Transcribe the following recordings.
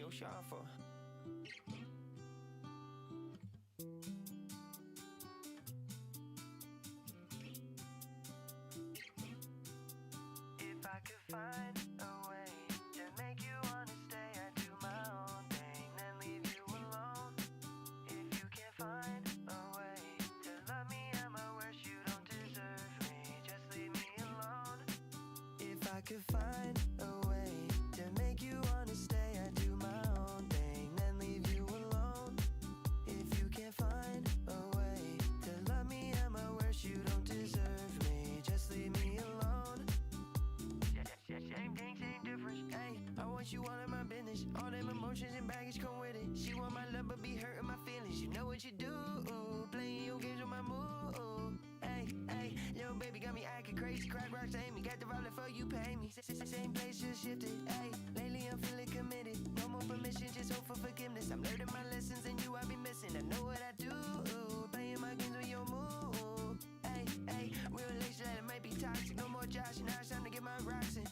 yo, Shafa. If I could find a way to make you wanna stay, I'd do my own thing, then leave you alone. If you can't find a way to love me at my worst, you don't deserve me, just leave me alone. If I could find a way to make you wanna stay, I'd do my own thing, then leave you alone. If you can't find a way to love me at my worst, you don't deserve me, just leave me alone. Same thing, same difference. Hey, I want you all in my business. All them emotions and baggage come with it. She want my love but be hurting my feelings. You know what you do, playing your games with my mood. Hey, hey, yo baby got me acting crazy. Crack rocks to Amy, got the wallet for you pay me. Same place, just shifted. Hey, lately I'm feeling committed. No more permission, just hope for forgiveness. I'm learning my lessons and you I be missing. I know what I do, playing my games with your mood. Hey, hey, real relationship that it might be toxic. No more Josh, now it's time to get my rocks in.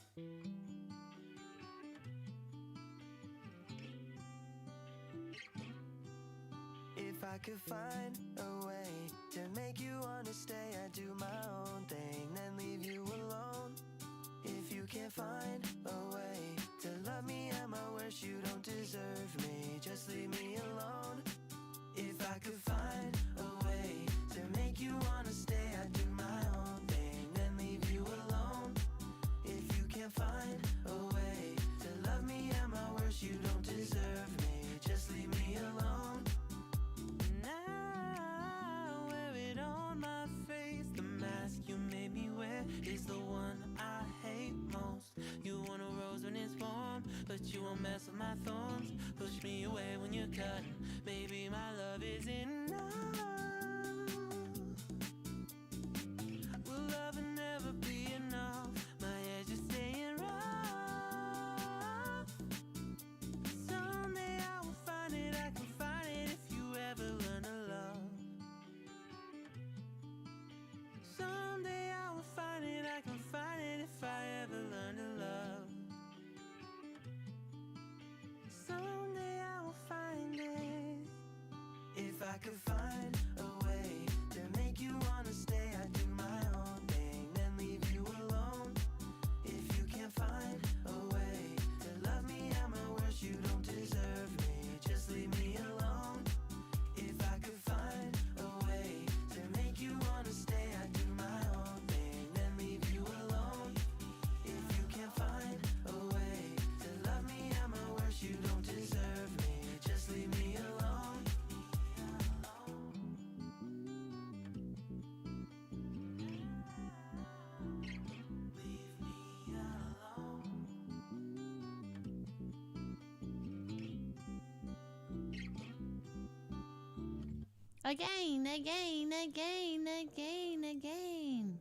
If I could find a way to make you wanna stay, I'd do my own thing, then leave you alone. If you can't find a way to love me at my worst, you don't deserve me, just leave me alone. If I could find a way to make you wanna stay, I'd do my own thing, then leave you alone. If you can't find a way to love me at my worst, you don't deserve me, just leave me alone. Now wear it on my face. The mask you made me wear is the one I hate most. You want a rose when it's warm, but you won't mess with my thorns. Push me away when you're cutting. Baby, my love is enough. Will love never be enough? My edge is staying rough. Someday I will find it, I can find it if you ever learn to love. Someday I will find it, I can find it if I ever learn to love. Someday I will find it. If I could find a way to make you wanna stay, I'd do my own thing, then leave you alone. If you can't find a way to love me at my worst, you don't deserve me, just leave me alone. If I could find a way to make you wanna stay, I'd do my own thing, then leave you alone. If you can't find a way to love me at my worst, you don't deserve me, just leave me alone. Again.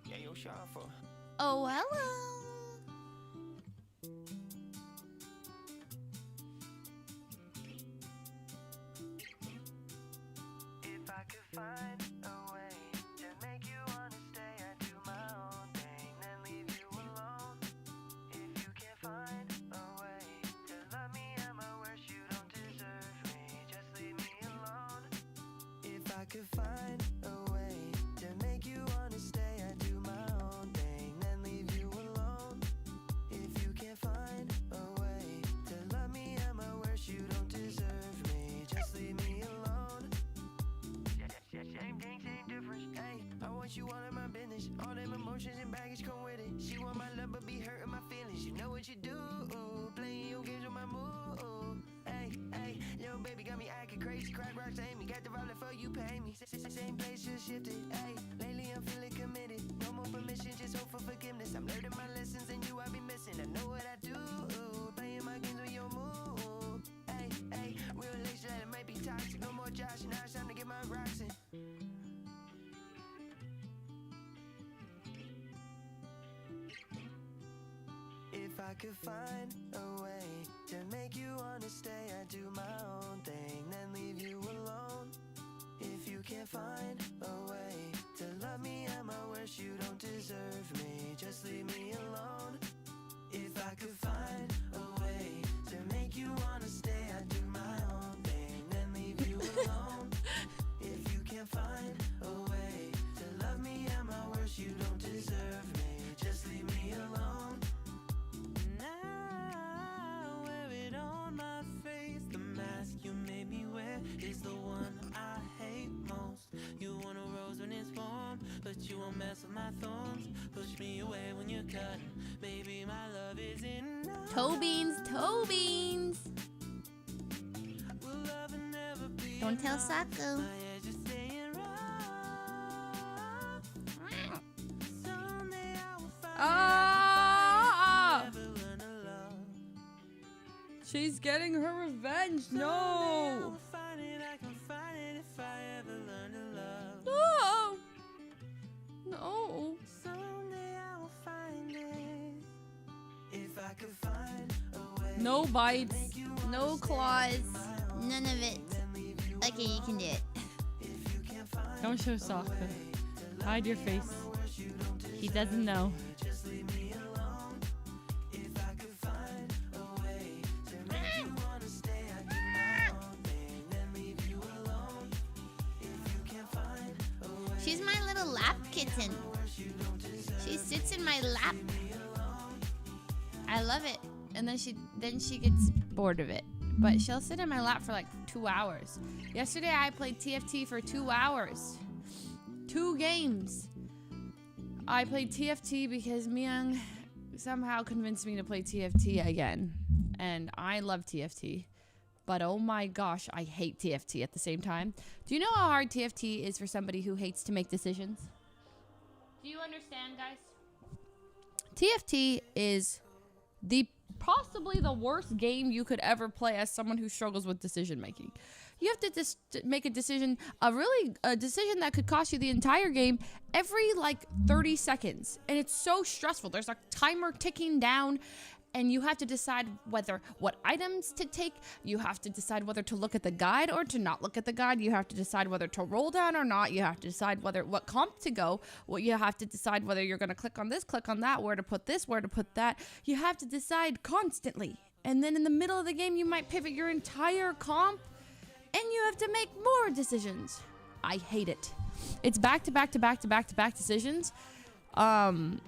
Yeah, yo, Shafa. Oh, hello. If I could find a way to make you wanna stay, I'd do my own thing, then leave you alone. If you can't find a way to love me at my worst, you don't deserve me, just leave me alone. If I could find a way to make you wanna stay, I'd do my own thing, then leave you alone. If you can't find a way to love me at my worst, you don't deserve me, just leave me alone. Same thing, same difference. Hey, I want you all in my business. All them emotions and baggage come with it. She want my love but be hurting my feelings. You know what you do, playing your games with my mood. Hey, hey, yo baby got me acting crazy. Crack rocks to Amy, got the wallet for you pay me. Same place, just shifted. Hey, lately I'm feeling committed. No more permission, just hope for forgiveness. I'm learning my lessons and you I be missing. I know what I do, playing my games with your mood. Hey, hey, real relationship that it might be toxic. No more Josh, now it's time to get my rocks in. If I could find a way to make you wanna stay, I'd do my own thing, then leave you alone. If you can't find a way to love me at my worst, you don't deserve me, just leave me alone. Toe beans, toe beans. Don't tell Sykkuno. Ah! She's getting her revenge. No. No. No. No bites. No claws. None of it. Okay, you can do it. Don't show Sokka. Hide your face. He doesn't know. She's my little lap kitten. She sits in my lap. I love it. And then she gets bored of it. But she'll sit in my lap for like 2 hours. Yesterday I played TFT for 2 hours. 2 games. I played TFT because Myung somehow convinced me to play TFT again. And I love TFT. But oh my gosh, I hate TFT at the same time. Do you know how hard TFT is for somebody who hates to make decisions? Do you understand, guys? TFT is possibly the worst game you could ever play as someone who struggles with decision making. You have to just make a decision, a decision that could cost you the entire game every like 30 seconds. And it's so stressful. There's a timer ticking down and you have to decide what items to take. You have to decide whether to look at the guide or to not look at the guide. You have to decide whether to roll down or not. You have to decide what comp to go. You have to decide whether you're going to click on this, click on that, where to put this, where to put that. You have to decide constantly. And then in the middle of the game, you might pivot your entire comp and you have to make more decisions. I hate it. It's back to back to back to back to back decisions. And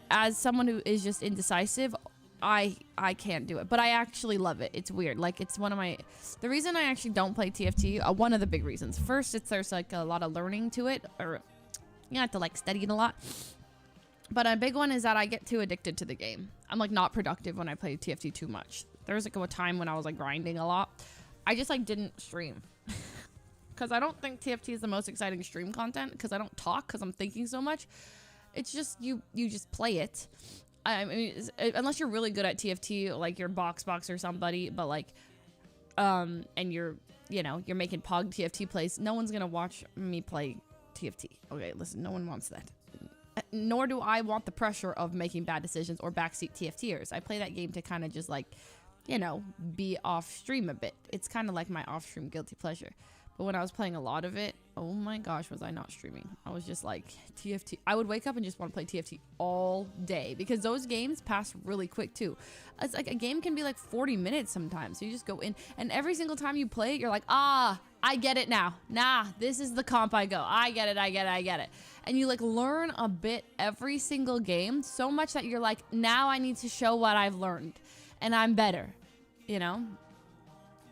as someone who is just indecisive, I can't do it, but I actually love it. It's weird. Like, it's the reason I actually don't play TFT, one of the big reasons. First, there's like a lot of learning to it, or you have to like study it a lot. But a big one is that I get too addicted to the game. I'm like not productive when I play TFT too much. There was like a time when I was like grinding a lot. I just like didn't stream. Because I don't think TFT is the most exciting stream content, because I don't talk because I'm thinking so much. It's just you just play it. I mean, unless you're really good at TFT, like you're box or somebody, but like, and you're making Pog TFT plays, no one's gonna watch me play TFT. Okay, listen, no one wants that. Nor do I want the pressure of making bad decisions or backseat TFTers. I play that game to kind of just like, be off stream a bit. It's kind of like my off stream guilty pleasure. But when I was playing a lot of it, oh my gosh, was I not streaming. I was just like, TFT. I would wake up and just want to play TFT all day because those games pass really quick too. It's like a game can be like 40 minutes sometimes. So you just go in and every single time you play it, you're like, I get it now. Nah, this is the comp I go. I get it. And you like learn a bit every single game so much that you're like, now I need to show what I've learned and I'm better,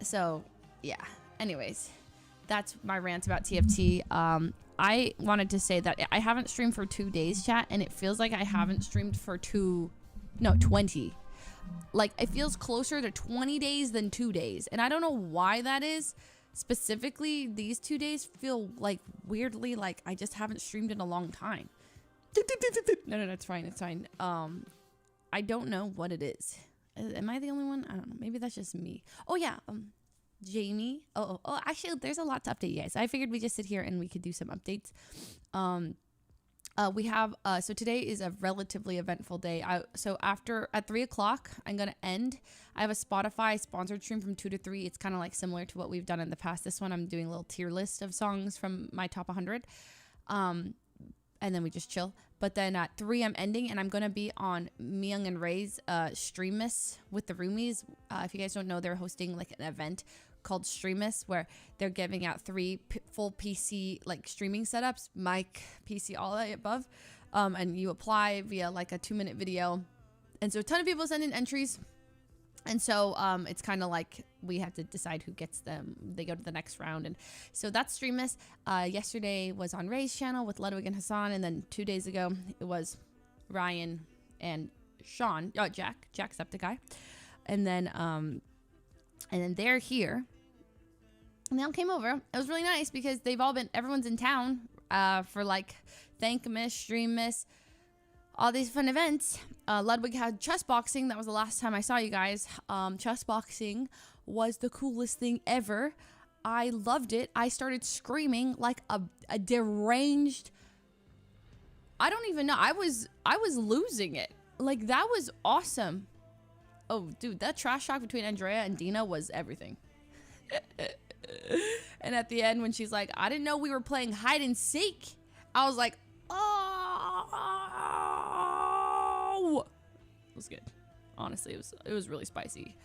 So yeah, anyways. That's my rant about TFT. I wanted to say that I haven't streamed for 2 days, chat, and it feels like I haven't streamed for 20. Like, it feels closer to 20 days than 2 days. And I don't know why that is. Specifically, these 2 days feel like weirdly like I just haven't streamed in a long time. No, it's fine. It's fine. I don't know what it is. Am I the only one? I don't know. Maybe that's just me. Oh, yeah. Jamie. Oh, actually, there's a lot to update you guys. I figured we just sit here and we could do some updates. We have, so today is a relatively eventful day. So at 3 o'clock, I'm going to end. I have a Spotify sponsored stream from 2 to 3. It's kind of like similar to what we've done in the past. This one, I'm doing a little tier list of songs from my top 100. And then we just chill. But then at 3, I'm ending, and I'm going to be on Myung and Ray's Streamus with the Roomies. If you guys don't know, they're hosting like an event called Streamus where they're giving out 3 full PC like streaming setups, mic, PC, all that above. And you apply via like a 2-minute video. And so a ton of people send in entries. And so it's kind of like we have to decide who gets them. They go to the next round. And so that's Streamus. Yesterday was on Ray's channel with Ludwig and Hassan. And then 2 days ago, it was Ryan and Sean, Jacksepticeye, and then they're here, and they all came over. It was really nice because everyone's in town for like Thankmas, Streammas, all these fun events. Ludwig had chess boxing. That was the last time I saw you guys. Chess boxing was the coolest thing ever. I loved it. I started screaming like a deranged. I don't even know. I was losing it. Like, that was awesome. Oh, dude, that trash talk between Andrea and Dina was everything. And at the end, when she's like, I didn't know we were playing hide and seek, I was like, oh. It was good. Honestly, it was really spicy.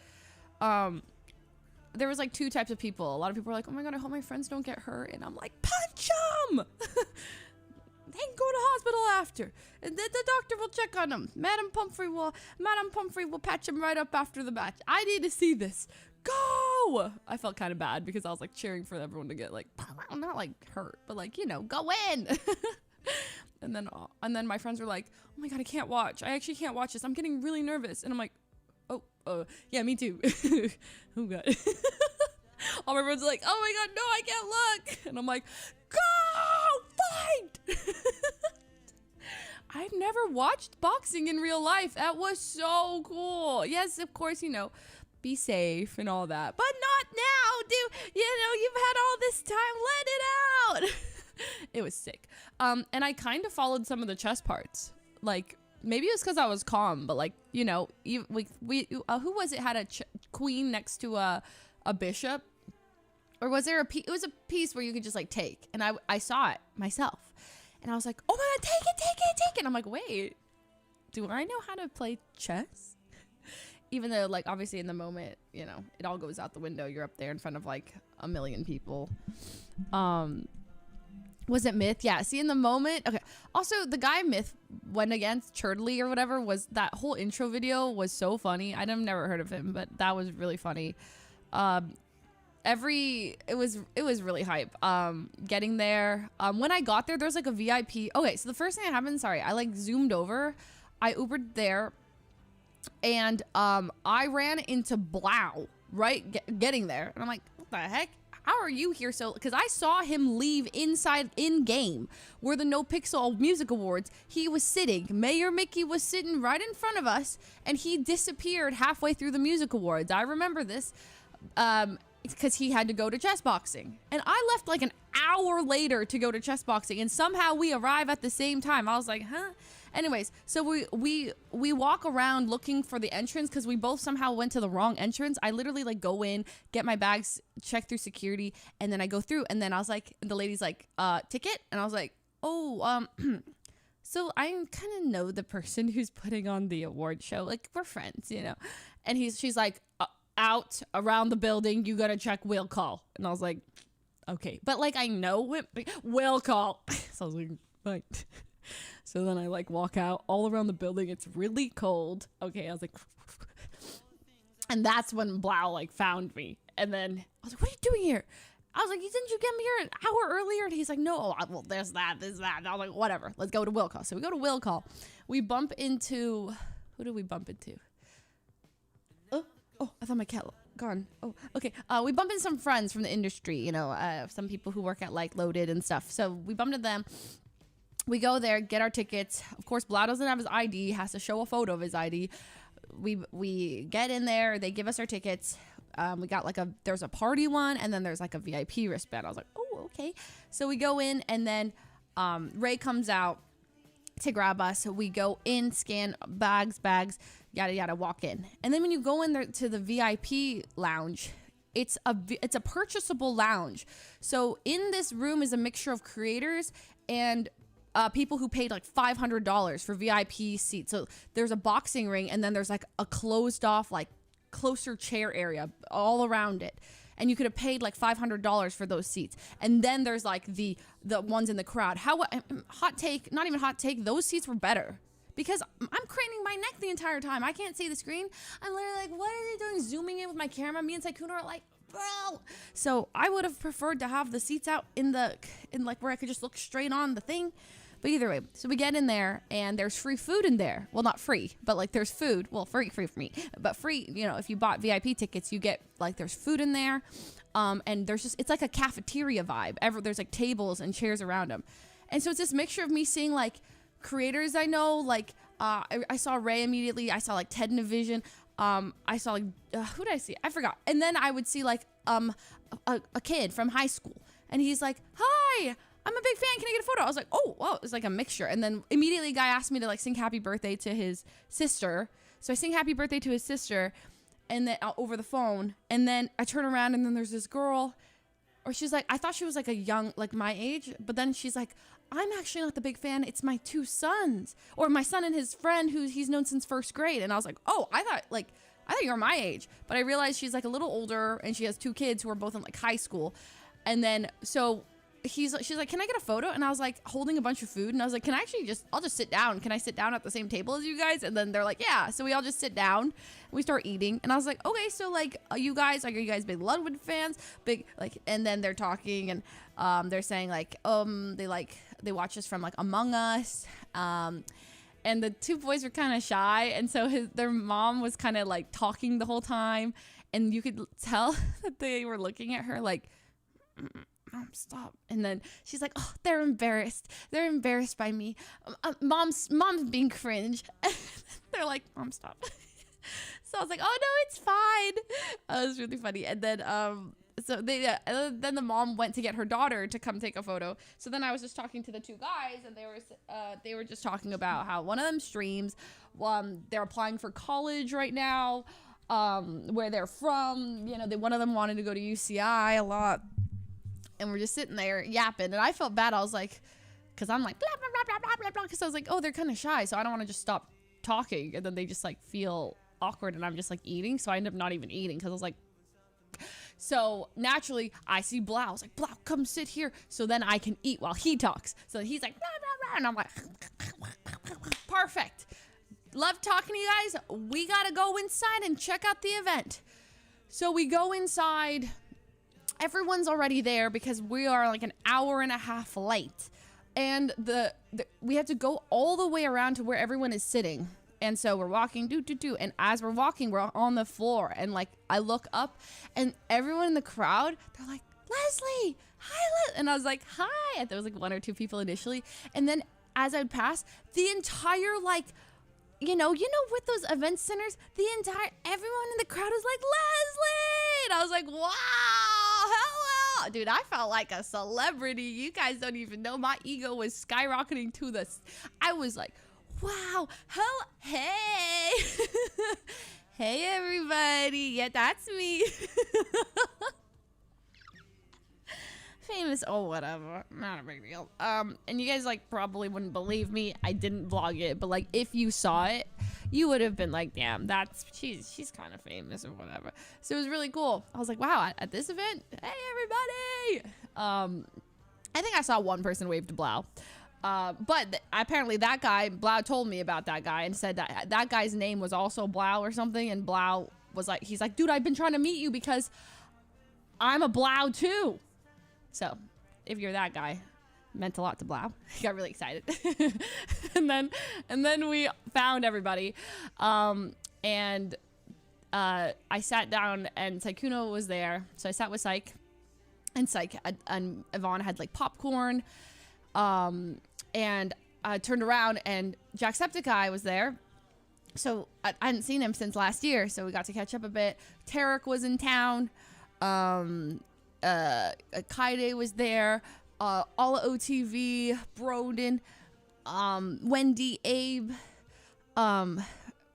There was like two types of people. A lot of people were like, oh my god, I hope my friends don't get hurt. And I'm like, punch them! They can go to hospital after. And the doctor will check on them. Madam Pumphrey will patch him right up after the match. I need to see this. Go! I felt kind of bad because I was like cheering for everyone to get like, not like hurt, but like, you know, go in. And then my friends were like, oh my god, I can't watch. I actually can't watch this. I'm getting really nervous. And I'm like, yeah, me too. Oh god. All my friends are like, oh my god, no, I can't look. And I'm like, go fight. I've never watched boxing in real life. That was so cool. Yes, of course, you know, be safe and all that, but not now, dude. You know, you've had all this time, let it out. It was sick. And I kind of followed some of the chess parts. Like, maybe it was because I was calm, but like, you know, who was it had a queen next to a bishop? Or was there it was a piece where you could just like take, and I saw it myself, and I was like, oh my god, take it. And I'm like, wait, do I know how to play chess? Even though, like, obviously in the moment, you know, it all goes out the window. You're up there in front of like a million people. Was it Myth? Yeah. See, in the moment. Okay. Also, the guy Myth went against, Churdley or whatever, was that whole intro video was so funny. I've never heard of him, but that was really funny. It was really hype. Getting there. When I got there, there's like a VIP. Okay, so the first thing that happened, sorry, I like zoomed over. I Ubered there, and I ran into Blau right getting there, and I'm like, what the heck? How are you here? So, because I saw him leave in game where the No Pixel Music Awards, he was sitting. Mayor Mickey was sitting right in front of us, and he disappeared halfway through the Music Awards. I remember this. Because he had to go to chess boxing, and I left like an hour later to go to chess boxing, and somehow we arrive at the same time. I was like, huh? Anyways, so we walk around looking for the entrance because we both somehow went to the wrong entrance. I literally like go in, get my bags, check through security, and then I go through, and then I was like, the lady's like, ticket, and I was like, oh, so I kind of know the person who's putting on the award show, like we're friends, you know, and she's like, out around the building, you gotta check will call. And I was like, okay, but like I know it, will call. So I was like, fine. So then I like walk out all around the building. It's really cold. Okay, I was like, and that's when Blau like found me. And then I was like, what are you doing here? I was like, didn't you get me here an hour earlier? And he's like, no, well, there's that. And I was like, whatever, let's go to will call. So we go to will call. We bump into, who did we bump into? Oh, I thought my cat gone. Oh, okay. We bumped into some friends from the industry, you know, some people who work at like Loaded and stuff. So we bumped into them. We go there, get our tickets. Of course, Blau doesn't have his ID, has to show a photo of his ID. We get in there, they give us our tickets. We got like there's a party one, and then there's like a VIP wristband. I was like, oh, okay. So we go in, and then Ray comes out to grab us. So we go in, scan bags, yada yada, walk in. And then when you go in there to the VIP lounge, it's a purchasable lounge. So in this room is a mixture of creators and people who paid like $500 for VIP seats. So there's a boxing ring, and then there's like a closed off, like closer chair area all around it. And you could have paid like $500 for those seats. And then there's like the ones in the crowd. Hot take, not even hot take, those seats were better. Because I'm craning my neck the entire time. I can't see the screen. I'm literally like, what are they doing? Zooming in with my camera. Me and Sykkuno are like, bro. So I would have preferred to have the seats out in like where I could just look straight on the thing. But either way, so we get in there and there's free food in there. Well, not free, but like there's food. Well, free for me, but free, you know, if you bought VIP tickets, you get like there's food in there. And there's just, it's like a cafeteria vibe. There's like tables and chairs around them. And so it's this mixture of me seeing like creators I know, like I saw Ray immediately. I saw like Ted Navision. I saw like, who did I see? I forgot. And then I would see like a kid from high school. And he's like, hi, I'm a big fan. Can I get a photo? I was like, oh, wow. It was like a mixture. And then immediately a guy asked me to like sing happy birthday to his sister. So I sing happy birthday to his sister and then over the phone. And then I turn around and then there's this girl, or she's like, I thought she was like a young, like my age. But then she's like, I'm actually not the big fan. It's my two sons, or my son and his friend who he's known since first grade. And I was like, oh, I thought you were my age. But I realized she's like a little older and she has two kids who are both in like high school. And then, so she's like, can I get a photo? And I was like holding a bunch of food. And I was like, I'll just sit down. Can I sit down at the same table as you guys? And then they're like, yeah. So we all just sit down and we start eating. And I was like, okay, so like, are you guys big Ludwig fans? Big, like, and then they're talking and they're saying like, they watch us from like Among Us. And the two boys were kind of shy. And so their mom was kind of like talking the whole time. And you could tell that they were looking at her like, Mom, stop. And then she's like, oh, they're embarrassed by me. Mom's being cringe. They're like, Mom, stop. So I was like, oh no, it's fine. It was really funny. And then so then the mom went to get her daughter to come take a photo. So then I was just talking to the two guys, and they were just talking about how one of them streams. They're applying for college right now, where they're from. You know, one of them wanted to go to UCI a lot. And we're just sitting there yapping. And I felt bad. I was like, because I'm like, blah, blah, blah, blah, blah, blah. Because I was like, oh, they're kind of shy. So I don't want to just stop talking. And then they just like feel awkward. And I'm just like eating. So I end up not even eating. Because I was like, so naturally I see Blau. I was like, Blau, come sit here. So then I can eat while he talks. So he's like, blah, blah, blah. And I'm like, perfect. Love talking to you guys. We got to go inside and check out the event. So we go inside. Everyone's already there because we are like an hour and a half late. And we have to go all the way around to where everyone is sitting. And so we're walking, and as we're walking, we're on the floor. And like, I look up and everyone in the crowd, they're like, Leslie, hi, and I was like, hi. And there was like one or two people initially. And then as I'd pass, the entire like, you know, with those event centers, everyone in the crowd was like, Leslie. And I was like, wow. Hello, dude, I felt like a celebrity. You guys don't even know. My ego was skyrocketing to this. I was like, wow, hello, hey. Hey, everybody. Yeah, that's me. Famous, oh, whatever. Not a big deal. And you guys, like, probably wouldn't believe me. I didn't vlog it, but, like, if you saw it, you would have been like, damn, she's kind of famous or whatever. So it was really cool. I was like, wow, at this event, hey, everybody. I think I saw one person wave to Blau. But apparently that guy, Blau told me about that guy and said that guy's name was also Blau or something. And Blau was like, he's like, dude, I've been trying to meet you because I'm a Blau too. So if you're that guy, meant a lot to Blau. He got really excited. and then we found everybody. And I sat down and Sykkuno was there. So I sat with Syk, and Syk and Yvonne had like popcorn. And I turned around and Jacksepticeye was there. So I hadn't seen him since last year. So we got to catch up a bit. Tarek was in town. Kaide was there. All OTV, Broden, Wendy, Abe,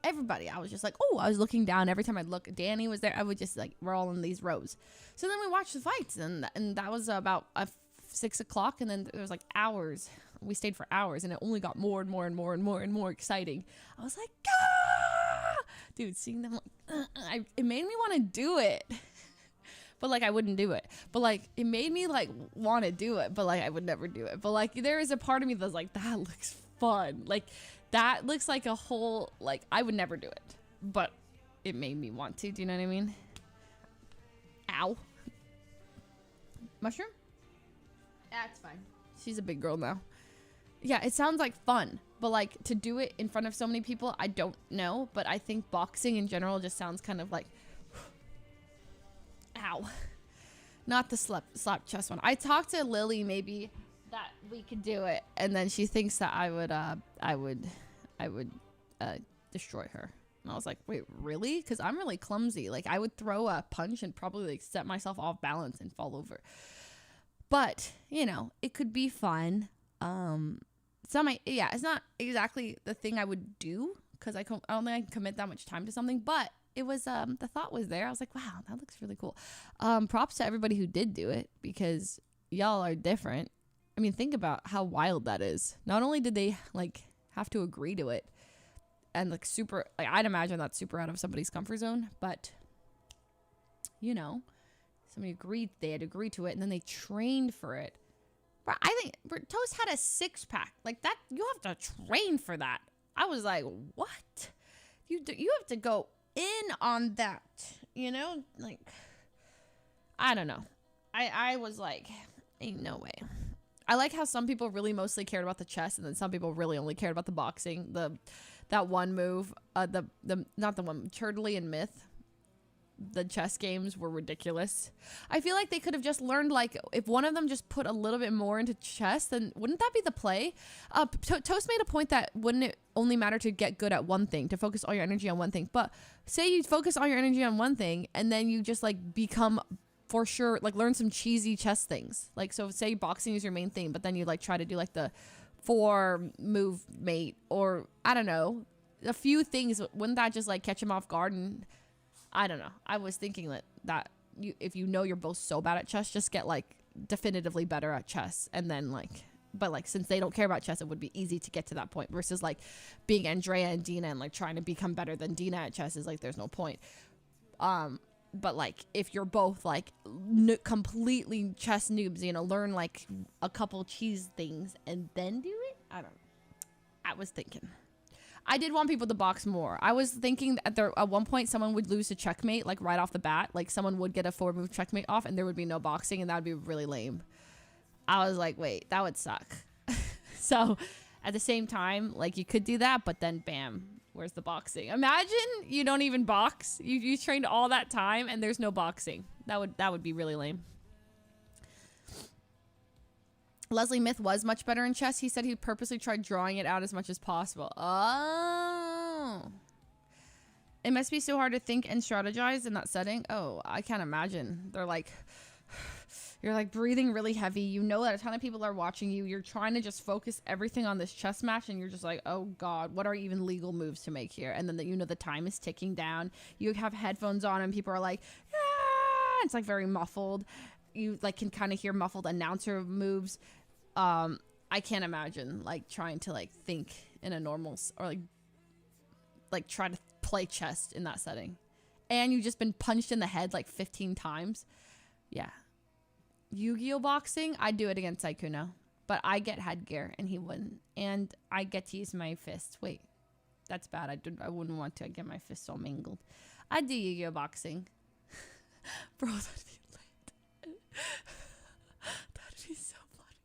everybody. I was just like, oh, I was looking down every time I'd look. Danny was there. I would just like, we're all in these rows. So then we watched the fights, and that was about 6 o'clock, and then there was like hours. We stayed for hours, and it only got more and more and more and more and more exciting. I was like, ah! Dude, seeing them, like, it made me want to do it. But like I wouldn't do it. But like it made me like want to do it. But like I would never do it. But like there is a part of me that's like, that looks fun. Like that looks like a whole, like I would never do it. But it made me want to. Do you know what I mean? Ow. Mushroom? That's fine. She's a big girl now. Yeah, it sounds like fun, but like to do it in front of so many people, I don't know. But I think boxing in general just sounds kind of like, ow, not the slap chest one. I talked to Lily maybe that we could do it, and then she thinks that I would destroy her. And I was like, wait, really? Because I'm really clumsy. Like I would throw a punch and probably like set myself off balance and fall over. But you know, it could be fun. It's not exactly the thing I would do because I don't think I can commit that much time to something, but it was, the thought was there. I was like, wow, that looks really cool. Props to everybody who did do it because y'all are different. I mean, think about how wild that is. Not only did they like have to agree to it and like super, like I'd imagine that's super out of somebody's comfort zone, but you know, somebody agreed, they had agreed to it and then they trained for it. But I think Toast had a 6-pack like that. You have to train for that. I was like, what? You have to go in on that, you know? Like, I don't know. I was like, ain't no way. I like how some people really mostly cared about the chess and then some people really only cared about the boxing. That one move, not the one, Turtley and Myth. The chess games were ridiculous. I feel like they could have just learned, like, if one of them just put a little bit more into chess, then wouldn't that be the play? Toast made a point that wouldn't it only matter to get good at one thing, to focus all your energy on one thing. But say you focus all your energy on one thing and then you just like become, for sure, like learn some cheesy chess things. Like, so say boxing is your main thing, but then you like try to do like the 4-move mate, or I don't know, a few things. Wouldn't that just like catch him off guard? And I don't know. I was thinking that if you know you're both so bad at chess, just get like definitively better at chess, and then like, but like since they don't care about chess, it would be easy to get to that point. Versus like being Andrea and Dina and like trying to become better than Dina at chess is like there's no point. But like if you're both like completely chess noobs, you know, learn like a couple cheese things and then do it. I don't know. I was thinking. I did want people to box more. I was thinking that at one point someone would lose a checkmate, like right off the bat. Like someone would get a 4-move checkmate off and there would be no boxing, and that would be really lame. I was like, wait, that would suck. So at the same time, like you could do that, but then bam, where's the boxing? Imagine you don't even box. You trained all that time and there's no boxing. That would be really lame. Leslie Myth was much better in chess. He said he purposely tried drawing it out as much as possible. Oh. It must be so hard to think and strategize in that setting. Oh, I can't imagine. They're like, you're like breathing really heavy. You know that a ton of people are watching you. You're trying to just focus everything on this chess match, and you're just like, oh God, what are even legal moves to make here? And then you know the time is ticking down. You have headphones on and people are like, ah! It's like very muffled. You like can kind of hear muffled announcer moves. I can't imagine like trying to like think in a normal or like try to play chess in that setting, and you've just been punched in the head like 15 times. Yeah. Yu-Gi-Oh boxing, I'd do it against Sykkuno, but I get headgear and he wouldn't, and I get to use my fists. Wait, that's bad. I wouldn't want to get my fists all mangled. I'd do Yu-Gi-Oh boxing. Bro, that'd be lit. That'd be so funny.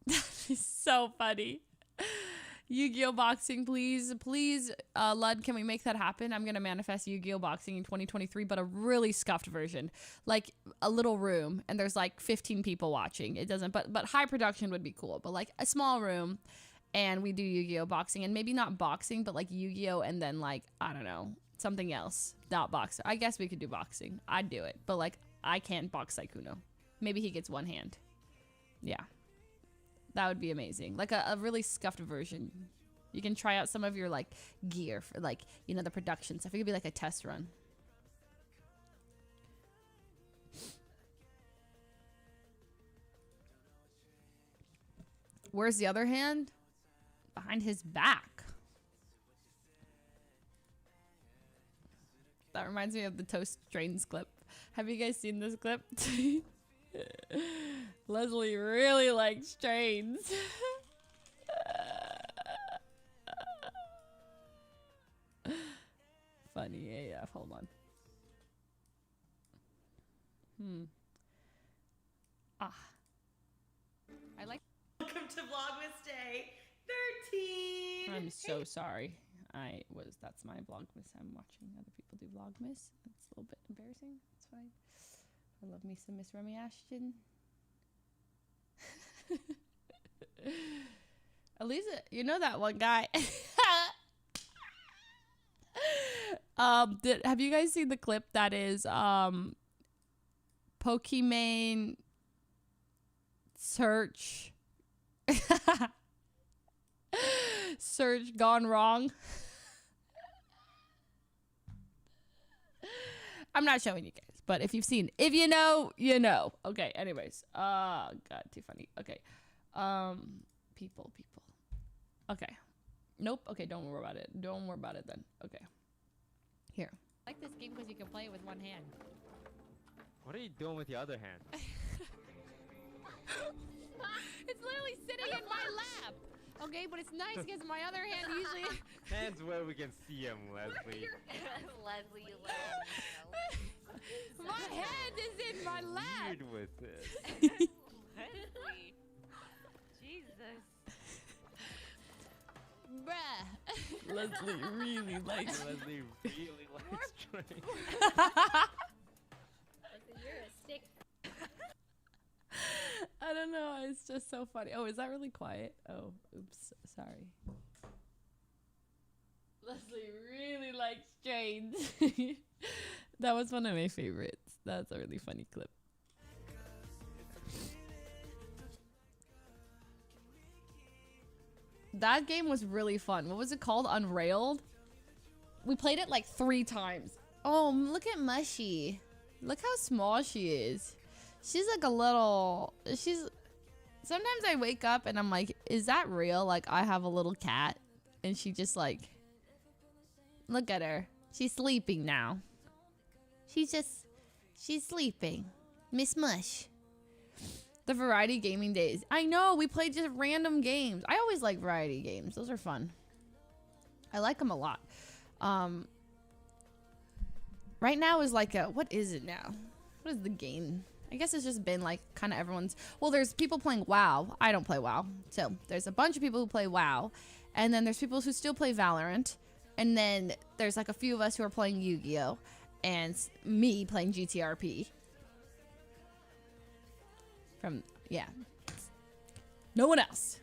That'd be so funny. Yu-Gi-Oh boxing, please, Lud, can we make that happen? I'm gonna manifest Yu-Gi-Oh boxing in 2023, but a really scuffed version, like a little room, and there's like 15 people watching. It doesn't, but high production would be cool. But like a small room, and we do Yu-Gi-Oh boxing, and maybe not boxing, but like Yu-Gi-Oh, and then like I don't know, something else, not boxing. I guess we could do boxing. I'd do it, but like I can't box Sykkuno. Maybe he gets one hand. Yeah. That would be amazing. Like a really scuffed version. You can try out some of your like gear for like, you know, the production stuff. It could be like a test run. Where's the other hand? Behind his back. That reminds me of the Toast Trains clip. Have you guys seen this clip? Leslie really likes trains. Funny AF. Hold on. I like. Welcome to Vlogmas Day 13. I'm so sorry. That's my Vlogmas. I'm watching other people do Vlogmas. It's a little bit embarrassing. It's fine. I love me some Miss Remy Ashton. Elisa, you know that one guy. Have you guys seen the clip that is Pokimane search search gone wrong? I'm not showing you guys, but if you've seen, if you know, you know. Okay, anyways. God, too funny. Okay. People. Okay. Nope. Okay, don't worry about it. Don't worry about it then. Okay. Here. I like this game because you can play it with one hand. What are you doing with your other hand? It's literally sitting in my lap. Okay, but it's nice because my other hand usually... Hands where we can see him, Leslie. Leslie, you little. My hand is in my lap. Weird with it. Leslie. Jesus. Bruh. Leslie really likes... Leslie really likes trains. Leslie, you're a stick. I don't know. It's just so funny. Oh, is that really quiet? Oh, oops. Sorry. Leslie really likes trains. That was one of my favorites. That's a really funny clip. That game was really fun. What was it called? Unrailed? We played it like 3 times. Oh, look at Mushy. Look how small she is. She's like a little... Sometimes I wake up and I'm like, is that real? Like, I have a little cat. And she just like... Look at her. She's sleeping now. She's sleeping. Miss Mush. The variety gaming days. I know, we played just random games. I always like variety games. Those are fun. I like them a lot. Right now is like a... What is it now? What is the game? I guess it's just been like kind of everyone's... Well, there's people playing WoW. I don't play WoW. So there's a bunch of people who play WoW. And then there's people who still play Valorant. And then there's like a few of us who are playing Yu-Gi-Oh! And me playing GTRP. Yeah. No one else.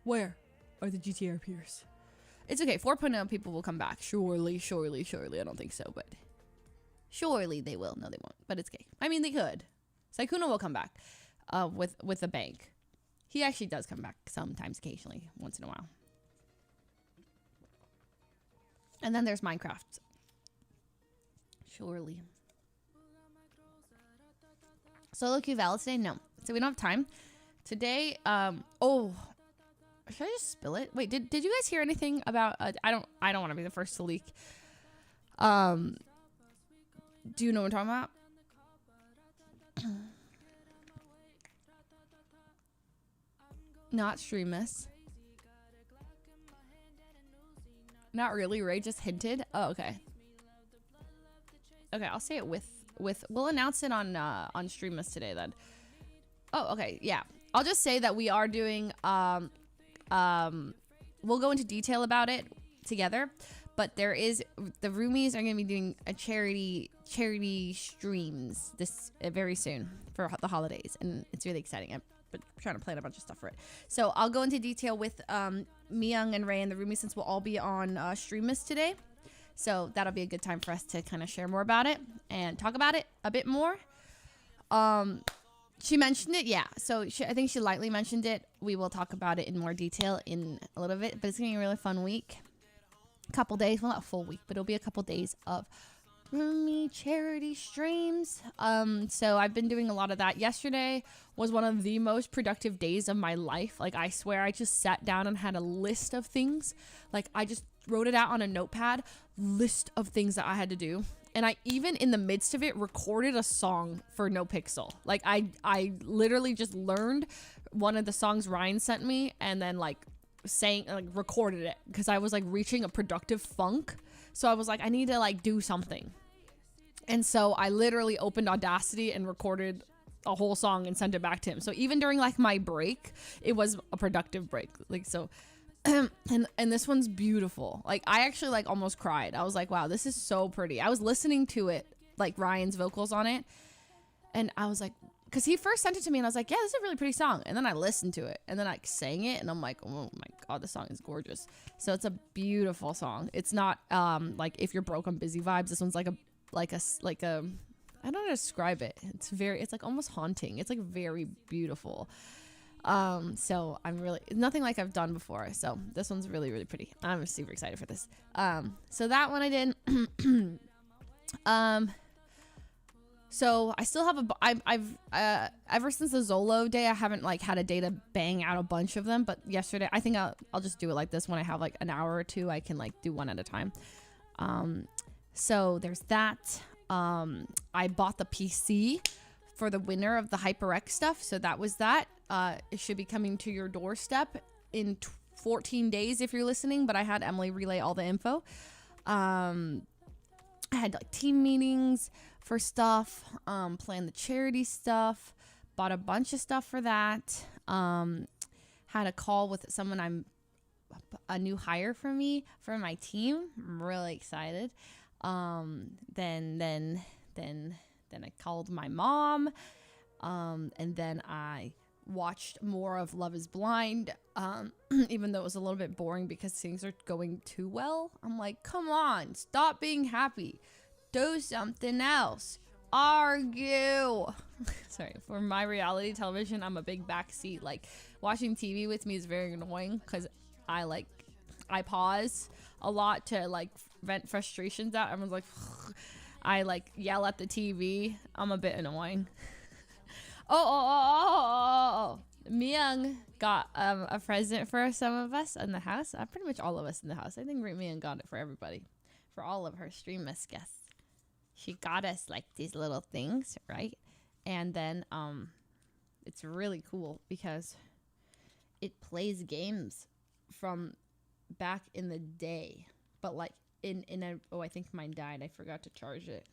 Where are the GTRPers? It's okay. 4.0 people will come back. Surely. I don't think so, but surely they will. No, they won't. But it's okay. I mean, they could. Sykkuno will come back with the bank. He actually does come back sometimes, occasionally, once in a while. And then there's Minecraft. Surely. Solo queue valid today? No. So we don't have time. Today, oh... Should I just spill it? Wait, did you guys hear anything about... I don't want to be the first to leak. Do you know what I'm talking about? Not stream this. Not really. Ray just hinted. Oh, okay. Okay, I'll say it with... We'll announce it on Streamus today then. Oh, okay. Yeah. I'll just say that we are doing... we'll go into detail about it together, but there is... The roomies are going to be doing a charity streams this very soon for the holidays, and it's really exciting. I'm trying to plan a bunch of stuff for it. So I'll go into detail with Myung and Ray and the roomies since we'll all be on Streamus today. So that'll be a good time for us to kind of share more about it and talk about it a bit more. She mentioned it, yeah. So I think she lightly mentioned it. We will talk about it in more detail in a little bit, but it's going to be a really fun week. A couple days, well, not a full week, but it'll be a couple days of roomie charity streams. So I've been doing a lot of that. Yesterday was one of the most productive days of my life. Like, I swear I just sat down and had a list of things. Like, I just wrote it out on a notepad, list of things that I had to do. And I even in the midst of it recorded a song for No Pixel. Like, I literally just learned one of the songs Ryan sent me and then recorded it because I was like reaching a productive funk. So I was like, I need to like do something. And so I literally opened Audacity and recorded a whole song and sent it back to him. So even during like my break, it was a productive break. Like, so, and this one's beautiful. Like, I actually like almost cried. I was like, wow, this is so pretty. I was listening to it, like Ryan's vocals on it. And I was like, because he first sent it to me and I was like, yeah, this is a really pretty song. And then I listened to it and then I sang it and I'm like, oh my God, this song is gorgeous. So it's a beautiful song. It's not like If You're Broke, I'm Busy vibes. This one's like a I don't know how to describe it. It's like almost haunting. It's like very beautiful. So it's nothing like I've done before. So this one's really, really pretty. I'm super excited for this. So that one I did. So I still have I've ever since the Zolo day, I haven't like had a day to bang out a bunch of them. But yesterday, I think I'll just do it like this. When I have like an hour or two, I can like do one at a time. So there's that. I bought the PC for the winner of the HyperX stuff. So that was that. It should be coming to your doorstep in 14 days if you're listening. But I had Emily relay all the info. I had like team meetings for stuff, planned the charity stuff, bought a bunch of stuff for that. Had a call with someone a new hire for me for my team. I'm really excited. Then I called my mom, and then I watched more of Love is Blind, even though it was a little bit boring because things are going too well. I'm like, come on, stop being happy. Do something else. Argue. Sorry, for my reality television, I'm a big backseat. Like, watching TV with me is very annoying because I pause a lot to like vent frustrations out. Everyone's like, I like yell at the TV. I'm a bit annoying. Myung got a present for some of us in the house. Pretty much all of us in the house. I think Myung got it for everybody, for all of her streamless guests. She got us like these little things, right? And then it's really cool because it plays games from back in the day, but like I think mine died. I forgot to charge it.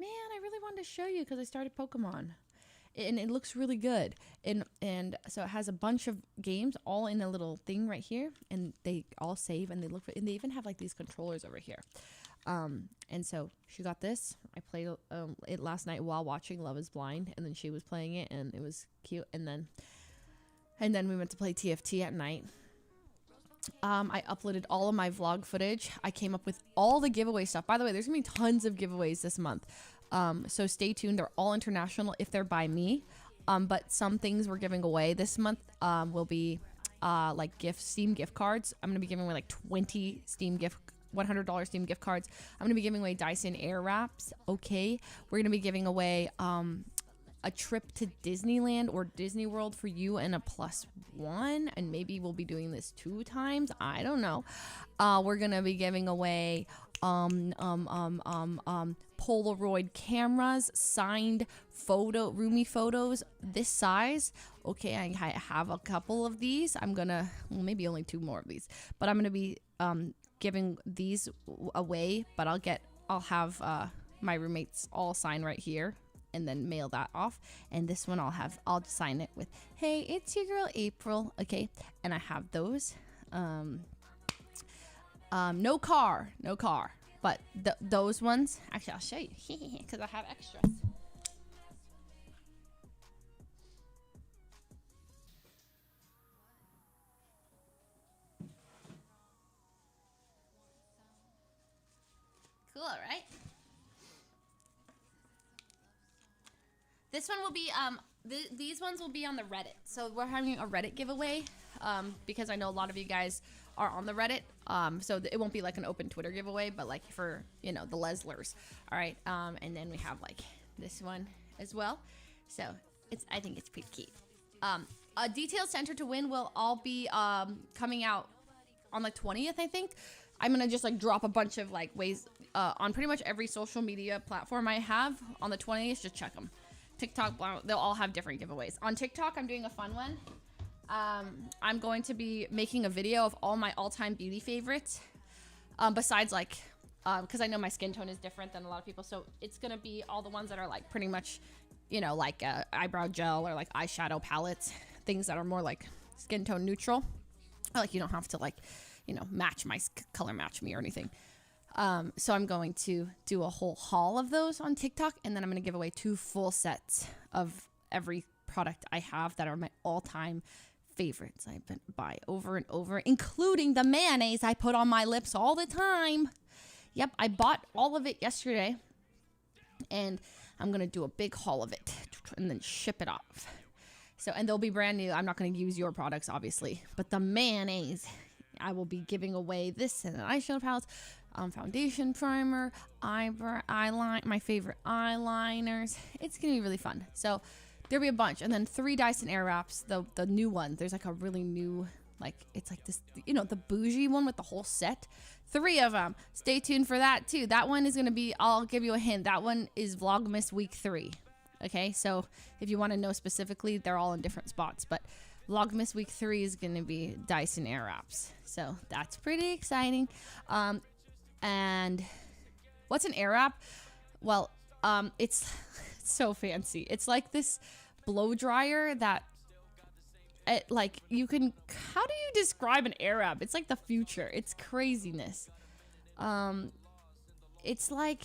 Man, I really wanted to show you because I started Pokemon. And it looks really good. And so it has a bunch of games all in a little thing right here, and they all save and they even have like these controllers over here. And so she got this. I played it last night while watching Love is Blind, and then she was playing it and it was cute. And then we went to play TFT at night. I uploaded all of my vlog footage. I came up with all the giveaway stuff. By the way, there's gonna be tons of giveaways this month. So stay tuned. They're all international if they're by me. But some things we're giving away this month will be like Steam gift cards. I'm gonna be giving away like 20 $100 Steam gift cards. I'm gonna be giving away Dyson Airwraps. Okay, we're gonna be giving away a trip to Disneyland or Disney World for you and a +1, and maybe we'll be doing this 2 times. I don't know. We're gonna be giving away Polaroid cameras, signed roomy photos this size. Okay, I have a couple of these. Maybe only 2 more of these, but I'm gonna be giving these away. But I'll have my roommates all sign right here and then mail that off. And this one I'll sign it with, hey, it's your girl April. Okay, and I have those. No car, but those ones, actually I'll show you because I have extras. Cool, right? This one will be these ones will be on the Reddit. So we're having a Reddit giveaway because I know a lot of you guys are on the Reddit. So it won't be like an open Twitter giveaway, but like for, the Leslers. All right. And then we have like this one as well. So I think it's pretty cute. A detailed center to win will all be coming out on the 20th, I think. I'm gonna just like drop a bunch of like ways on pretty much every social media platform I have on the 20th. Just check them. TikTok, they'll all have different giveaways. On TikTok, I'm doing a fun one. I'm going to be making a video of all my all-time beauty favorites. Besides like because I know my skin tone is different than a lot of people. So it's gonna be all the ones that are like pretty much, you know, like eyebrow gel or like eyeshadow palettes, things that are more like skin tone neutral. Like you don't have to like, you know, match my color match me or anything. So I'm going to do a whole haul of those on TikTok, and then I'm going to give away 2 full sets of every product I have that are my all-time favorites. I've been buy over and over, including the mayonnaise I put on my lips all the time. Yep, I bought all of it yesterday, and I'm going to do a big haul of it and then ship it off. So, and they'll be brand new. I'm not going to use your products, obviously, but the mayonnaise, I will be giving away this and an eyeshadow palette, foundation primer, eyeliner, my favorite eyeliners. It's going to be really fun. So there'll be a bunch. And then 3 Dyson Airwraps, the new one. There's like a really new, like, it's like this, you know, the bougie one with the whole set. 3 of them. Stay tuned for that too. That one is going to be, I'll give you a hint. That one is Vlogmas Week 3. Okay, so if you want to know specifically, they're all in different spots. But Vlogmas Week 3 is going to be Dyson Airwraps. So that's pretty exciting. And what's an Airwrap? Well, it's so fancy. It's like this blow dryer that, like, you can, how do you describe an Airwrap? It's like the future. It's craziness. It's like,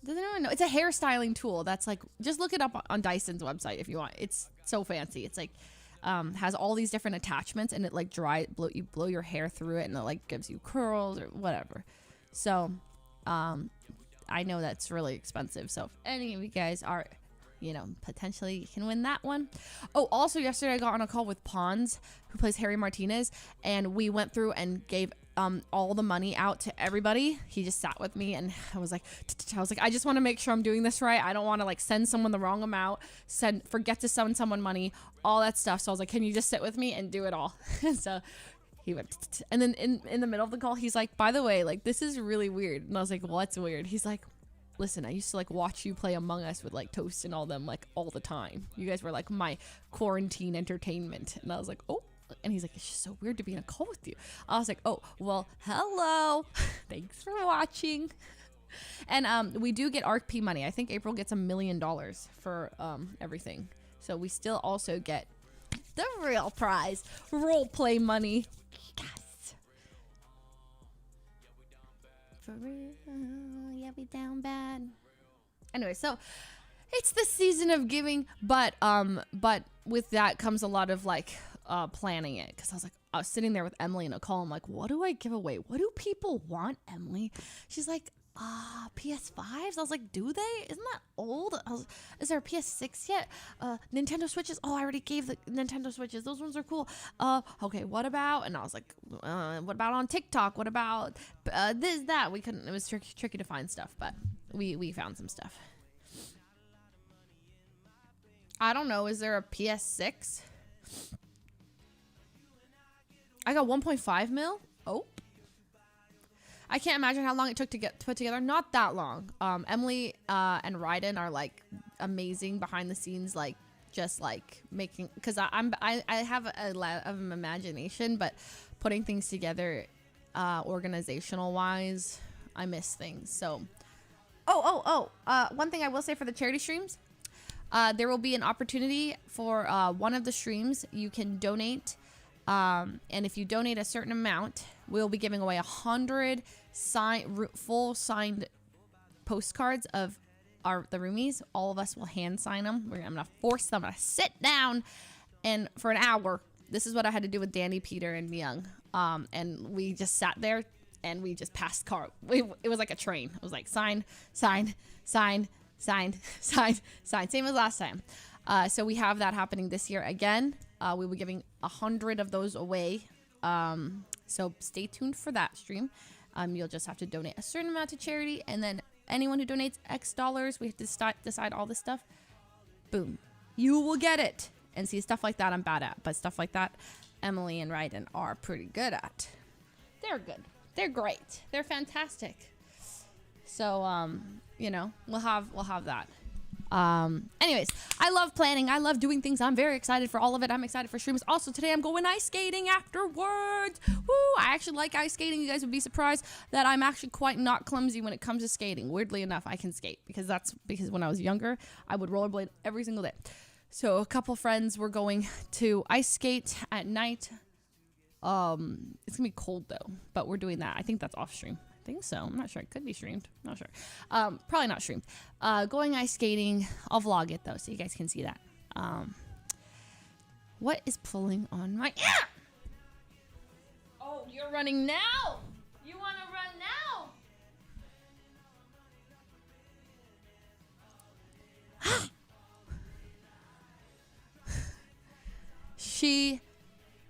doesn't anyone know? It's a hairstyling tool that's like, just look it up on Dyson's website if you want. It's so fancy. It's like, has all these different attachments, and it like you blow your hair through it, and it like gives you curls or whatever. So, I know that's really expensive. So if any of you guys are, you know, potentially you can win that one. Oh, also yesterday I got on a call with Pons, who plays Harry Martinez, and we went through and gave all the money out to everybody. He just sat with me, and I was like, I just want to make sure I'm doing this right. I don't want to like send someone the wrong amount, forget to send someone money, all that stuff. So I was like, can you just sit with me and do it all? So he went, and then in the middle of the call, he's like, by the way, like, this is really weird. And I was like, what's weird? He's like, listen, I used to like watch you play Among Us with like Toast and all them like all the time. You guys were like my quarantine entertainment. And I was like, oh. And he's like, it's just so weird to be in a call with you. I was like, oh, well, hello. Thanks for watching. And we do get ARC-P money. I think April gets $1 million for everything. So we still also get the real prize, role play money. Yes. For real, yeah, we down bad. Anyway, so it's the season of giving, but with that comes a lot of like planning it, because I was sitting there with Emily in a call. I'm like, what do I give away? What do people want, Emily? She's like, PS5s. I was like, do they? Isn't that old? Is there a PS6 yet? Nintendo Switches. Oh, I already gave the Nintendo Switches. Those ones are cool. Okay, what about? And I was like, what about on TikTok? What about this, that? We couldn't. It was tricky to find stuff, but we found some stuff. I don't know. Is there a PS6? I got 1.5 mil. Oh. I can't imagine how long it took to get put together. Not that long. Emily and Ryden are like amazing behind the scenes, like just like making, because I have a lot of imagination, but putting things together organizational wise, I miss things. So one thing I will say for the charity streams, there will be an opportunity for one of the streams you can donate, and if you donate a certain amount, we'll be giving away 100 full signed postcards of the roomies. All of us will hand sign them. I'm gonna force them to sit down, and for an hour, this is what I had to do with Danny, Peter, and Myung. And we just sat there and we just passed card. It was like a train. It was like sign, sign, sign, signed, signed, signed. Same as last time. So we have that happening this year again. We will be giving 100 of those away. So stay tuned for that stream. You'll just have to donate a certain amount to charity, and then anyone who donates X dollars, we have to decide all this stuff. Boom. You will get it. And see, stuff like that I'm bad at, but stuff like that Emily and Ryden are pretty good at. They're good. They're great. They're fantastic. So, you know, we'll have that. Anyways, I love planning. I love doing things. I'm very excited for all of it. I'm excited for streams. Also, today I'm going ice skating afterwards. Woo! I actually like ice skating. You guys would be surprised that I'm actually quite not clumsy when it comes to skating. Weirdly enough, I can skate because when I was younger, I would rollerblade every single day. So a couple friends were going to ice skate at night. It's gonna be cold though, but we're doing that. I think that's off stream. I think so. I'm not sure. It could be streamed. Not sure. Probably not streamed. Going ice skating. I'll vlog it though, so you guys can see that. What is pulling on my? Oh, you're running now. You want to run now? She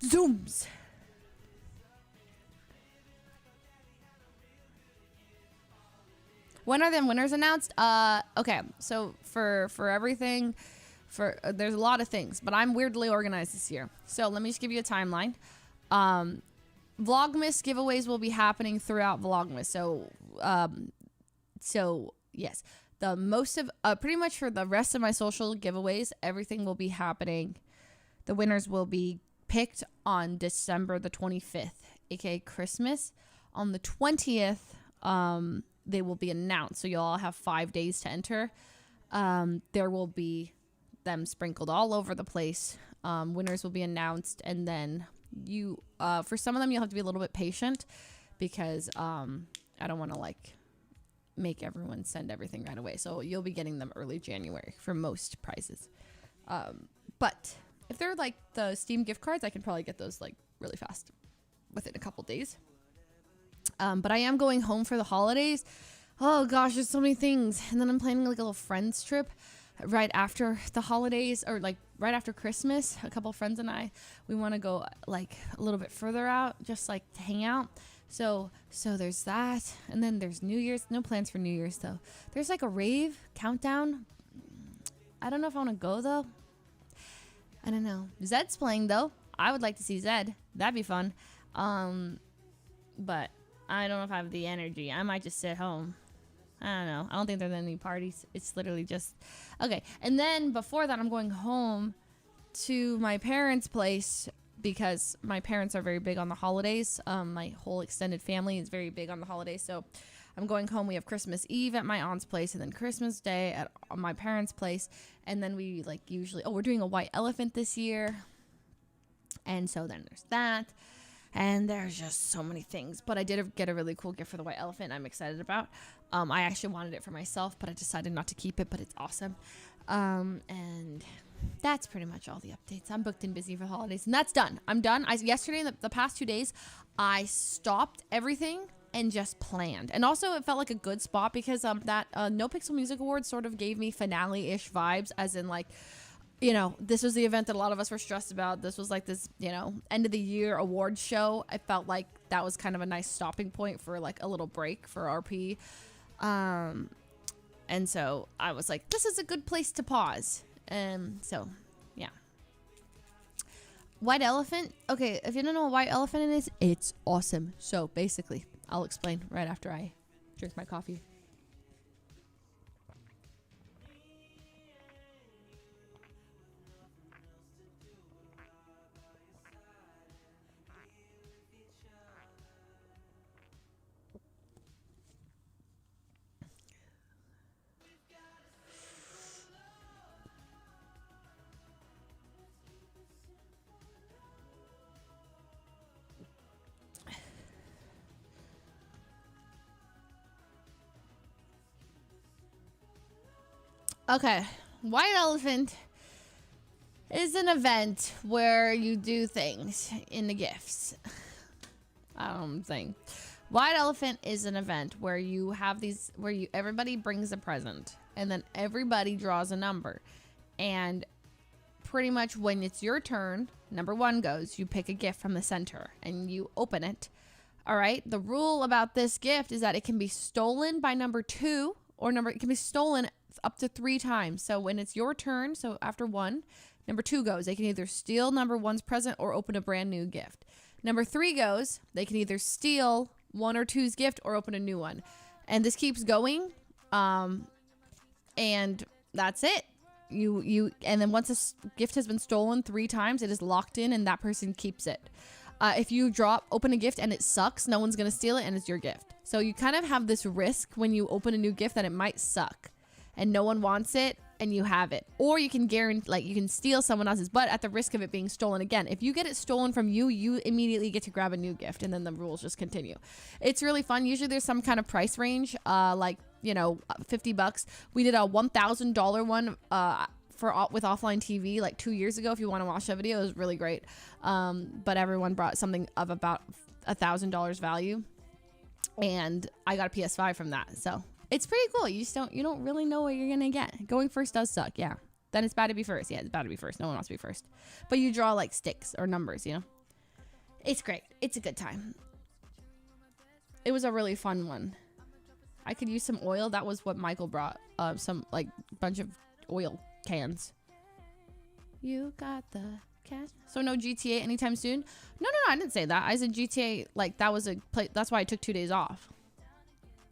zooms. When are the winners announced? Okay, so for everything, there's a lot of things, but I'm weirdly organized this year. So let me just give you a timeline. Vlogmas giveaways will be happening throughout Vlogmas. So yes, pretty much for the rest of my social giveaways, everything will be happening. The winners will be picked on December the 25th, aka Christmas. On the 20th, they will be announced. So you'll all have 5 days to enter. There will be them sprinkled all over the place. Winners will be announced, and then for some of them you'll have to be a little bit patient because I don't want to make everyone send everything right away. So you'll be getting them early January for most prizes. But if they're like the Steam gift cards, I can probably get those really fast within a couple days. But I am going home for the holidays. Oh gosh, there's so many things. And then I'm planning a little friends trip right after the holidays, or right after Christmas. A couple friends and we want to go a little bit further out, just to hang out. So there's that. And then there's New Year's. No plans for New Year's though. There's a rave countdown. I don't know if I want to go though. I don't know. Zed's playing though. I would like to see Zed. That'd be fun. But I don't know if I have the energy. I might just sit home. I don't know. I don't think there's any parties. It's literally just... Okay. And then before that, I'm going home to my parents' place because my parents are very big on the holidays. My whole extended family is very big on the holidays. So I'm going home. We have Christmas Eve at my aunt's place and then Christmas Day at my parents' place. And then we usually... Oh, we're doing a white elephant this year. And so then there's that. And there's just so many things. But I did get a really cool gift for the white elephant I'm excited about. I actually wanted it for myself, but I decided not to keep it, but it's awesome. And that's pretty much all the updates. I'm booked and busy for the holidays, and that's done. I'm done. Yesterday, the past 2 days, I stopped everything and just planned. And also, it felt like a good spot because that No Pixel Music Awards sort of gave me finale-ish vibes, as in this was the event that a lot of us were stressed about. This was this, end of the year awards show. I felt like that was kind of a nice stopping point for a little break for RP. And so I was like, this is a good place to pause. So yeah. White elephant. Okay. If you don't know what white elephant is, it's awesome. So basically I'll explain right after I drink my coffee. Okay, White Elephant is an event where you do things in the gifts. I don't think. White Elephant is an event where you have everybody brings a present and then everybody draws a number. And pretty much when it's your turn, number 1 goes, you pick a gift from the center and you open it. All right. The rule about this gift is that it can be stolen by number 2 it can be stolen up to 3 times. So when it's your turn, so after 1, number 2 goes. They can either steal number 1's present or open a brand new gift. Number 3 goes. They can either steal 1 or 2's gift or open a new one. And this keeps going. And that's it. And then once a gift has been stolen 3 times, it is locked in and that person keeps it. If you open a gift and it sucks, no one's going to steal it and it's your gift. So you kind of have this risk when you open a new gift that it might suck and no one wants it and you have it. Or you can guarantee, like you can steal someone else's, but at the risk of it being stolen again. If you get it stolen from you, you immediately get to grab a new gift and then the rules just continue. It's really fun. Usually there's some kind of price range, like, you know, $50. We did a $1,000 one with offline TV like 2 years ago. If you want to watch that video, it was really great. But everyone brought something of about $1,000 value, and I got a PS5 from that. So it's pretty cool. You don't really know what you're gonna get. Going first does suck, yeah. Then it's bad to be first. Yeah, it's bad to be first. No one wants to be first. But you draw like sticks or numbers, you know. It's great. It's a good time. It was a really fun one. I could use some oil. That was what Michael brought. Some like bunch of oil cans. You got the cash. So no GTA anytime soon? No, I didn't say that. I said GTA, like that was a play. That's why I took 2 days off.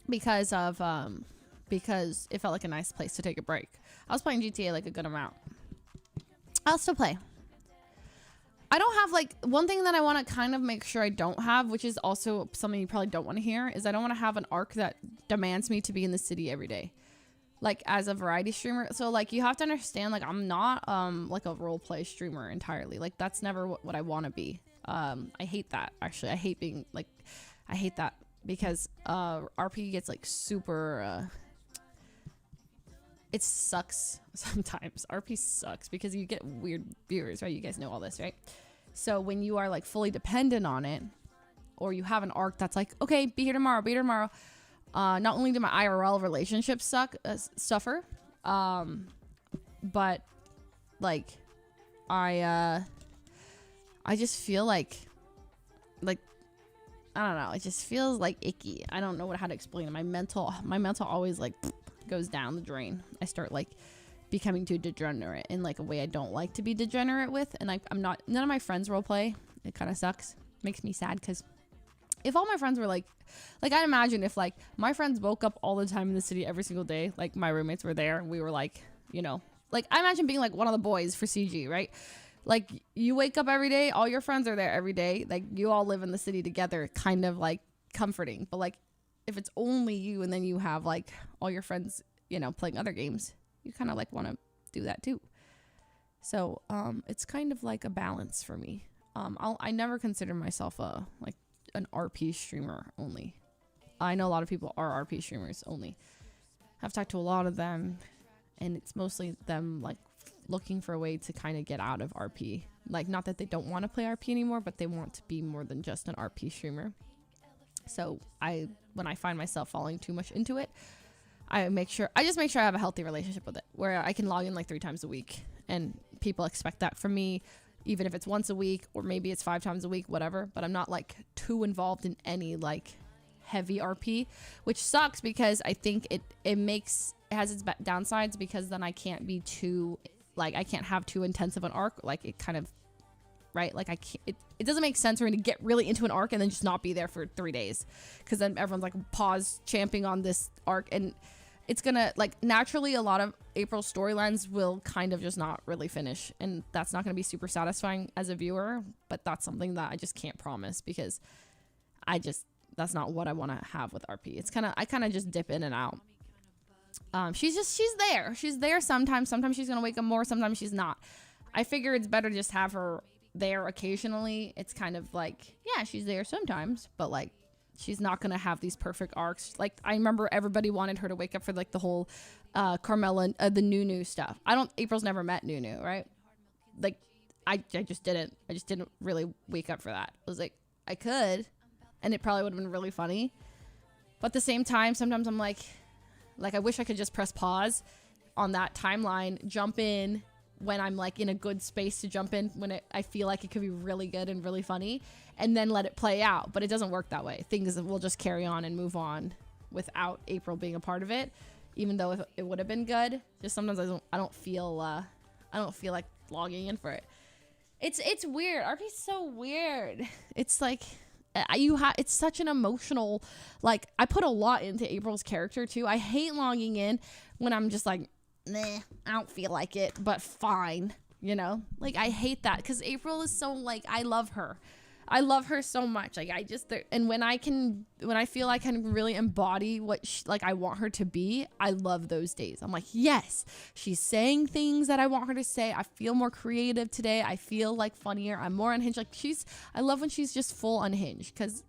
Because it felt like a nice place to take a break. I was playing GTA like a good amount. I'll still play. I don't have like one thing that I want to kind of make sure I don't have, which is also something you probably don't want to hear, is I don't want to have an arc that demands me to be in the city every day. Like as a variety streamer. So like you have to understand, like I'm not like a role play streamer entirely. Like that's never what I want to be. I hate that actually. I hate being like, I hate that because RP gets like super it sucks sometimes. RP sucks because you get weird viewers, right? You guys know all this, right? So when you are like fully dependent on it, or you have an arc that's like, okay, be here tomorrow, not only do my IRL relationships suffer, but like I just feel like I don't know, it just feels like icky. I don't know how to explain it. My mental always like goes down the drain. I start like becoming too degenerate in like a way I don't like to be degenerate with, and I'm not. None of my friends role play. It kind of sucks. Makes me sad because if all my friends were like I'd imagine if like my friends woke up all the time in the city every single day, like my roommates were there and we were like, you know, like I imagine being like one of the boys for CG, right? Like you wake up every day, all your friends are there every day, like you all live in the city together, kind of like comforting. But like if it's only you and then you have like all your friends, you know, playing other games, you kind of like want to do that too. So it's kind of like a balance for me. I never consider myself like an RP streamer only. I know a lot of people are RP streamers only. I've talked to a lot of them, and it's mostly them like looking for a way to kind of get out of RP. Like not that they don't want to play RP anymore, but they want to be more than just an RP streamer. So when I find myself falling too much into it, I just make sure I have a healthy relationship with it, where I can log in like 3 times a week, and people expect that from me, even if it's once a week or maybe it's 5 times a week, whatever. But I'm not like too involved in any like heavy RP, which sucks because I think it has its downsides, because then I can't be too like, I can't have too intensive an arc. Like it kind of, right? Like I can't, it doesn't make sense for me to get really into an arc and then just not be there for 3 days, because then everyone's like pause champing on this arc, and it's gonna like naturally a lot of April's storylines will kind of just not really finish, and that's not gonna be super satisfying as a viewer. But that's something that I just can't promise, because that's not what I want to have with RP. I kind of just dip in and out. She's there sometimes she's gonna wake up more, sometimes she's not. I figure it's better to just have her there occasionally. It's kind of like, yeah, she's there sometimes, but like she's not gonna have these perfect arcs. Like I remember everybody wanted her to wake up for like the whole Carmella, the Nunu stuff. April's never met Nunu, right? Like I just didn't really wake up for that. I was like, I could, and it probably would have been really funny, but at the same time sometimes I'm like I wish I could just press pause on that timeline, jump in when I'm like in a good space to jump in when I feel like it could be really good and really funny, and then let it play out. But it doesn't work that way. Things will just carry on and move on without April being a part of it, even though if it would have been good. Just sometimes I don't feel like logging in for it. It's weird. RP's so weird. It's like it's such an emotional, like I put a lot into April's character too. I hate logging in when I'm just like, nah, I don't feel like it, but fine. You know, like I hate that because April is so like, I love her. I love her so much. Like I just, and when I feel I can really embody what like I want her to be, I love those days. I'm like, yes, she's saying things that I want her to say. I feel more creative today. I feel like funnier. I'm more unhinged. Like I love when she's just full unhinged because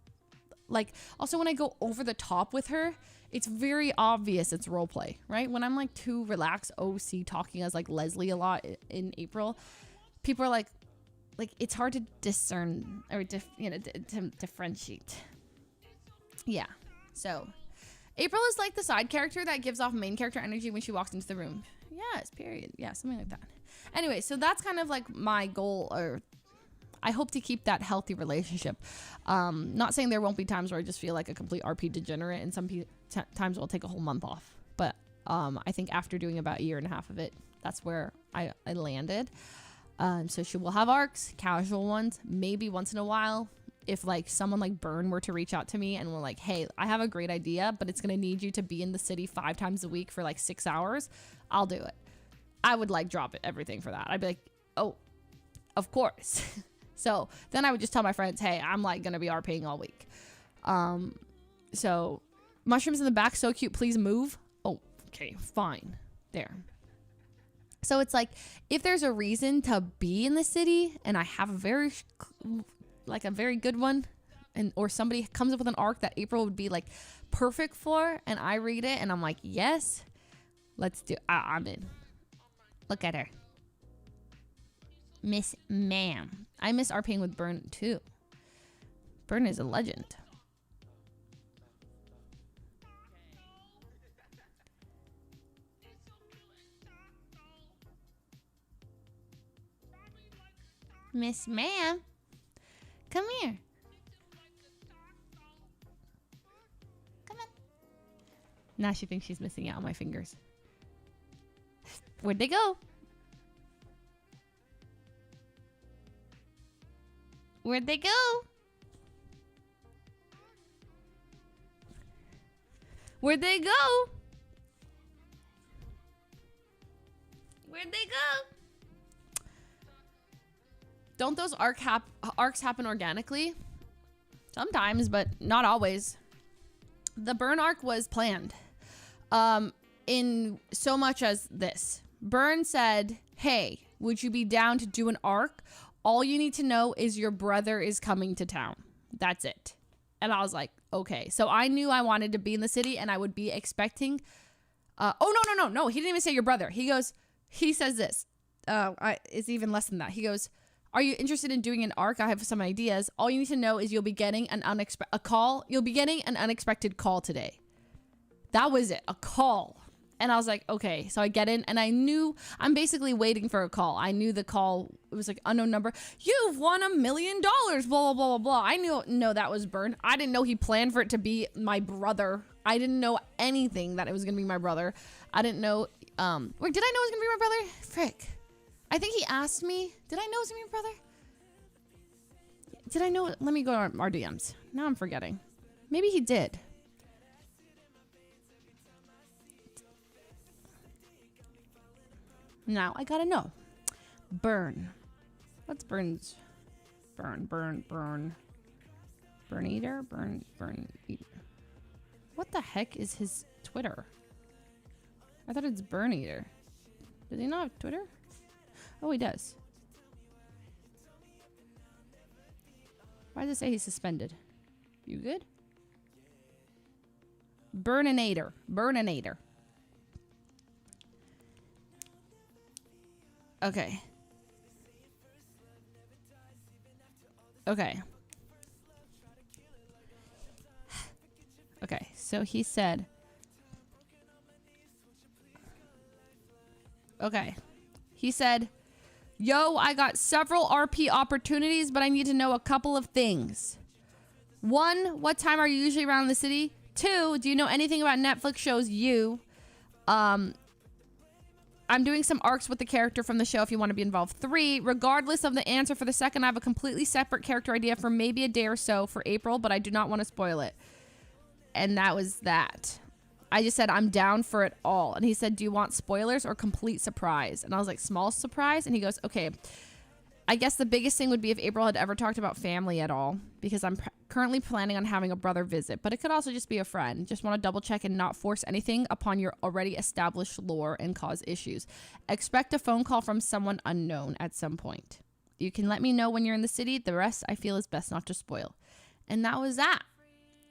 like, also when I go over the top with her, it's very obvious it's role play, right? When I'm like too relaxed, OC talking as like Leslie a lot in April, people are like it's hard to discern or differentiate. Yeah. So April is like the side character that gives off main character energy when she walks into the room. Yes, period. Yeah, something like that. Anyway, so that's kind of like my goal, or I hope to keep that healthy relationship. Not saying there won't be times where I just feel like a complete RP degenerate, and some times I'll take a whole month off. But I think after doing about a year and a half of it, that's where I landed. So she will have arcs, casual ones, maybe once in a while. If like someone like Burn were to reach out to me and were like, hey, I have a great idea, but it's going to need you to be in the city 5 times a week for like 6 hours, I'll do it. I would like drop everything for that. I'd be like, oh, of course. So then I would just tell my friends, hey, I'm like going to be RPing all week. So mushrooms in the back, so cute. Please move. Oh, okay, fine. There. So it's like, if there's a reason to be in the city and I have a very good one, and or somebody comes up with an arc that April would be like perfect for, and I read it and I'm like, yes, let's do. I'm in. Look at her, Miss Ma'am. I miss RPing with Burn too. Burn is a legend. Miss Ma'am, come here. Come on. Now she thinks she's missing out on my fingers. Where'd they go? Where'd they go? Where'd they go? Where'd they go? Don't those arcs happen organically? Sometimes, but not always. The Burn arc was planned. In so much as this. Burn said, hey, would you be down to do an arc? All you need to know is your brother is coming to town. That's it. And I was like, okay. So I knew I wanted to be in the city, and I would be expecting... No. He didn't even say your brother. He says this. It's even less than that. He goes... Are you interested in doing an arc? I have some ideas. All you need to know is you'll be getting an unexpected call today. That was it. A call. And I was like, okay. So I get in, and I knew I'm basically waiting for a call. I knew the call. It was like unknown number. You've won $1 million. Blah, blah, blah, blah, blah. I knew that was Burn. I didn't know he planned for it to be my brother. I didn't know anything that it was going to be my brother. I didn't know. Did I know it was going to be my brother? Frick. I think he asked me, did I know it was going to be my brother? Did I know it? Let me go to our DMs. Now I'm forgetting. Maybe he did. Now I gotta know. Burn. What's Burn's? Burn Eater? Burn Eater. What the heck is his Twitter? I thought it's Burn Eater. Does he not have Twitter? Oh, he does. Why does it say he's suspended? You good? Burninator. Okay. Okay, so he said... Okay. He said... Yo, I got several RP opportunities, but I need to know a couple of things. 1, what time are you usually around the city? 2, do you know anything about Netflix shows you? I'm doing some arcs with the character from the show if you want to be involved. 3, regardless of the answer for the second, I have a completely separate character idea for maybe a day or so for April, but I do not want to spoil it. And that was that. I just said, I'm down for it all. And he said, do you want spoilers or complete surprise? And I was like, small surprise. And he goes, okay, I guess the biggest thing would be if April had ever talked about family at all, because I'm currently planning on having a brother visit, but it could also just be a friend. Just want to double check and not force anything upon your already established lore and cause issues. Expect a phone call from someone unknown at some point. You can let me know when you're in the city. The rest I feel is best not to spoil. And that was that.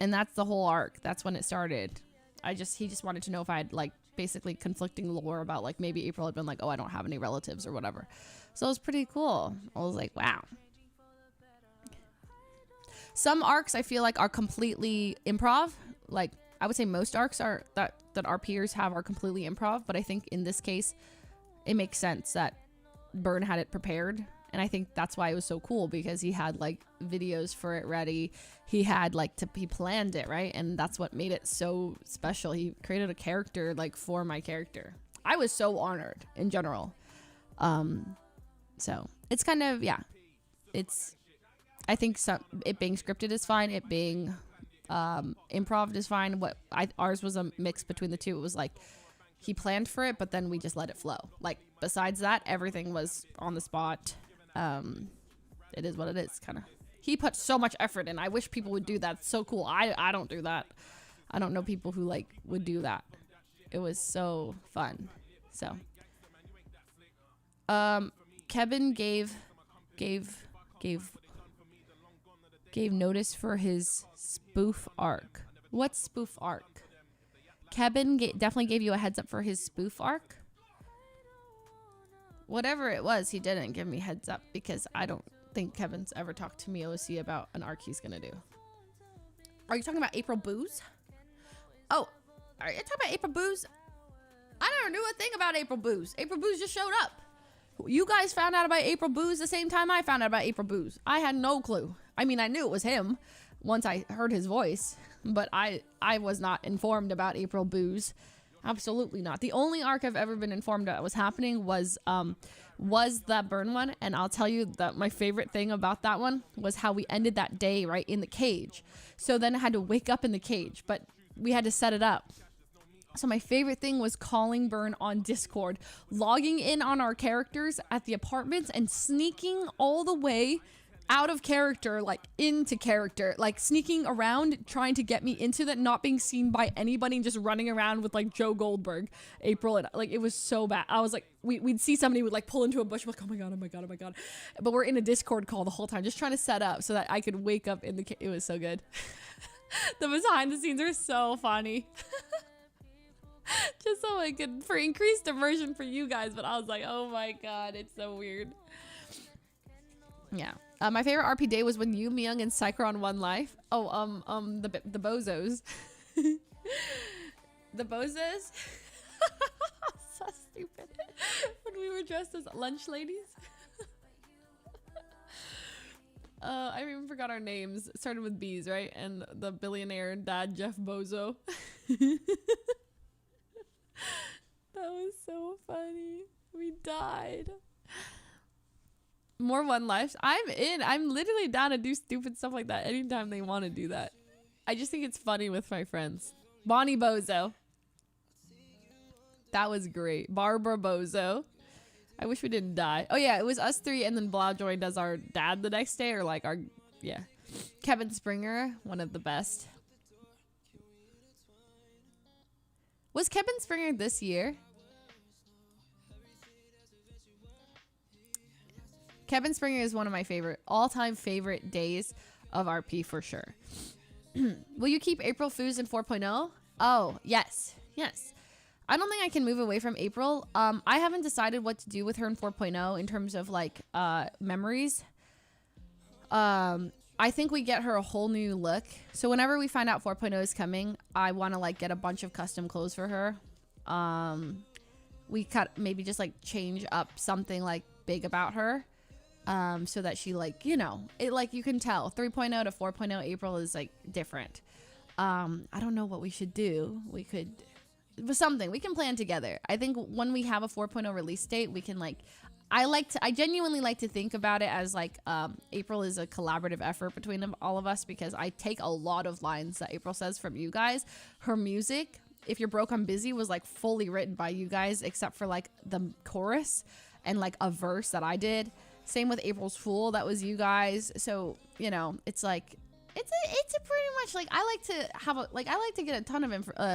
And that's the whole arc. That's when it started. He just wanted to know if I had like basically conflicting lore about like maybe April had been like, oh, I don't have any relatives or whatever. So it was pretty cool. I was like, wow. Some arcs I feel like are completely improv. Like I would say most arcs are that our peers have are completely improv. But I think in this case, it makes sense that Byrne had it prepared. And I think that's why it was so cool, because he had like videos for it ready. He had he planned it, right? And that's what made it so special. He created a character like for my character. I was so honored in general. So it's kind of, yeah, I think it being scripted is fine. It being improv is fine. Ours was a mix between the two. It was like he planned for it, but then we just let it flow. Like besides that, everything was on the spot. It is what it is, kind of. He put so much effort in. I wish people would do that. It's so cool. I don't do that. I don't know people who like would do that. It was so fun. So Kevin gave notice for his spoof arc. What spoof arc? Kevin definitely gave you a heads up for his spoof arc. Whatever it was, he didn't give me heads up, because I don't think Kevin's ever talked to me OC about an arc he's gonna do. Are you talking about April Booze? Oh, are you talking about April Booze? I never knew a thing about April Booze. April Booze just showed up. You guys found out about April Booze the same time I found out about April Booze. I had no clue. I mean, I knew it was him once I heard his voice, but I was not informed about April Booze. Absolutely not. The only arc I've ever been informed that was happening was that Byrne one, and I'll tell you that my favorite thing about that one was how we ended that day right in the cage. So then I had to wake up in the cage, but we had to set it up. So my favorite thing was calling Byrne on Discord, logging in on our characters at the apartments, and sneaking all the way out of character, like into character, like sneaking around, trying to get me into that, not being seen by anybody, and just running around with like Joe Goldberg, April, and like it was so bad. I was like, we'd see somebody would like pull into a bush, like, oh my god, oh my god, oh my god. But we're in a Discord call the whole time, just trying to set up so that I could wake up in the. It was so good. The behind the scenes are so funny. Just so I could, for increased immersion for you guys, but I was like, oh my god, it's so weird. Yeah. My favorite RP day was when you, Myung, and Sykkuno on One Life. Oh, the bozos. The bozos? So stupid. When we were dressed as lunch ladies. I even forgot our names. It started with B's, right? And the billionaire dad, Jeff Bozo. That was so funny. We died. More One Lives. I'm in. I'm literally down to do stupid stuff like that anytime they want to do that. I just think it's funny with my friends. Bonnie Bozo. That was great. Barbara Bozo. I wish we didn't die. Oh yeah, it was us three, and then Blah joined as our dad the next day, or like our, yeah. Kevin Springer, one of the best. Was Kevin Springer this year? Kevin Springer is one of my all-time favorite days of RP for sure. Will you keep April Foos in 4.0? Oh, yes. Yes. I don't think I can move away from April. I haven't decided what to do with her in 4.0 in terms of like memories. I think we get her a whole new look. So whenever we find out 4.0 is coming, I want to like get a bunch of custom clothes for her. We maybe just like change up something like big about her. So that she like, you know, it like you can tell 3.0 to 4.0 April is like different. I don't know what we should do. We could something we can plan together. I think when we have a 4.0 release date, we can like, I genuinely like to think about it as like April is a collaborative effort between all of us, because I take a lot of lines that April says from you guys. Her music If You're Broke I'm Busy was like fully written by you guys, except for like the chorus and like a verse that I did. Same with April's Fool, that was you guys. So, you know, it's like it's a pretty much like I like to get a ton of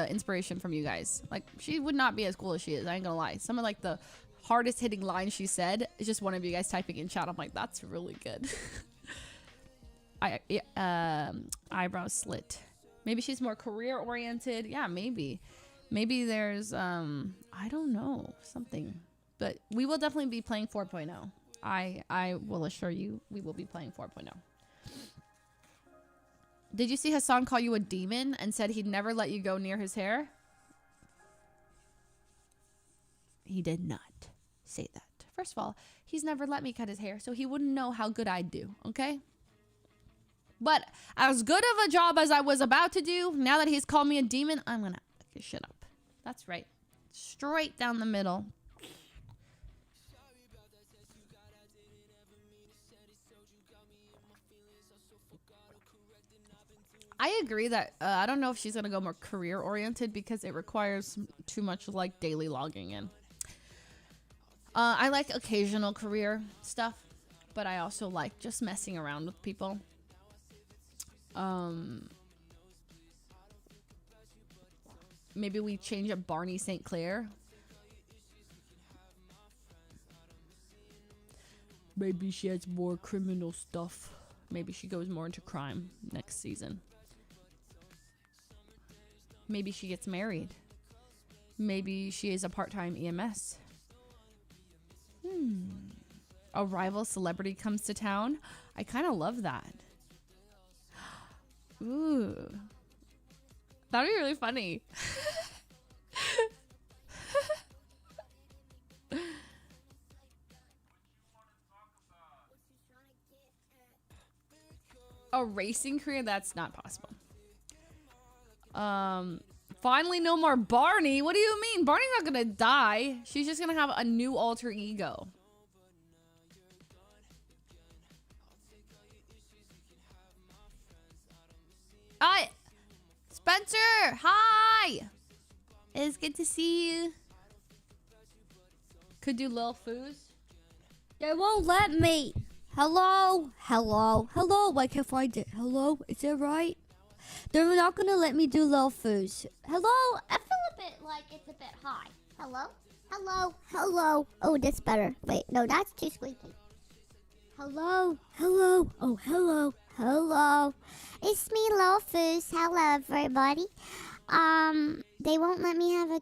inspiration from you guys. Like, she would not be as cool as she is, I ain't gonna lie. Some of like the hardest hitting lines she said is just one of you guys typing in chat. I'm like, that's really good. Eyebrow slit. Maybe she's more career oriented. Yeah, maybe there's I don't know, something. But we will definitely be playing 4.0. I will assure you we will be playing 4.0. Did you see Hassan call you a demon and said he'd never let you go near his hair? He did not say that. First of all, he's never let me cut his hair, so he wouldn't know how good I'd do, okay? But as good of a job as I was about to do, now that he's called me a demon, I'm gonna fuck his shit up. That's right. Straight down the middle. I agree that I don't know if she's gonna go more career oriented because it requires too much like daily logging in. I like occasional career stuff, but I also like just messing around with people. Maybe we change up Barney St. Clair. Maybe she has more criminal stuff. Maybe she goes more into crime next season. Maybe she gets married. Maybe she is a part-time EMS. A rival celebrity comes to town. I kind of love that. Ooh. That'd be really funny. A racing career? That's not possible. Finally no more Barney. What do you mean? Barney's not gonna die. She's just gonna have a new alter ego. Hi, Spencer. Hi. It's good to see you. Could do Lil Foos. They won't let me. Hello? Hello? Hello? I can't find it. Hello? Is that right? They're not gonna let me do Lil Foos. Hello? I feel a bit like it's a bit high. Hello? Hello? Hello? Oh, that's better. Wait, no, that's too squeaky. Hello? Hello? Oh, hello? Hello? It's me, Lil Foos. Hello, everybody. They won't let me have a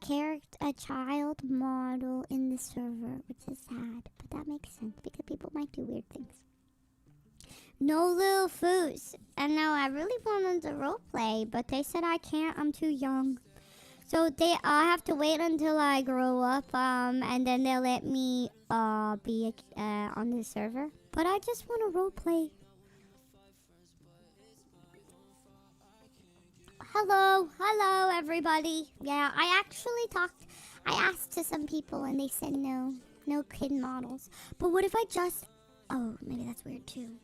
child model in the server, which is sad, but that makes sense because people might do weird things. No Lil Foos. And now I really wanted to roleplay, but they said I can't. I'm too young. So I have to wait until I grow up, and then they'll let me be on the server. But I just want to roleplay. Hello, everybody. Yeah, I asked to some people and they said no kid models. But what if I just, oh, maybe that's weird too.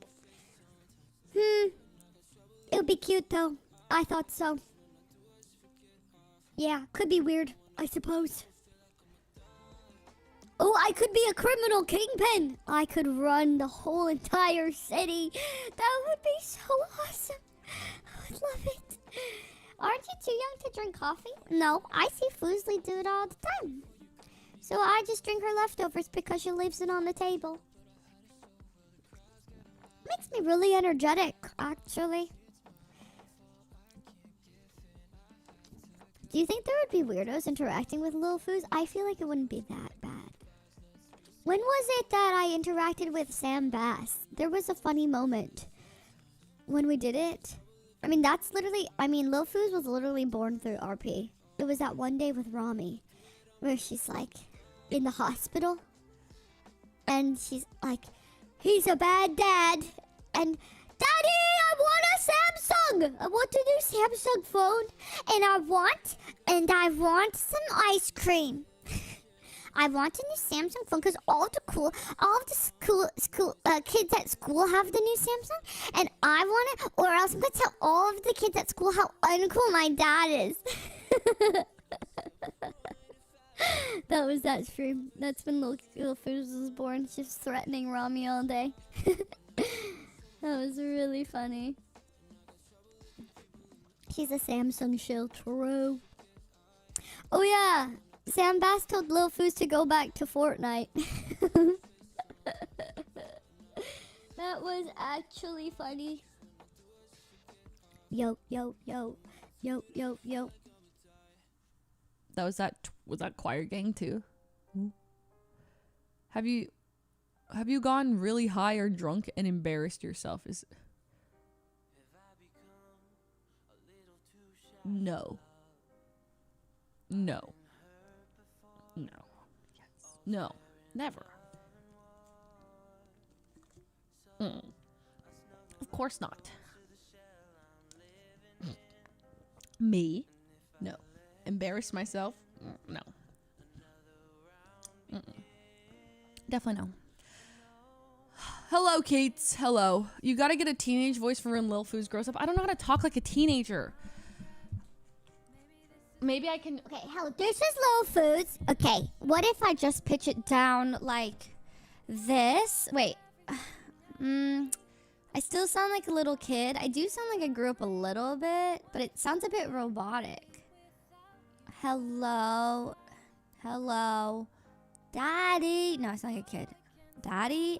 It would be cute though. I thought so. Yeah, could be weird, I suppose. Oh, I could be a criminal kingpin. I could run the whole entire city. That would be so awesome. I would love it. Aren't you too young to drink coffee? No, I see Fuslie do it all the time. So I just drink her leftovers because she leaves it on the table. Makes me really energetic, actually. Do you think there would be weirdos interacting with Lil Foos? I feel like it wouldn't be that bad. When was it that I interacted with Sam Bass? There was a funny moment when we did it. I mean, Lil Foos was literally born through RP. It was that one day with Rami where she's like in the hospital and she's like, he's a bad dad. And Daddy, I want a Samsung. I want a new Samsung phone. And I want some ice cream. I want a new Samsung phone because all of the school kids at school have the new Samsung, and I want it, or else I'm gonna tell all of the kids at school how uncool my dad is. That was that stream. That's when little Fuse was born. She was threatening Rami all day. That was really funny. She's a Samsung shill, true. Oh yeah, Sam Bass told Lil Fuse to go back to Fortnite. That was actually funny. Yo, yo, yo, yo, yo, yo. That was that choir gang too? Have you gone really high or drunk and embarrassed yourself? No. No. No. Yes. No. Never. Of course not. Me? No. Embarrass myself? No. Definitely no. Hello, Kates. Hello. You gotta get a teenage voice for when Lil Fuse grows up. I don't know how to talk like a teenager. Maybe I can. Okay, hello. This is Lil Fuse. Okay, what if I just pitch it down like this? Wait. I still sound like a little kid. I do sound like I grew up a little bit, but it sounds a bit robotic. Hello. Hello. Daddy. No, I sound like a kid. Daddy.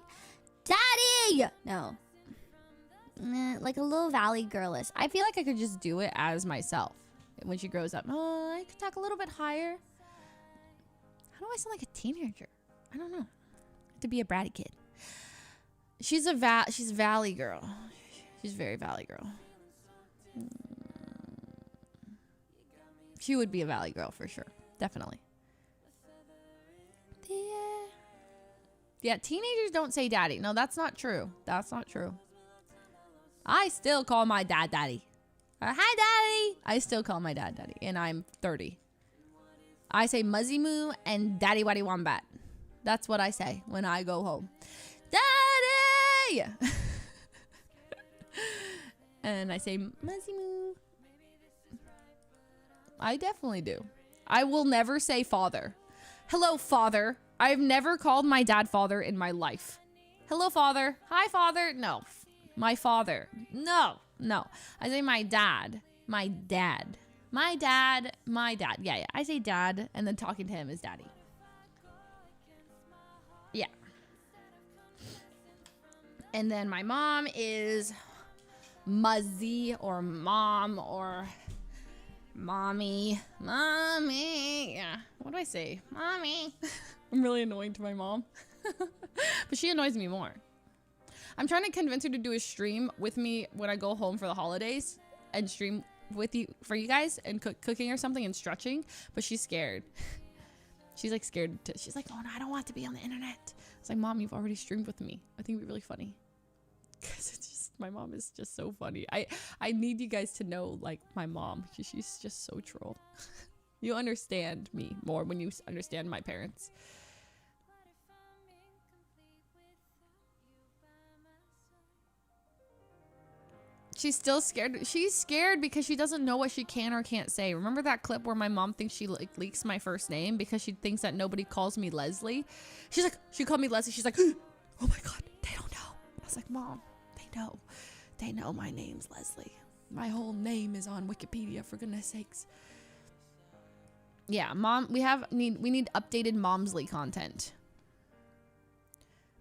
Daddy! No. Like a little valley girlish. I feel like I could just do it as myself when she grows up. Oh, I could talk a little bit higher. How do I sound like a teenager? I don't know. To be a bratty kid. She's a valley girl. She's a very valley girl. She would be a valley girl for sure. Definitely. Yeah, teenagers don't say daddy. No, that's not true. That's not true. I still call my dad daddy. Hi, daddy. I still call my dad daddy, and I'm 30. I say muzzy moo and daddy waddy wombat. That's what I say when I go home. Daddy! And I say muzzy moo. I definitely do. I will never say father. Hello, father. I've never called my dad father in my life. Hello, father. Hi, father. No. My father. No. No. I say my dad. My dad. My dad. My dad. Yeah, yeah. I say dad, and then talking to him is daddy. Yeah. And then my mom is Muzzy or mom or mommy. Mommy. Yeah. What do I say? Mommy. I'm really annoying to my mom. But she annoys me more. I'm trying to convince her to do a stream with me when I go home for the holidays and stream with you for you guys and cooking or something and stretching, but she's scared. She's like scared she's like, oh no, I don't want to be on the internet. It's like, Mom, you've already streamed with me. I think it'd be really funny. Cause it's just, my mom is just so funny. I need you guys to know like my mom. She's just so troll. You understand me more when you understand my parents. She's still scared. She's scared because she doesn't know what she can or can't say. Remember that clip where my mom thinks she like leaks my first name because she thinks that nobody calls me Leslie? She's like, she called me Leslie. She's like, oh my God, they don't know. I was like, Mom, they know. They know my name's Leslie. My whole name is on Wikipedia, for goodness sakes. Yeah, Mom, we need updated Momsley content.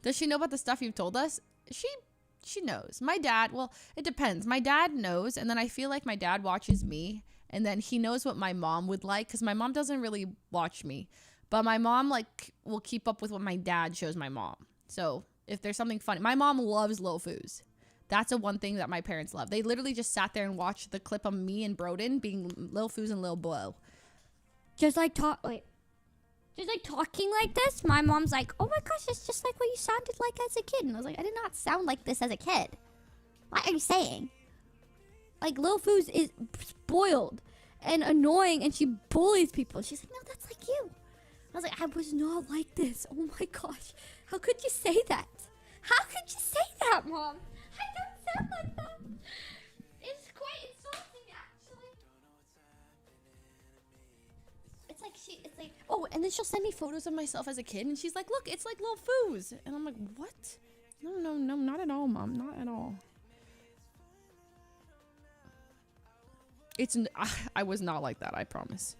Does she know about the stuff you've told us? She knows. My dad, well, it depends. My dad knows, and then I feel like my dad watches me, and then he knows what my mom would like, because my mom doesn't really watch me. But my mom, like, will keep up with what my dad shows my mom. So, if there's something funny. My mom loves Lil Fuse. That's a one thing that my parents love. They literally just sat there and watched the clip of me and Broden being Lil Fuse and Lil Blow. Just like talking like this, my mom's like, oh my gosh, it's just like what you sounded like as a kid. And I was like, I did not sound like this as a kid. What are you saying? Like, Lil Fuse is spoiled and annoying, and she bullies people. She's like, no, that's like you. I was like, I was not like this. Oh my gosh. How could you say that? How could you say that, Mom? I don't sound like that. It's quite insulting, actually. It's like it's like, oh, and then she'll send me photos of myself as a kid, and she's like, look, it's like little foos. And I'm like, what? No, not at all, Mom, not at all. I was not like that, I promise.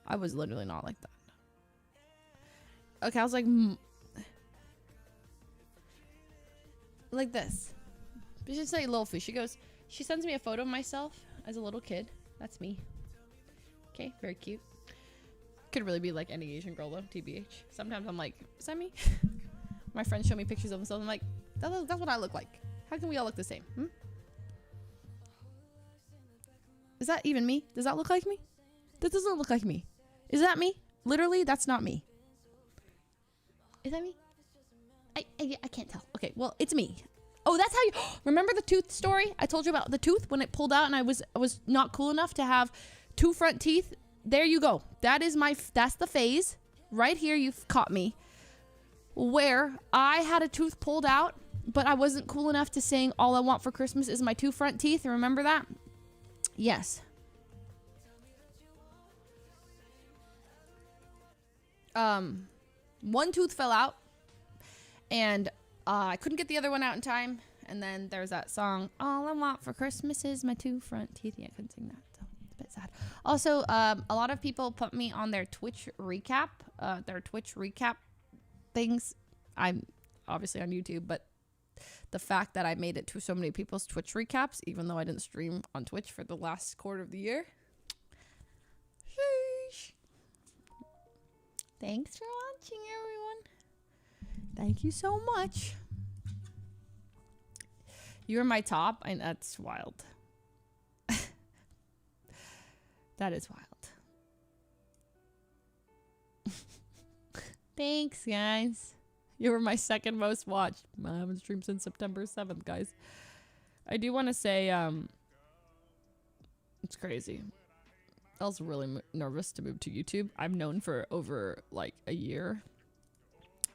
I was literally not like that. Okay, I was like this. She should say little foos. She sends me a photo of myself as a little kid. That's me. Okay, very cute. Could really be like any Asian girl though, TBH. Sometimes I'm like, is that me? My friends show me pictures of themselves. I'm like, that's what I look like. How can we all look the same? Is that even me? Does that look like me? That doesn't look like me. Is that me? Literally, that's not me. Is that me? I can't tell. Okay, well, it's me. Oh, that's how you remember the tooth story? I told you about the tooth when it pulled out and I was not cool enough to have 2 front teeth. There you go. That's the phase. Right here, you've caught me. Where I had a tooth pulled out, but I wasn't cool enough to saying all I want for Christmas is my 2 front teeth. Remember that? Yes. One tooth fell out and I couldn't get the other one out in time. And then there's that song, all I want for Christmas is my 2 front teeth. Yeah, I couldn't sing that, so it's a bit sad. Also, a lot of people put me on their Twitch recap things. I'm obviously on YouTube, but the fact that I made it to so many people's Twitch recaps, even though I didn't stream on Twitch for the last quarter of the year. Sheesh. Thanks for watching, everyone. Thank you so much. You're my top, and that's wild. That is wild. Thanks, guys. You were my second most watched. I haven't streamed since September 7th, guys. I do want to say, it's crazy. I was really nervous to move to YouTube. I've known for over like a year.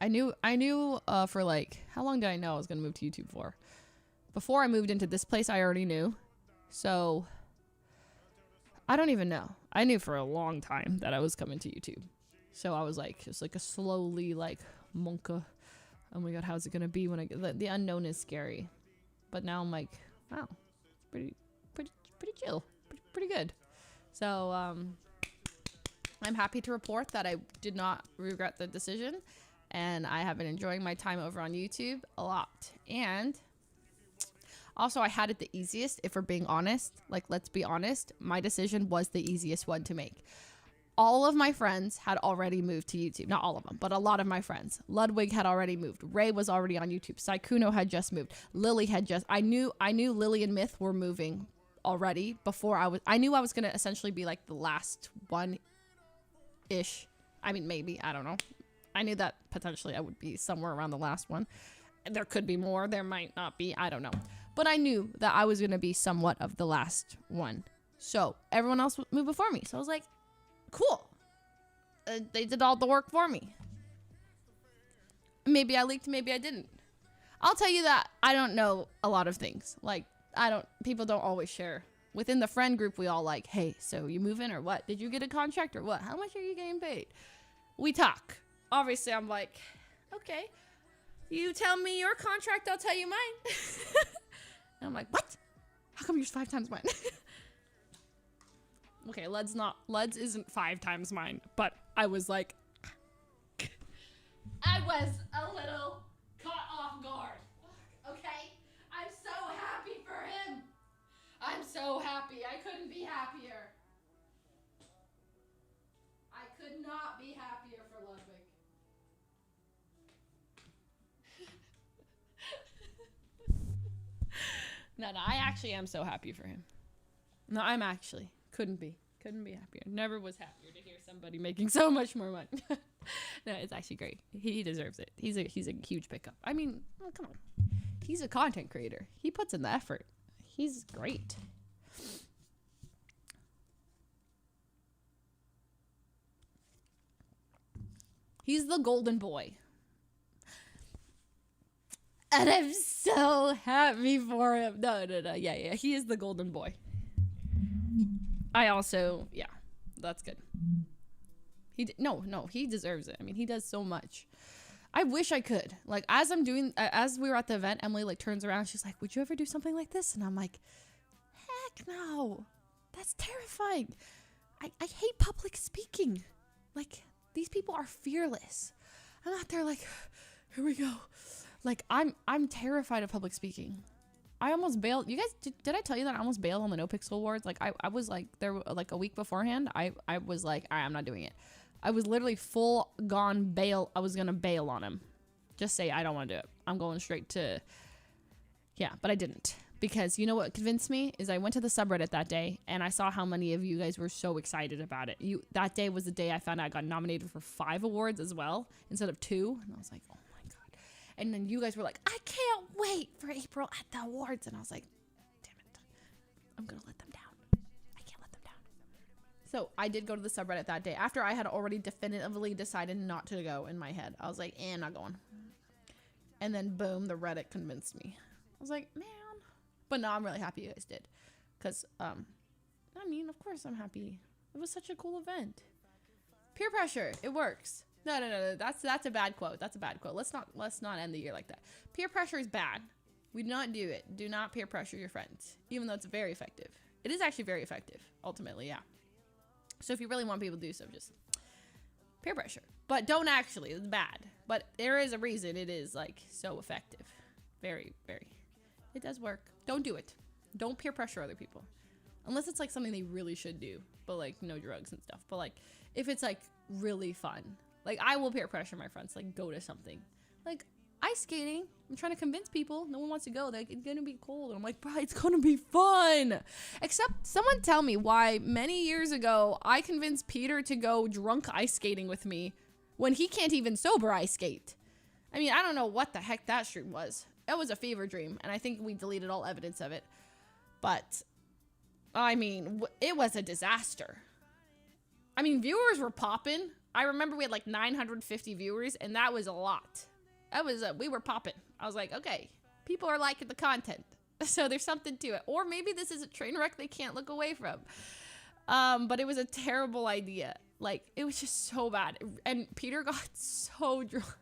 I knew for like, how long did I know I was going to move to YouTube for? Before I moved into this place, I already knew. So, I don't even know. I knew for a long time that I was coming to YouTube. So I was like, just like a slowly like, monka. Oh my god, how's it gonna be when I get the unknown is scary. But now I'm like, wow, pretty chill. Pretty good. So, I'm happy to report that I did not regret the decision. And I have been enjoying my time over on YouTube a lot. And also, I had it the easiest, if we're being honest. Like, let's be honest. My decision was the easiest one to make. All of my friends had already moved to YouTube. Not all of them, but a lot of my friends. Ludwig had already moved. Ray was already on YouTube. Sykkuno had just moved. Lily had just... I knew Lily and Myth were moving already before I knew I was going to essentially be like the last one-ish. I mean, maybe. I don't know. I knew that potentially I would be somewhere around the last one. There could be more. There might not be. I don't know. But I knew that I was going to be somewhat of the last one. So everyone else moved before me. So I was like, cool. They did all the work for me. Maybe I leaked, maybe I didn't. I'll tell you that I don't know a lot of things. Like, people don't always share. Within the friend group, we all like, hey, so you moving or what? Did you get a contract or what? How much are you getting paid? We talk. Obviously, I'm like, okay. You tell me your contract, I'll tell you mine. And I'm like, what? How come yours 5 times mine? Okay, Led's isn't 5 times mine, but I was like, I was a little caught off guard. Okay? I'm so happy for him. I'm so happy. I couldn't be happier. I could not be happier for Ludwig. No, I actually am so happy for him. No, I'm actually. Couldn't be happier. Never was happier to hear somebody making so much more money. No, it's actually great. He deserves it. He's a huge pickup. I mean, oh, come on. He's a content creator. He puts in the effort. He's great. He's the golden boy. And I'm so happy for him. No. Yeah. He is the golden boy. I also, yeah, that's good. No, he deserves it. I mean, he does so much. I wish I could. Like, as we were at the event, Emily like turns around. She's like, "Would you ever do something like this?" And I'm like, "Heck no, that's terrifying. I hate public speaking. Like, these people are fearless. I'm out there like, here we go. Like, I'm terrified of public speaking. I almost bailed. You guys, did I tell you that I almost bailed on the No Pixel Awards? Like, I was like, there like a week beforehand, I was like, all right, I'm not doing it. I was literally full gone bail. I was gonna bail on him. Just say I don't want to do it. I'm going straight to, yeah, but I didn't. Because you know what convinced me is I went to the subreddit that day and I saw how many of you guys were so excited about it. That day was the day I found out I got nominated for 5 awards as well instead of 2. And I was like, oh my God. And then you guys were like, I can't wait for April at the awards. And I was like, damn it. I'm going to let them down. I can't let them down. So I did go to the subreddit that day after I had already definitively decided not to go in my head. I was like, I'm not going. And then boom, the Reddit convinced me. I was like, man. But no, I'm really happy you guys did. Because, I mean, of course I'm happy. It was such a cool event. Peer pressure. It works. No. That's a bad quote. That's a bad quote. Let's not end the year like that. Peer pressure is bad. We do not do it. Do not peer pressure your friends. Even though it's very effective. It is actually very effective. Ultimately, yeah. So if you really want people to do so, just peer pressure. But don't actually. It's bad. But there is a reason it is, like, so effective. Very, very. It does work. Don't do it. Don't peer pressure other people. Unless it's like something they really should do. But like no drugs and stuff. But like if it's like really fun. Like I will peer pressure my friends to like go to something. Like ice skating. I'm trying to convince people. No one wants to go. They're like, it's going to be cold. And I'm like, bro, it's going to be fun. Except someone tell me why many years ago I convinced Peter to go drunk ice skating with me when he can't even sober ice skate. I mean, I don't know what the heck that stream was. It was a fever dream, and I think we deleted all evidence of it. But, I mean, it was a disaster. I mean, viewers were popping. I remember we had like 950 viewers, and that was a lot. We were popping. I was like, okay, people are liking the content. So there's something to it. Or maybe this is a train wreck they can't look away from. But it was a terrible idea. Like, it was just so bad. And Peter got so drunk.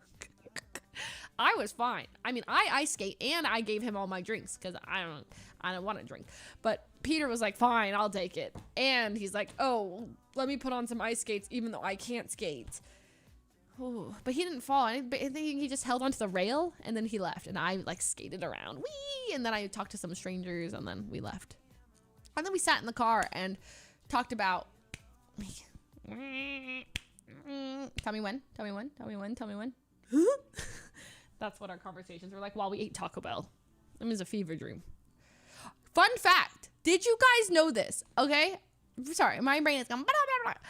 I was fine. I mean, I ice skate and I gave him all my drinks because I don't want to drink. But Peter was like, fine, I'll take it. And he's like, oh, let me put on some ice skates even though I can't skate. Ooh, but he didn't fall. I think he just held onto the rail and then he left. And I like skated around. Whee! And then I talked to some strangers and then we left. And then we sat in the car and talked about... Tell me when. That's what our conversations were like while we ate Taco Bell. It was a fever dream. Fun fact. Did you guys know this? Okay. Sorry, my brain is going. Blah, blah, blah.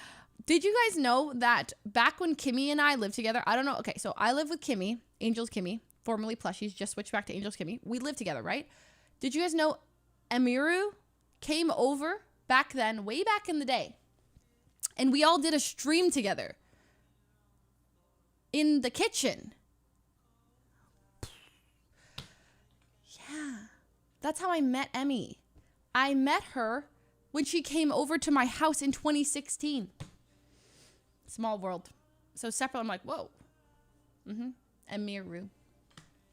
Did you guys know that back when Kimmy and I lived together? I don't know. Okay, so I live with Kimmy, Angel's Kimmy, formerly Plushies, just switched back to Angel's Kimmy. We lived together, right? Did you guys know Amiru came over back then, way back in the day, and we all did a stream together in the kitchen. Yeah, that's how I met Emmy. I met her when she came over to my house in 2016. Small world. So separate, I'm like, whoa. Amiru.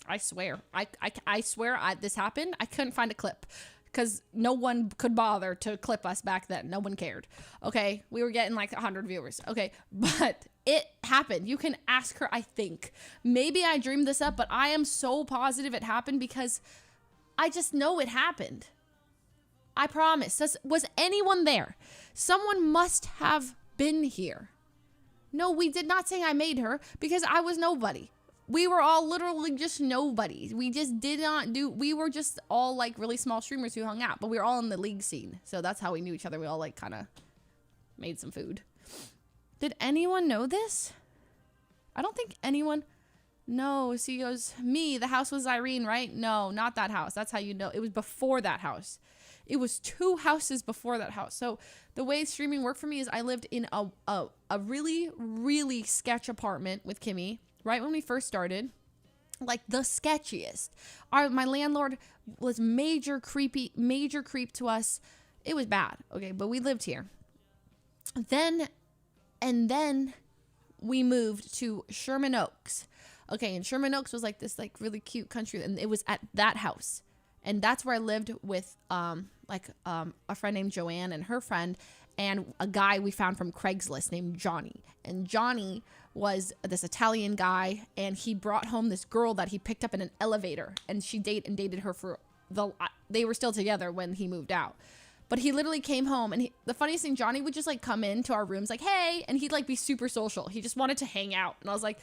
I swear. I swear this happened. I couldn't find a clip because no one could bother to clip us back then. No one cared. Okay, we were getting like 100 viewers. Okay, but it happened. You can ask her, I think. Maybe I dreamed this up, but I am so positive it happened because I just know it happened. I promise. Was anyone there? Someone must have been here. No, we did not say I made her because I was nobody. We were all literally just nobodies. We just did not do, we were just all like really small streamers who hung out, but we were all in the league scene. So that's how we knew each other. We all like kind of made some food. Did anyone know this? I don't think anyone. No, so he goes, me, the house was Irene, right? No, not that house. That's how you know. It was before that house. It was 2 houses before that house. So the way streaming worked for me is I lived in a really, really sketch apartment with Kimmy right when we first started. Like the sketchiest. My landlord was major creep to us. It was bad. Okay, but we lived here. And then we moved to Sherman Oaks. Okay, and Sherman Oaks was like this like really cute country, and it was at that house. And that's where I lived with a friend named Joanne and her friend, and a guy we found from Craigslist named Johnny. And Johnny was this Italian guy, and he brought home this girl that he picked up in an elevator, and she dated her for they were still together when he moved out. But he literally came home, and the funniest thing, Johnny would just like come into our rooms like, hey, and he'd like be super social. He just wanted to hang out. And I was like,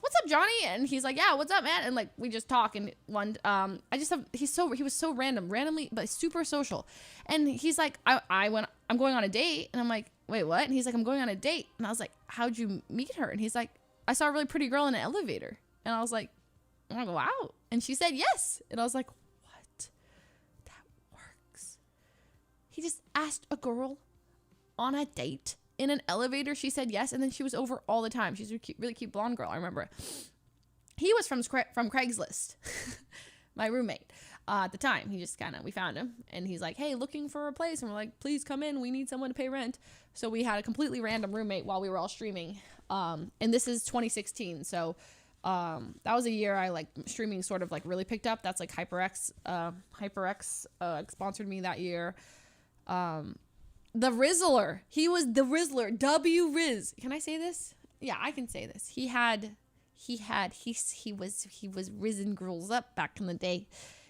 what's up, Johnny? And he's like, yeah, what's up, man? And like, we just talk. And he was so randomly, but super social. And he's like, I'm going on a date. And I'm like, wait, what? And he's like, I'm going on a date. And I was like, how'd you meet her? And he's like, I saw a really pretty girl in an elevator. And I was like, I want to go out. And she said yes. And I was like, what? That works. He just asked a girl on a date in an elevator. She said yes, and then she was over all the time. She's a really cute blonde girl. I remember. He was from Craigslist, my roommate at the time. He just we found him, and he's like, hey, looking for a place. And we're like, please come in. We need someone to pay rent. So we had a completely random roommate while we were all streaming. And this is 2016. So that was a year I like streaming sort of like really picked up. That's like HyperX sponsored me that year. The Rizzler. He was the Rizzler. W Riz. Can I say this? Yeah, I can say this. He was rizzing girls up back in the day.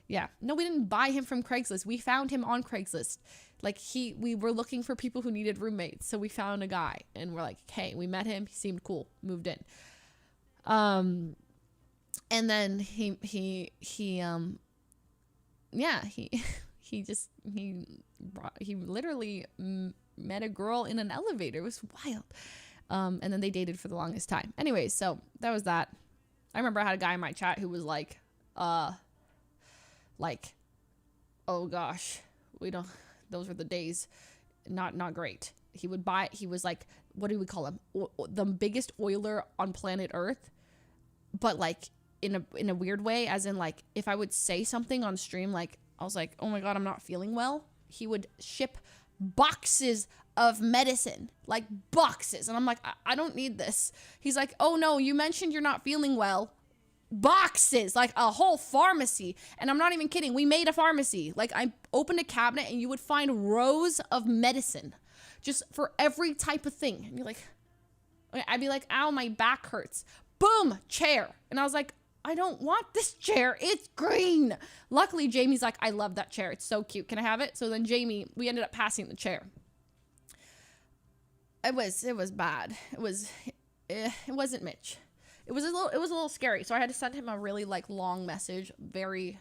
Yeah. No, we didn't buy him from Craigslist. We found him on Craigslist. Like we were looking for people who needed roommates. So we found a guy, and we're like, hey, we met him. He seemed cool. Moved in. And then he literally met a girl in an elevator. It was wild. And then they dated for the longest time. Anyways, so that was that. I remember I had a guy in my chat who was like, oh gosh, those were the days. Not great. He was like, what do we call him? The biggest oiler on planet Earth, but like in a weird way, as in like, if I would say something on stream, like, I was like, oh my God, I'm not feeling well, he would ship boxes of medicine, like boxes. And I'm like, I don't need this. He's like, oh no, you mentioned you're not feeling well. Boxes, like a whole pharmacy. And I'm not even kidding. We made a pharmacy. Like, I opened a cabinet and you would find rows of medicine just for every type of thing. And you're like, I'd be like, ow, my back hurts. Boom, chair. And I was like, I don't want this chair. It's green. Luckily, Jamie's like, I love that chair. It's so cute. Can I have it? So then we ended up passing the chair. It was bad. It wasn't Mitch. It was a little scary. So I had to send him a really like long message, very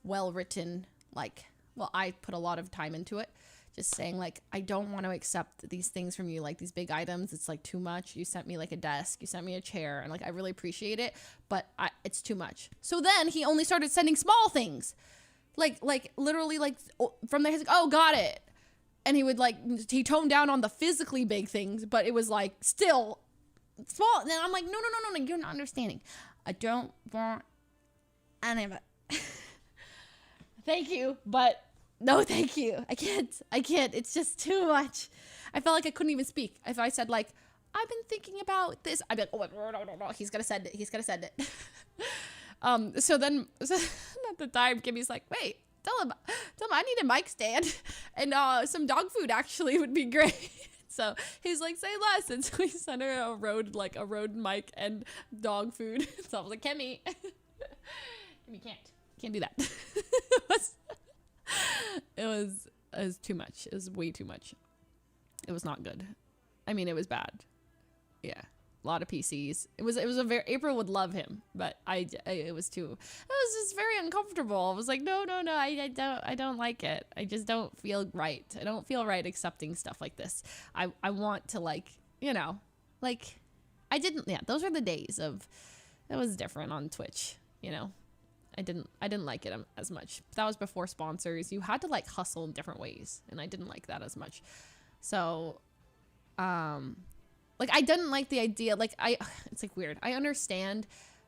well written. Like, well, I put a lot of time into it. Just saying, like, I don't want to accept these things from you, like these big items. It's like too much. You sent me like a desk, you sent me a chair, and like I really appreciate it, but it's too much. So then he only started sending small things, like literally like from there. He's like, oh, got it, and he toned down on the physically big things, but it was like still small. And then I'm like, no, you're not understanding. I don't want any of it. Thank you, but. No, thank you. I can't. It's just too much. I felt like I couldn't even speak. If I said like, I've been thinking about this, I'd be like, oh, no. He's gonna send it. So at the time, Kimmy's like, wait, tell him I need a mic stand and some dog food actually would be great. So he's like, say less. And so we sent her a road mic and dog food. So I was like, Kimmy can't do that. It was too much. It was way too much. It was not good. I mean, it was bad. Yeah, a lot of PCs. It was April would love him, but it was just very uncomfortable. I was like, no, I don't like it. I just don't feel right. I don't feel right accepting stuff like this. I want to like I didn't. Yeah, those were the days of. It was different on Twitch. I didn't like it as much. That was before sponsors. You had to like hustle in different ways, and I didn't like that as much. So, like I didn't like the idea. Like it's like weird. I understand,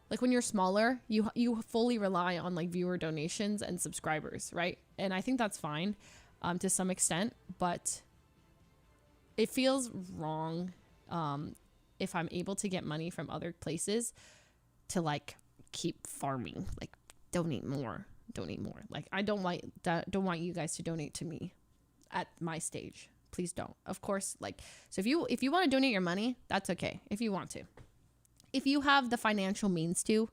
like when you're smaller, you fully rely on like viewer donations and subscribers, right? And I think that's fine, to some extent, but it feels wrong, if I'm able to get money from other places to like keep farming, like donate more. Like I don't want you guys to donate to me at my stage. Please don't. Of course, like, so if you want to donate your money, that's okay. If you want to, if you have the financial means to,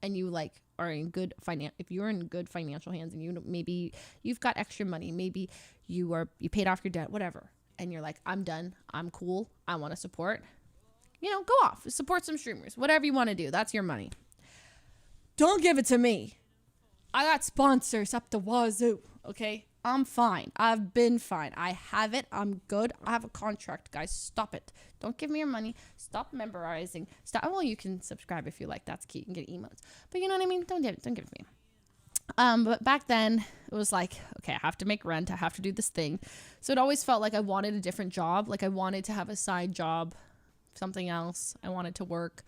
and you like are in good if you're in good financial hands, and you maybe you've got extra money, maybe you paid off your debt, whatever, and you're like, I'm done, I'm cool, I want to support, go off, support some streamers, whatever you want to do. That's your money. Don't give it to me. I got sponsors up the wazoo. Okay, I'm fine. I've been fine. I have it. I'm good. I have a contract, guys. Stop it. Don't give me your money. Stop memorizing. Stop. Well, you can subscribe if you like. That's key. You can get emotes. But you know what I mean? Don't give it to me. But back then it was like, okay, I have to make rent. I have to do this thing. So it always felt like I wanted a different job. Like I wanted to have a side job, something else. I wanted to work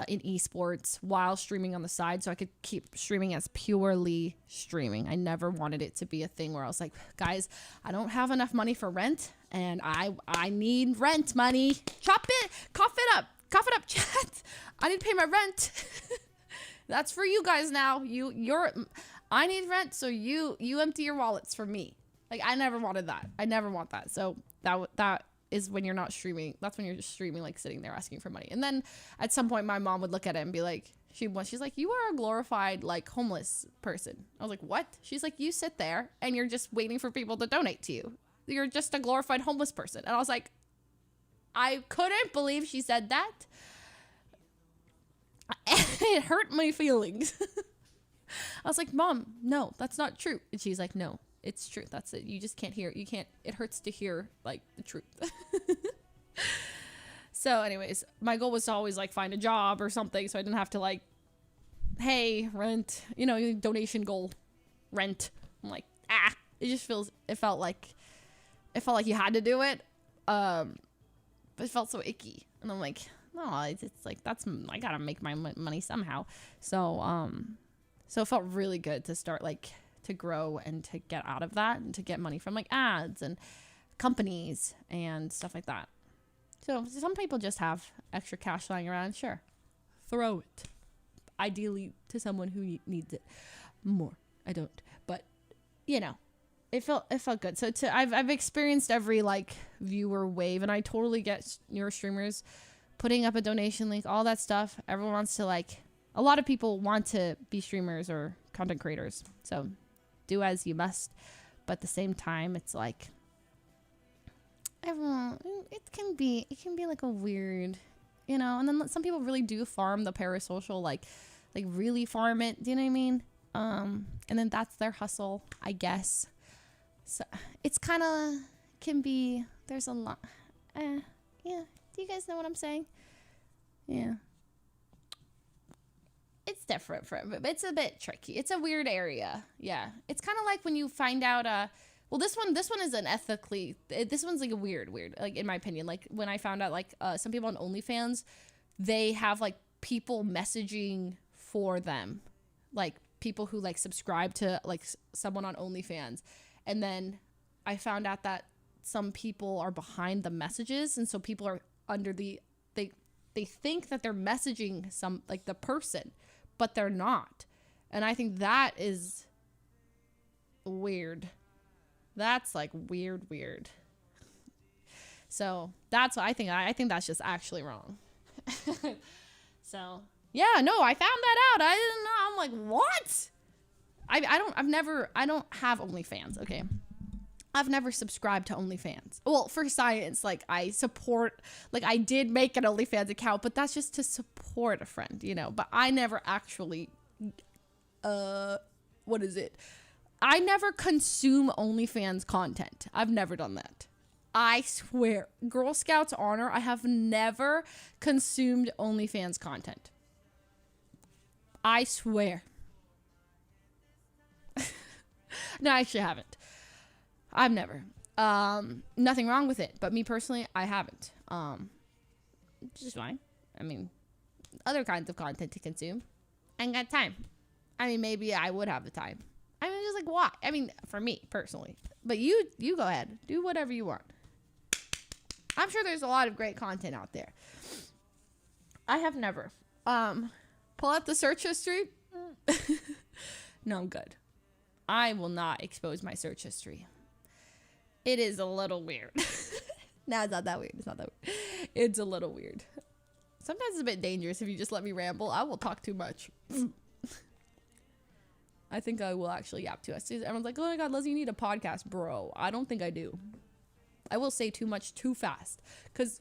in esports while streaming on the side, so I could keep streaming as purely streaming. I never wanted it to be a thing where I was like, guys, I don't have enough money for rent, and I need rent money. Cough it up, chat. I need to pay my rent. That's for you guys now. I need rent, so you empty your wallets for me. Like I never wanted that. I never want that. So that is when you're not streaming. That's when you're just streaming, like sitting there asking for money. And then at some point my mom would look at it and be like, she's like, you are a glorified like homeless person. I was like, what? She's like, you sit there and you're just waiting for people to donate to you. You're just a glorified homeless person. And I was like, I couldn't believe she said that. It hurt my feelings. I was like, Mom, no, that's not true. And she's like, no, it's true. That's it. You just can't hear. It hurts to hear like the truth. So anyways, my goal was to always like find a job or something, so I didn't have to like, hey, rent, donation goal, rent. I'm like, it felt like you had to do it. But it felt so icky. And I'm like, no, it's like, I gotta make my money somehow. So it felt really good to start like to grow and to get out of that and to get money from like ads and companies and stuff like that. So some people just have extra cash lying around. Sure, throw it. Ideally to someone who needs it more. I don't, but it felt good. So I've experienced every like viewer wave, and I totally get your streamers putting up a donation link, all that stuff. Everyone wants to like, a lot of people want to be streamers or content creators. So do as you must, but at the same time, it's like everyone. It can be like a weird, And then some people really do farm the parasocial, like really farm it. Do you know what I mean? And then that's their hustle, I guess. So it's kind of can be. There's a lot. Yeah. Do you guys know what I'm saying? Yeah. It's different but it's a bit tricky. It's a weird area. Yeah. It's kind of like when you find out, well, this one is an ethically, this one's like a weird, like in my opinion, like when I found out like, some people on OnlyFans, they have like people messaging for them, like people who like subscribe to like someone on OnlyFans. And then I found out that some people are behind the messages. And so people are under they think that they're messaging some like the person, but they're not. And I think that is weird. That's like weird. So that's what I think. I think that's just actually wrong. So yeah, no, I found that out. I didn't know. I'm like, what? I don't have OnlyFans. Okay. I've never subscribed to OnlyFans. Well, for science, like I support, like I did make an OnlyFans account, but that's just to support a friend, but I never actually, what is it? I never consume OnlyFans content. I've never done that. I swear, Girl Scouts honor, I have never consumed OnlyFans content. I swear. No, I actually haven't. I've never. Nothing wrong with it, but me personally, I haven't. Just fine. I mean, other kinds of content to consume. I ain't got time. I mean, maybe I would have the time. I mean, just like, why? I mean, for me personally. But you go ahead. Do whatever you want. I'm sure there's a lot of great content out there. I have never. Pull up the search history. No, I'm good. I will not expose my search history. It is a little weird. No, it's not that weird. It's not that weird. It's a little weird. Sometimes it's a bit dangerous if you just let me ramble. I will talk too much. I think I will actually yap too. Everyone's like, oh my God, Leslie, you need a podcast. Bro, I don't think I do. I will say too much too fast. Because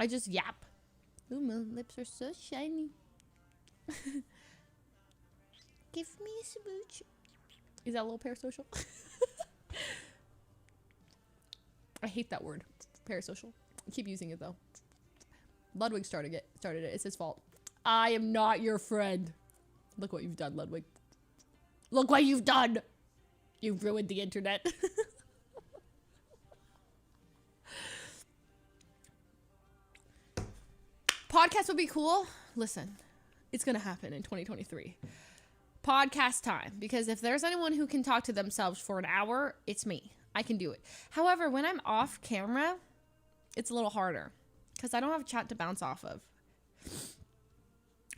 I just yap. Ooh, my lips are so shiny. Give me a smooch. Is that a little parasocial? I hate that word. Parasocial. I keep using it though. Ludwig started it. It's his fault. I am not your friend. Look what you've done, Ludwig. Look what you've done. You've ruined the internet. Podcast would be cool. Listen, it's going to happen in 2023. Podcast time. Because if there's anyone who can talk to themselves for an hour, it's me. I can do it. However, when I'm off camera, it's a little harder. Because I don't have a chat to bounce off of.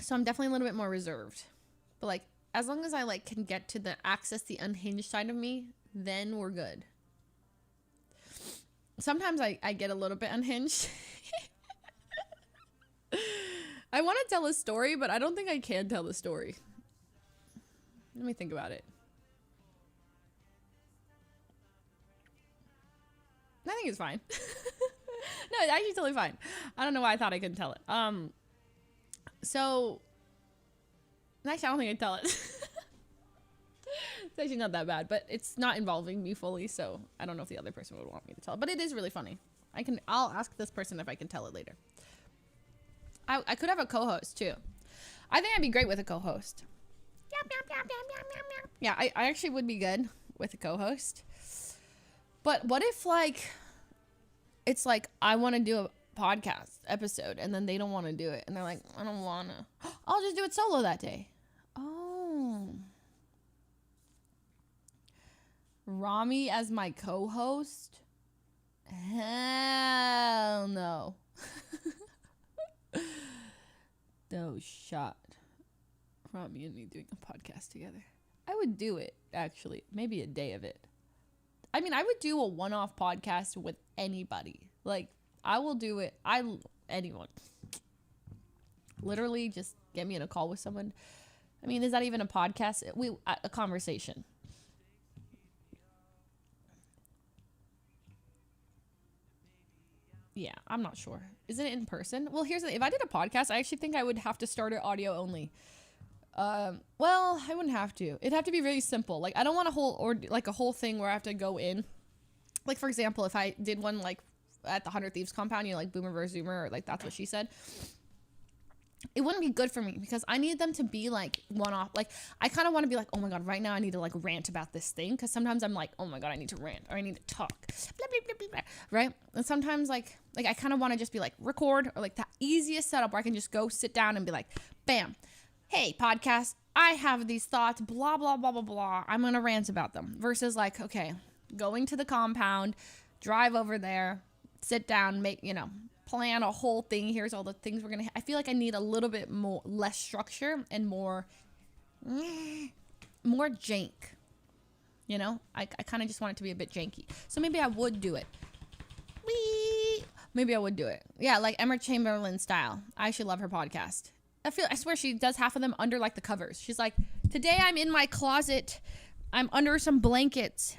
So I'm definitely a little bit more reserved. But like, as long as I like can get to the access the unhinged side of me, then we're good. Sometimes I get a little bit unhinged. I want to tell a story, but I don't think I can tell the story. Let me think about it. I think it's fine. No, it's actually totally fine. I don't know why I thought I couldn't tell it. So actually, I don't think I'd tell it. It's actually not that bad, but it's not involving me fully, so I don't know if the other person would want me to tell it. But it is really funny. I'll ask this person if I can tell it later. I could have a co-host too. I think I'd be great with a co-host. Yeah, I actually would be good with a co-host. But what if like it's like I want to do a podcast episode and then they don't want to do it and they're like, I don't want to. I'll just do it solo that day. Oh. Rami as my co-host? Hell no. No shot. Rami and me doing a podcast together. I would do it, actually. Maybe a day of it. I mean, I would do a one-off podcast with anybody. Like, I will do it. Anyone. Literally, just get me in a call with someone. I mean, is that even a podcast? A conversation. Yeah, I'm not sure. Is it in person? Well, here's the thing. If I did a podcast, I actually think I would have to start it audio only. Well, I wouldn't have to. It'd have to be really simple. Like, I don't want a whole thing where I have to go in. Like, for example, if I did one, like, at the 100 Thieves compound, you know, like, Boomer versus Zoomer, or, like, that's what she said. It wouldn't be good for me because I need them to be, like, one-off. Like, I kind of want to be like, oh, my God, right now I need to, like, rant about this thing. Because sometimes I'm like, oh, my God, I need to rant. Or I need to talk. Blah, blah, blah, blah, blah, right? And sometimes, like I kind of want to just be, like, record. Or, like, the easiest setup where I can just go sit down and be like, bam. Hey, podcast, I have these thoughts, blah, blah, blah, blah, blah. I'm going to rant about them. Versus, like, okay, going to the compound, drive over there, sit down, plan a whole thing. Here's all the things we're going to... I feel like I need a little bit less structure and more jank. You know? I kind of just want it to be a bit janky. So maybe I would do it. Maybe I would do it. Yeah, like Emma Chamberlain style. I actually love her podcast. I swear she does half of them under like the covers. She's like, today I'm in my closet. I'm under some blankets.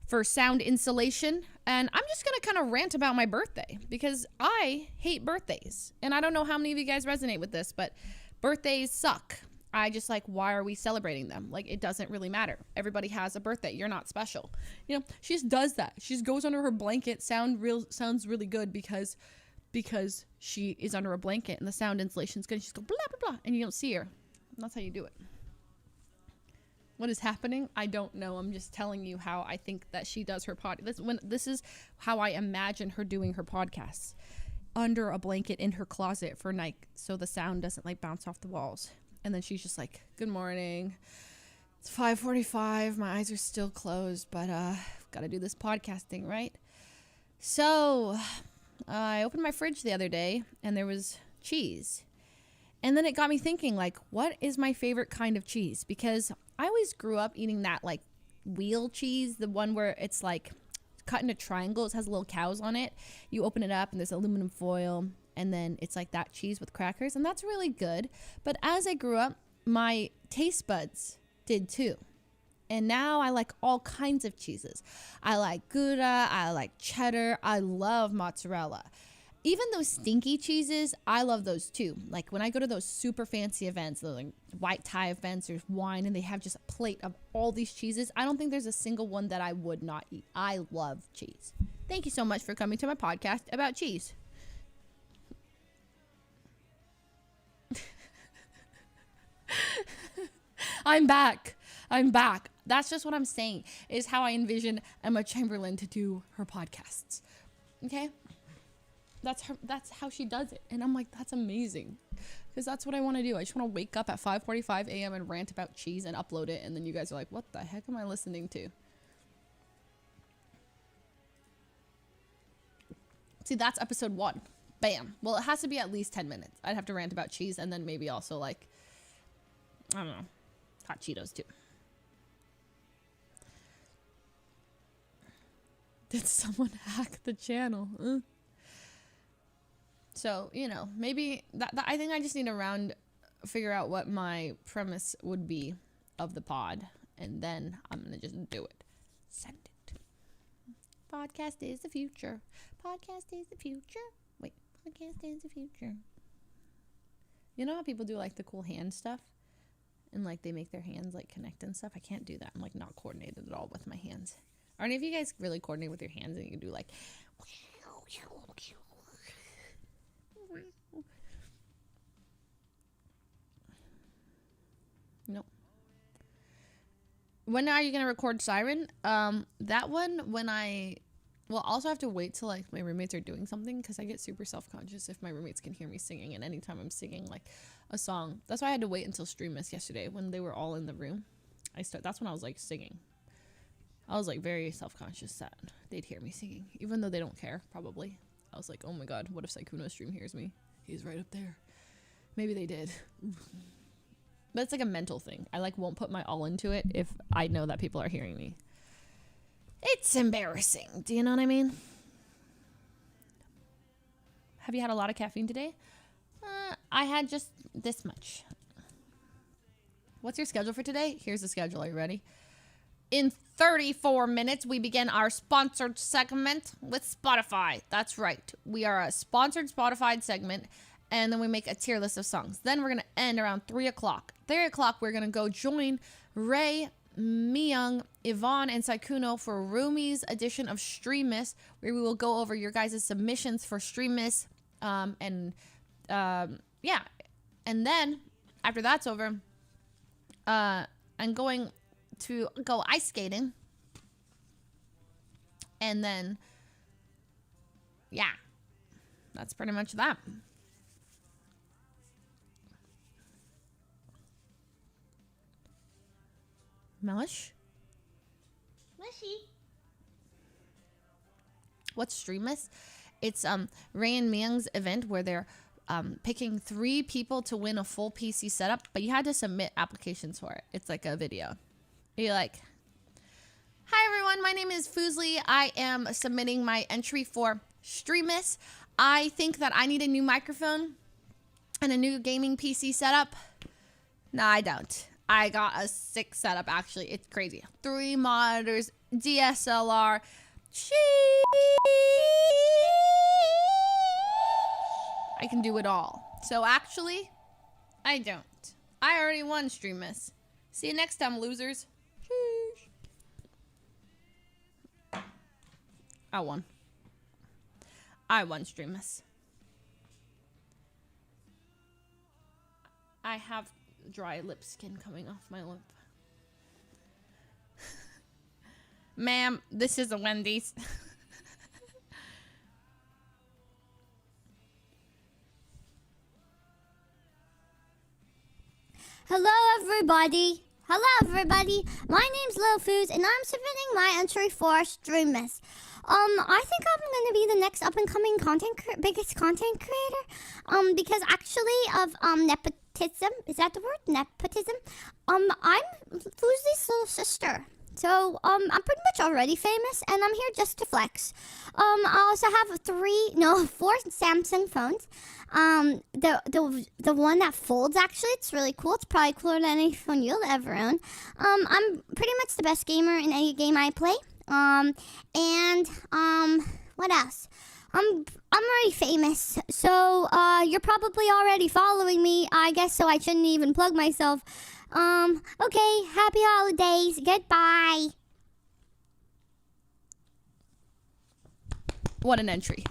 For sound insulation. And I'm just going to kind of rant about my birthday because I hate birthdays. And I don't know how many of you guys resonate with this, but birthdays suck. I just like, why are we celebrating them? Like, it doesn't really matter. Everybody has a birthday. You're not special. You know, she just does that. She just goes under her blanket. Sounds really good because she is under a blanket and the sound insulation is good. She's go blah, blah, blah, and you don't see her. And that's how you do it. What is happening? I don't know. I'm just telling you how I think that she does her this is how I imagine her doing her podcasts. Under a blanket in her closet for night so the sound doesn't like bounce off the walls. And then she's just like, good morning. It's 5:45. My eyes are still closed, but got to do this podcast thing, right? So, I opened my fridge the other day and there was cheese. And then it got me thinking, like, what is my favorite kind of cheese? Because I always grew up eating that, like, wheel cheese, the one where it's, like, cut into triangles, has little cows on it. You open it up and there's aluminum foil, and then it's like that cheese with crackers, and that's really good. But as I grew up, my taste buds did too. And now I like all kinds of cheeses. I like Gouda, I like cheddar, I love mozzarella. Even those stinky cheeses, I love those too. Like when I go to those super fancy events, those like white tie events, there's wine and they have just a plate of all these cheeses. I don't think there's a single one that I would not eat. I love cheese. Thank you so much for coming to my podcast about cheese. I'm back. That's just what I'm saying, is how I envision Emma Chamberlain to do her podcasts. Okay? That's how she does it. And I'm like, that's amazing. Because that's what I want to do. I just want to wake up at 5:45 a.m. and rant about cheese and upload it. And then you guys are like, what the heck am I listening to? See, that's episode 1. Bam. Well, it has to be at least 10 minutes. I'd have to rant about cheese and then maybe also like, I don't know, hot Cheetos too. Did someone hack the channel? So, you know, maybe that I think I just need to figure out what my premise would be of the pod, and then I'm going to just do it. Send it. Podcast is the future. Podcast is the future. Wait, podcast is the future. You know how people do like the cool hand stuff? And like they make their hands like connect and stuff? I can't do that. I'm like not coordinated at all with my hands. Are any of you guys really coordinate with your hands and you can do like... Nope. When are you going to record Siren? That one, when I... Well, also have to wait till like my roommates are doing something because I get super self-conscious if my roommates can hear me singing, and anytime I'm singing like a song. That's why I had to wait until Streamless yesterday when they were all in the room. That's when I was like singing. I was like very self-conscious that they'd hear me singing, even though they don't care, probably. I was like, oh my god, what if Sykkuno's stream hears me? He's right up there. Maybe they did. But it's like a mental thing. I like won't put my all into it if I know that people are hearing me. It's embarrassing. Do you know what I mean? Have you had a lot of caffeine today? I had just this much. What's your schedule for today? Here's the schedule. Are you ready? In 34 minutes, we begin our sponsored segment with Spotify. That's right. We are a sponsored Spotify segment, and then we make a tier list of songs. Then we're going to end around 3 o'clock. 3 o'clock, we're going to go join Ray, Myung, Yvonne, and Sykkuno for Rumi's edition of Stream Miss, where we will go over your guys' submissions for Stream Miss. Yeah. And then, after that's over, I'm going to go ice skating. And then, yeah. That's pretty much that. Melish? Mushy. What's Streamless? It's Ray and Myung's event where they're picking 3 people to win a full PC setup, but you had to submit applications for it. It's like a video. You're like, hi everyone, my name is Fuslie. I am submitting my entry for Streamless. I think that I need a new microphone and a new gaming PC setup. No, I don't. I got a sick setup, actually. It's crazy. 3 monitors, DSLR. I can do it all. So actually, I don't. I already won Streamless. See you next time, losers. I won. I won Streamless. I have dry lip skin coming off my lip. Ma'am, this is a Wendy's. Hello, everybody. My name's Lil Foos, and I'm submitting my entry for Streamless. I think I'm gonna be the next up and coming biggest content creator. Because actually of nepotism, is that the word? Nepotism. I'm Fuslie's little sister. So I'm pretty much already famous, and I'm here just to flex. I also have 4 Samsung phones. The one that folds, actually, it's really cool. It's probably cooler than any phone you'll ever own. I'm pretty much the best gamer in any game I play. What else? I'm already famous, so you're probably already following me, I guess, so I shouldn't even plug myself. Okay, happy holidays. Goodbye. What an entry.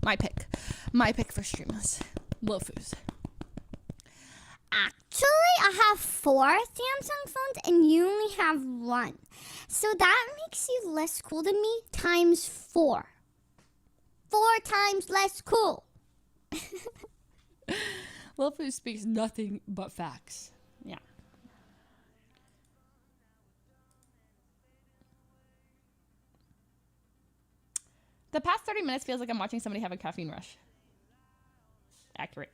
My pick. My pick for streamers. Lofus. Actually, I have 4 Samsung phones and you only have 1. So that makes you less cool than me times 4. 4 times less cool. Lofus speaks nothing but facts. Yeah. The past 30 minutes feels like I'm watching somebody have a caffeine rush. Accurate.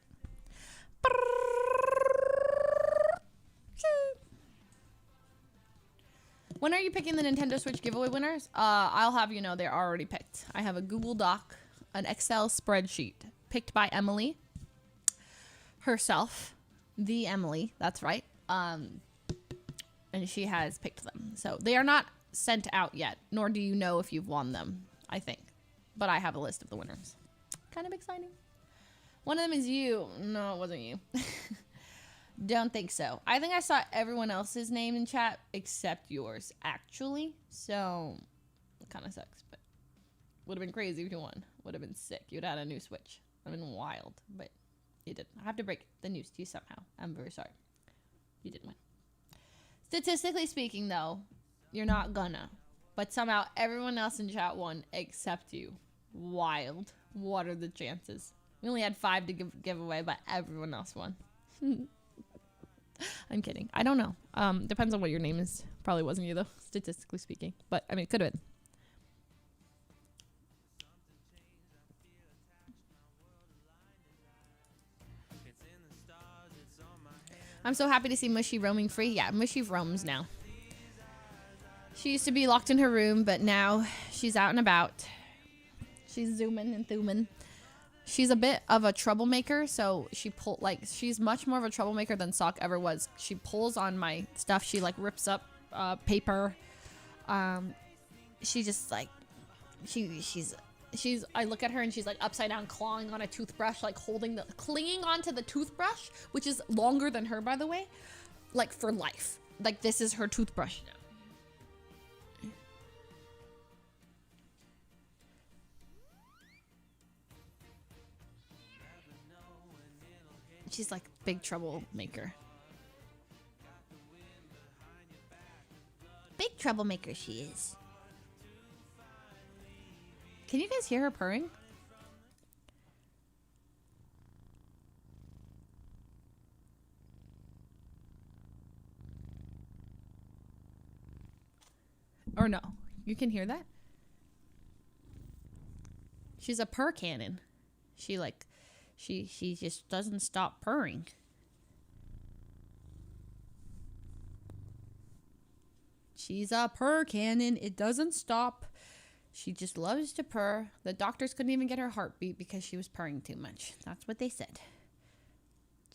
When are you picking the Nintendo Switch giveaway winners? I'll have you know they're already picked. I have a Google Doc, an Excel spreadsheet picked by Emily herself. The Emily, that's right. And she has picked them. So they are not sent out yet, nor do you know if you've won them, I think. But I have a list of the winners. Kind of exciting. One of them is you. No, it wasn't you. Don't think so. I think I saw everyone else's name in chat except yours, actually. So, it kind of sucks. But would have been crazy if you won. Would have been sick. You'd have had a new Switch. Would have been wild. But you didn't. I have to break the news to you somehow. I'm very sorry. You didn't win. Statistically speaking, though, you're not gonna. But somehow everyone else in chat won except you. Wild. What are the chances? We only had 5 to give away, but everyone else won. I'm kidding. I don't know. Depends on what your name is. Probably wasn't you, though, statistically speaking. But, I mean, it could have been. I'm so happy to see Mushy roaming free. Yeah, Mushy roams now. She used to be locked in her room, but now she's out and about. She's zooming and thumbing. She's a bit of a troublemaker, so she's much more of a troublemaker than Sock ever was. She pulls on my stuff. She like rips up paper. She just like she's I look at her and she's like upside down clawing on a toothbrush, like clinging onto the toothbrush, which is longer than her, by the way, like for life. Like this is her toothbrush now. She's like big troublemaker. Big troublemaker she is. Can you guys hear her purring? Or no, you can hear that? She's a purr cannon. She just doesn't stop purring. She's a purr cannon. It doesn't stop. She just loves to purr. The doctors couldn't even get her heartbeat because she was purring too much. That's what they said.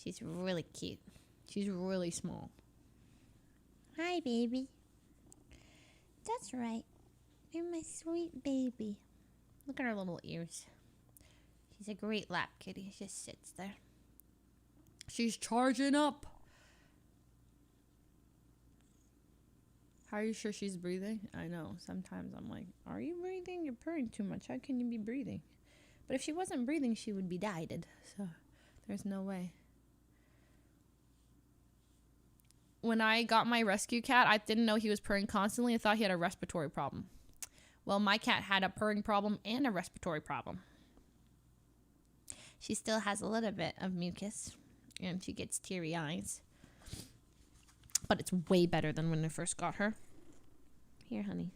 She's really cute. She's really small. Hi, baby. That's right. You're my sweet baby. Look at her little ears. She's a great lap kitty. She just sits there. She's charging up. How are you sure she's breathing? I know. Sometimes I'm like, are you breathing? You're purring too much. How can you be breathing? But if she wasn't breathing, she would be died. So there's no way. When I got my rescue cat, I didn't know he was purring constantly. I thought he had a respiratory problem. Well, my cat had a purring problem and a respiratory problem. She still has a little bit of mucus, and she gets teary eyes. But it's way better than when I first got her. Here, honey.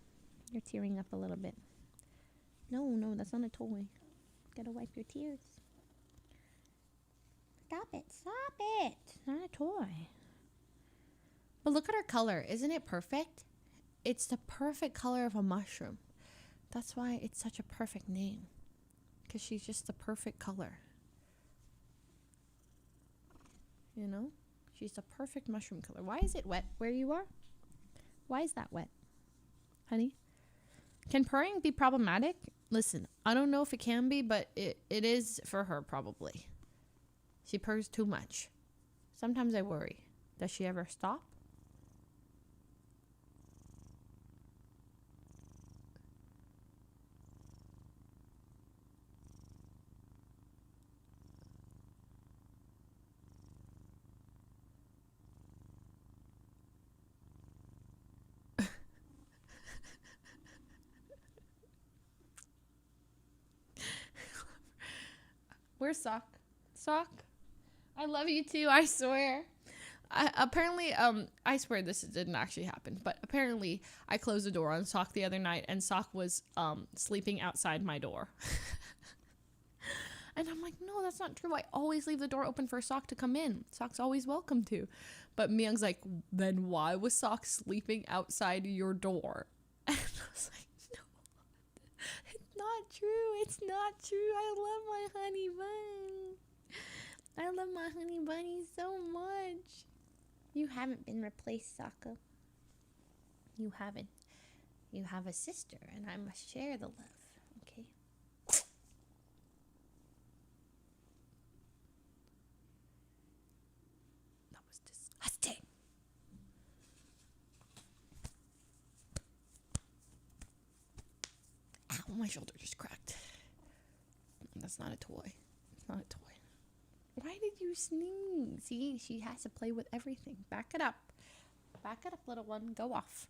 You're tearing up a little bit. No, that's not a toy. Gotta wipe your tears. Stop it. Stop it. It's not a toy. But look at her color. Isn't it perfect? It's the perfect color of a mushroom. That's why it's such a perfect name. Because she's just the perfect color. You know? She's the perfect mushroom color. Why is it wet where you are? Why is that wet? Honey? Can purring be problematic? Listen, I don't know if it can be, but it is for her probably. She purrs too much. Sometimes I worry. Does she ever stop? Where's Sock? Sock? I love you too, I swear. Apparently, I swear this didn't actually happen, but apparently I closed the door on Sock the other night and Sock was sleeping outside my door. And I'm like, no, that's not true. I always leave the door open for Sock to come in. Sock's always welcome to. But Myung's like, then why was Sock sleeping outside your door? And I was like, not true. It's not true. I love my honey bun. I love my honey bunny so much. You haven't been replaced, Sokka. You haven't. You have a sister, and I must share the love. Okay? That was disgusting. Ow, my shoulder just cracked. That's not a toy. It's not a toy. Why did you sneeze? See, she has to play with everything. Back it up. Back it up, little one. Go off.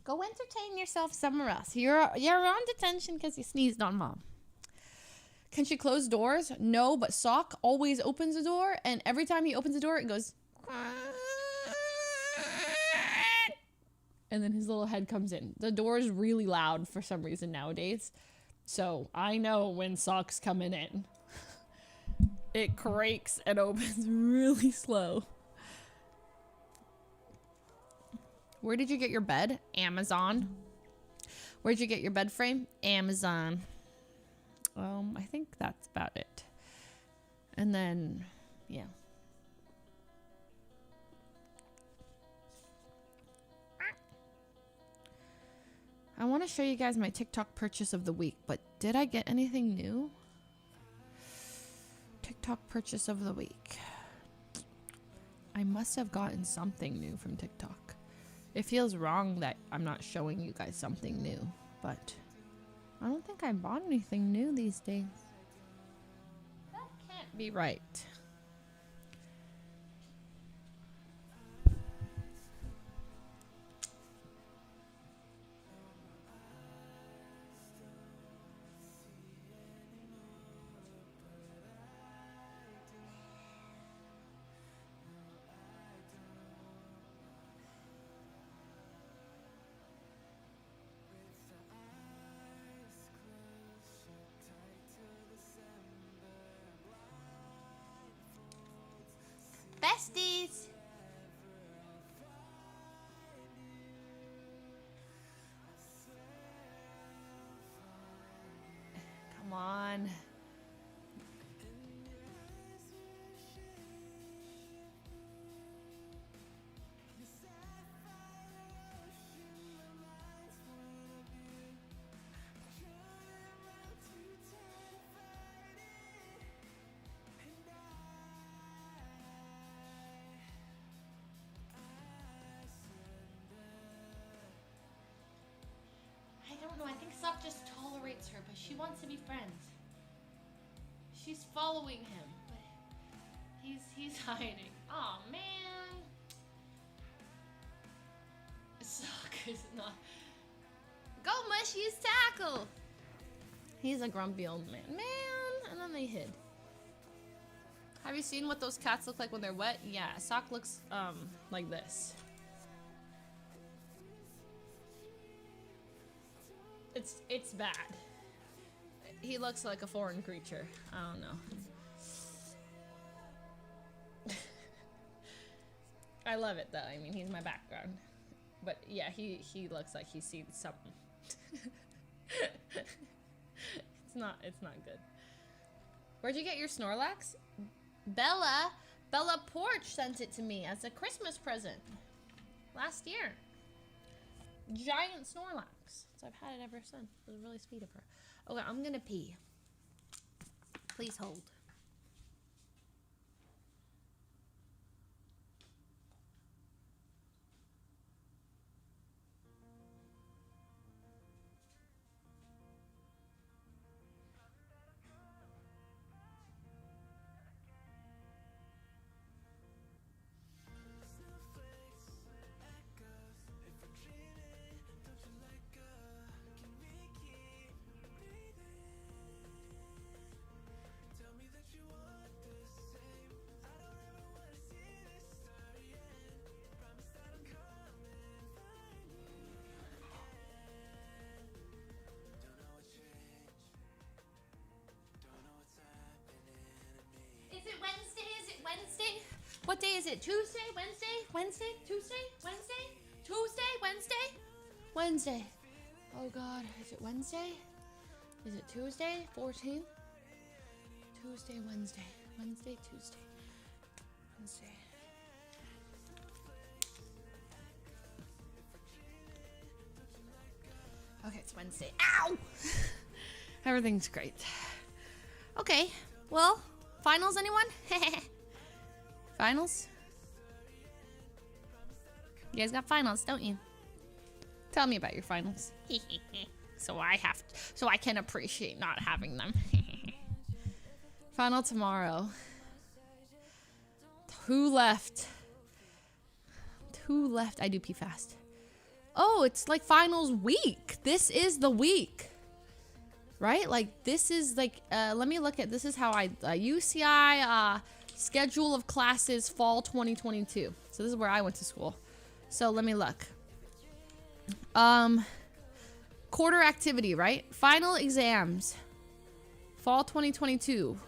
Go entertain yourself somewhere else. You're on detention because you sneezed on mom. Can she close doors? No, but Sock always opens the door, and every time he opens the door, it goes... And then his little head comes in. The door is really loud for some reason nowadays. So I know when Sock's coming in. It creaks and opens really slow. Where did you get your bed? Amazon. Where'd you get your bed frame? Amazon. I think that's about it. And then, yeah. I want to show you guys my TikTok purchase of the week, but did I get anything new? TikTok purchase of the week. I must have gotten something new from TikTok. It feels wrong that I'm not showing you guys something new, but I don't think I bought anything new these days. That can't be right. Besties! Come on. I don't know. I think Sock just tolerates her, but she wants to be friends. She's following him, but he's hiding. Oh man, Sock is not. Go Mush, use tackle. He's a grumpy old man, and then they hid. Have you seen what those cats look like when they're wet? Yeah, Sock looks like this. It's bad. He looks like a foreign creature. I don't know. I love it though. I mean, he's my background. But yeah, he looks like he's seen something. It's not good. Where'd you get your Snorlax? Bella Porch sent it to me as a Christmas present last year. Giant Snorlax. So I've had it ever since. It was really sweet of her. Okay, I'm gonna pee. Please hold. Wednesday? What day is it? Tuesday? Wednesday? Tuesday? Wednesday. Oh God, is it Wednesday? Is it Tuesday? 14th? Tuesday, Wednesday. Tuesday. Wednesday. Okay, it's Wednesday. Ow! Everything's great. Okay, well, finals, anyone? Finals? You guys got finals, don't you? Tell me about your finals. So I can appreciate not having them. Final tomorrow. 2 left. I do pee fast. Oh, it's like finals week. This is the week. Right? Like this is like, let me look at, this is how UCI schedule of classes fall 2022. So this is where I went to school. So let me look. Quarter activity, right? Final exams. Fall 2022.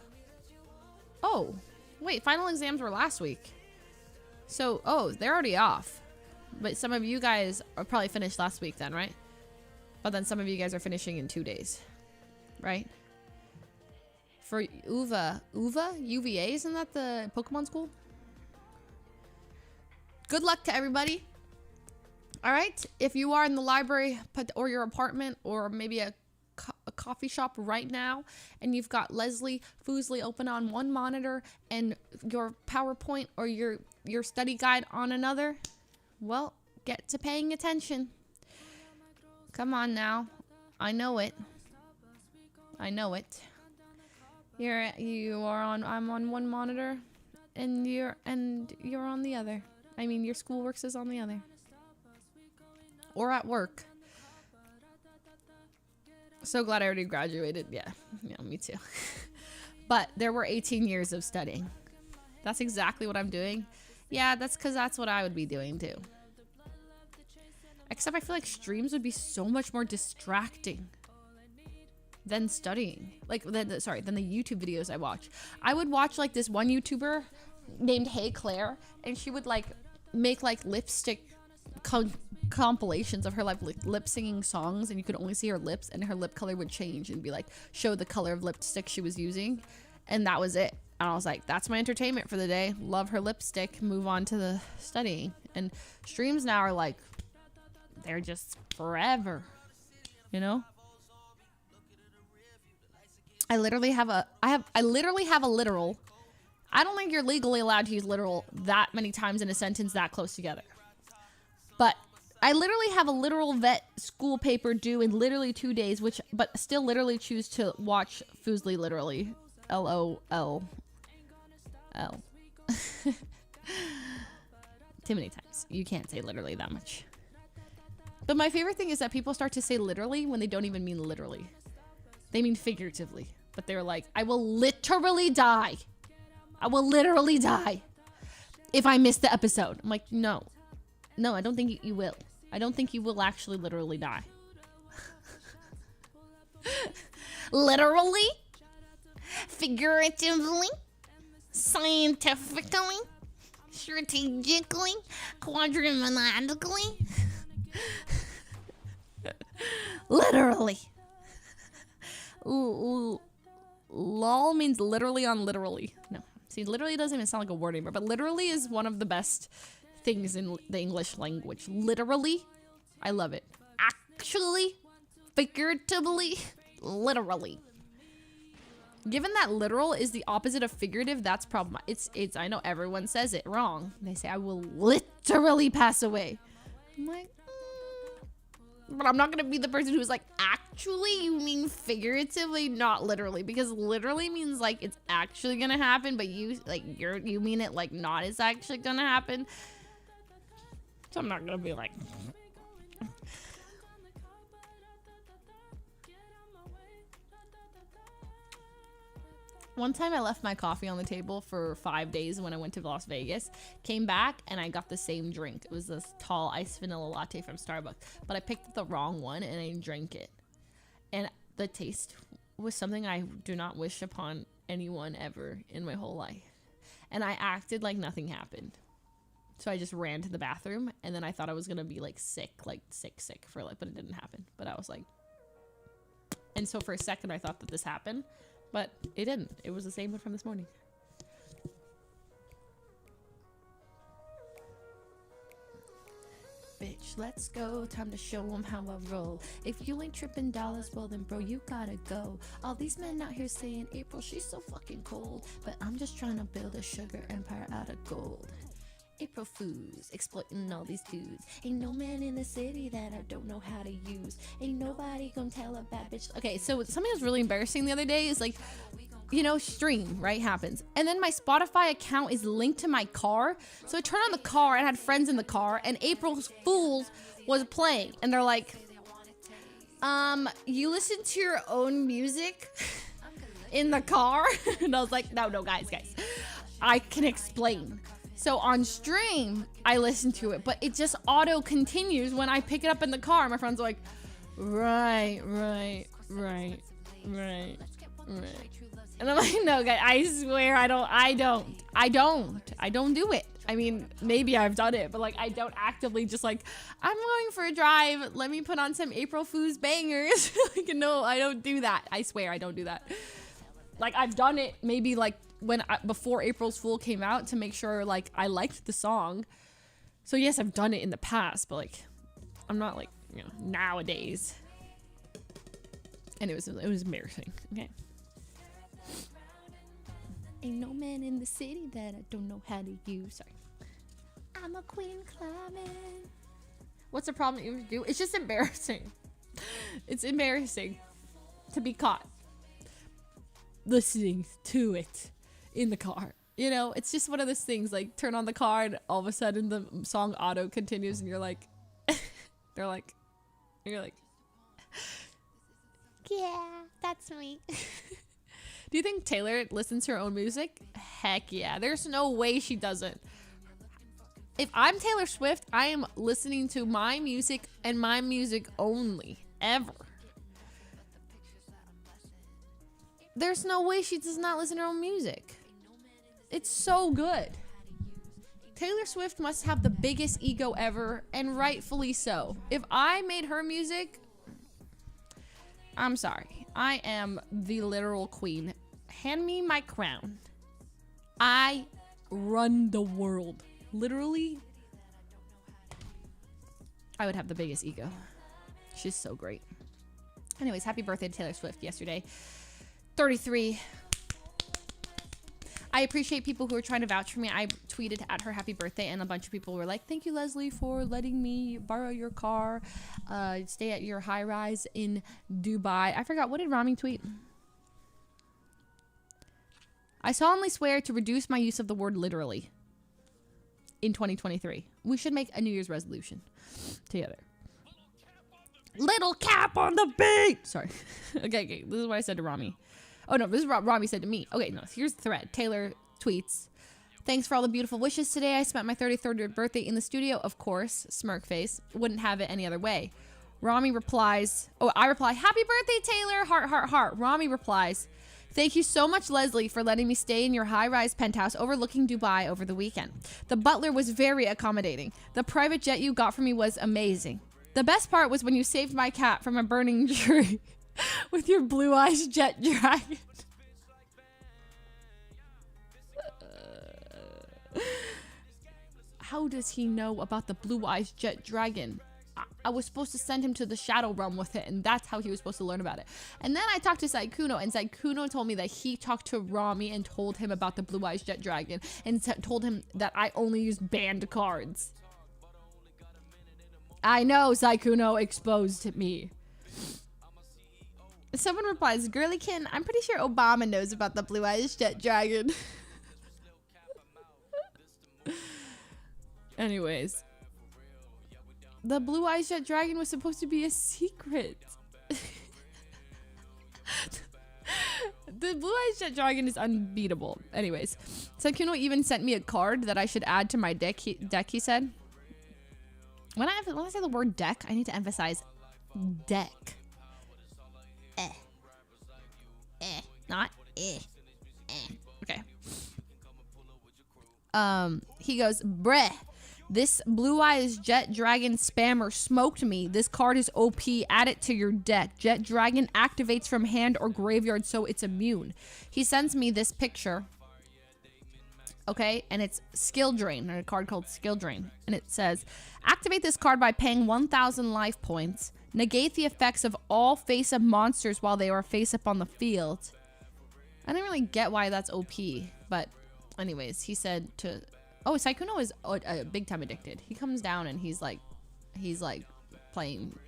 Oh, wait, final exams were last week. So, oh, they're already off. But some of you guys are probably finished last week then, right? But then some of you guys are finishing in 2 days. Right? For UVA, isn't that the Pokemon school? Good luck to everybody. All right, if you are in the library or your apartment or maybe a coffee shop right now and you've got Leslie Fuslie open on one monitor and your PowerPoint or your study guide on another, well, get to paying attention. Come on now. I know it. I'm on one monitor and you're on the other. I mean, your schoolwork is on the other. Or at work. So glad I already graduated. Yeah, me too. But there were 18 years of studying. That's exactly what I'm doing. Yeah, that's because that's what I would be doing too. Except I feel like streams would be so much more distracting than studying. Than the YouTube videos I watch. I would watch like this one YouTuber named Hey Claire, and she would like make like lipstick compilations of her like lip singing songs, and you could only see her lips, and her lip color would change and be like show the color of lipstick she was using, and that was it. And I was like, that's my entertainment for the day. Love her lipstick. Move on to the studying. And streams now are like, they're just forever, you know. I literally have a literal. I don't think you're legally allowed to use literal that many times in a sentence that close together. But I literally have a literal vet school paper due in literally 2 days, but still literally choose to watch Fuslie literally. LOL. Too many times. You can't say literally that much. But my favorite thing is that people start to say literally when they don't even mean literally. They mean figuratively. But they're like, I will literally die. I will literally die if I miss the episode. I'm like, no. No, I don't think you will. I don't think you will actually literally die. literally, figuratively, scientifically, strategically, quadrimatically, literally. Lol means literally on literally. No, see, literally doesn't even sound like a word anymore, but literally is one of the best things in the English language. Literally, I love it. Actually, figuratively, literally. Given that literal is the opposite of figurative, that's problem. It's I know everyone says it wrong. They say I will literally pass away. I'm like, but I'm not gonna be the person who's like, actually, you mean figuratively, not literally, because literally means like it's actually gonna happen, but you mean it like not is actually gonna happen. So I'm not gonna be like. One time I left my coffee on the table for 5 days when I went to Las Vegas, came back and I got the same drink. It was this tall iced vanilla latte from Starbucks, but I picked the wrong one and I drank it. And the taste was something I do not wish upon anyone ever in my whole life. And I acted like nothing happened. So I just ran to the bathroom and then I thought I was going to be like sick for like, but it didn't happen. But I was like, and so for a second I thought that this happened. But it didn't. It was the same one from this morning. Bitch, let's go. Time to show them how I roll. If you ain't tripping dollars, well then bro, you gotta go. All these men out here saying April, she's so fucking cold. But I'm just trying to build a sugar empire out of gold. April Fools, exploiting all these dudes. Ain't no man in the city that I don't know how to use. Ain't nobody gonna tell a bad bitch. Okay, so something was really embarrassing the other day is like, you know, stream, right, happens. And then my Spotify account is linked to my car. So I turned on the car and I had friends in the car and April's Fools was playing. And they're like, you listen to your own music in the car? And I was like, no, guys. I can explain. So on stream, I listen to it, but it just auto continues when I pick it up in the car. My friends are like, right. And I'm like, no, guys, I swear I don't do it. I mean, maybe I've done it, but like, I don't actively just like, I'm going for a drive. Let me put on some April Fool's bangers. Like, no, I don't do that. I swear I don't do that. Like, I've done it maybe like before April's Fool came out to make sure like I liked the song. So yes, I've done it in the past, but like I'm not like, you know, nowadays. And it was embarrassing. Okay. Ain't no man in the city that I don't know how to use. Sorry. I'm a queen climbing. What's the problem you do? It's just embarrassing. It's embarrassing to be caught listening to it in the car. You know, it's just one of those things, like turn on the car and all of a sudden the song auto continues and you're like, you're like, yeah, that's me. Do you think Taylor listens to her own music? Heck yeah. There's no way she doesn't. If I'm Taylor Swift, I am listening to my music and my music only, ever. There's no way she does not listen to her own music. It's so good. Taylor Swift must have the biggest ego ever, and rightfully so. If I made her music, I'm sorry. I am the literal queen. Hand me my crown. I run the world. Literally, I would have the biggest ego. She's so great. Anyways, happy birthday to Taylor Swift yesterday. 33. I appreciate people who are trying to vouch for me. I tweeted at her happy birthday and a bunch of people were like, thank you, Leslie, for letting me borrow your car, stay at your high rise in Dubai. I forgot, what did Rami tweet? I solemnly swear to reduce my use of the word literally in 2023. We should make a New Year's resolution together. Little cap on the beat. Sorry. Okay. This is what I said to Rami. Oh, no, this is what Rami said to me. Okay, no, here's the thread. Taylor tweets, thanks for all the beautiful wishes today. I spent my 33rd birthday in the studio, of course. Smirk face. Wouldn't have it any other way. Rami replies, oh, I reply, happy birthday, Taylor, heart, heart, heart. Rami replies, thank you so much, Leslie, for letting me stay in your high-rise penthouse overlooking Dubai over the weekend. The butler was very accommodating. The private jet you got for me was amazing. The best part was when you saved my cat from a burning tree with your blue eyes jet dragon. How does he know about the blue eyes jet dragon? I was supposed to send him to the shadow realm with it, and that's how he was supposed to learn about it. And then I talked to Sykkuno, and Sykkuno told me that he talked to Rami and told him about the blue eyes jet dragon, and told him that I only used banned cards. I know, Sykkuno exposed me. Someone replies, Girlykin, I'm pretty sure Obama knows about the blue eyes jet dragon. Anyways. The blue eyes jet dragon was supposed to be a secret. The blue eyes jet dragon is unbeatable. Anyways, Sykkuno even sent me a card that I should add to my deck. He said. When I say the word deck, I need to emphasize deck. Not okay. He goes, bruh. This blue eyes jet dragon spammer smoked me. This card is OP. Add it to your deck. Jet dragon activates from hand or graveyard, so it's immune. He sends me this picture. Okay, and it's Skill Drain, or a card called Skill Drain. And it says, activate this card by paying 1,000 life points. Negate the effects of all face-up monsters while they are face-up on the field. I didn't really get why that's OP, but anyways, he said to... Oh, Sykkuno is big time addicted. He comes down and he's like playing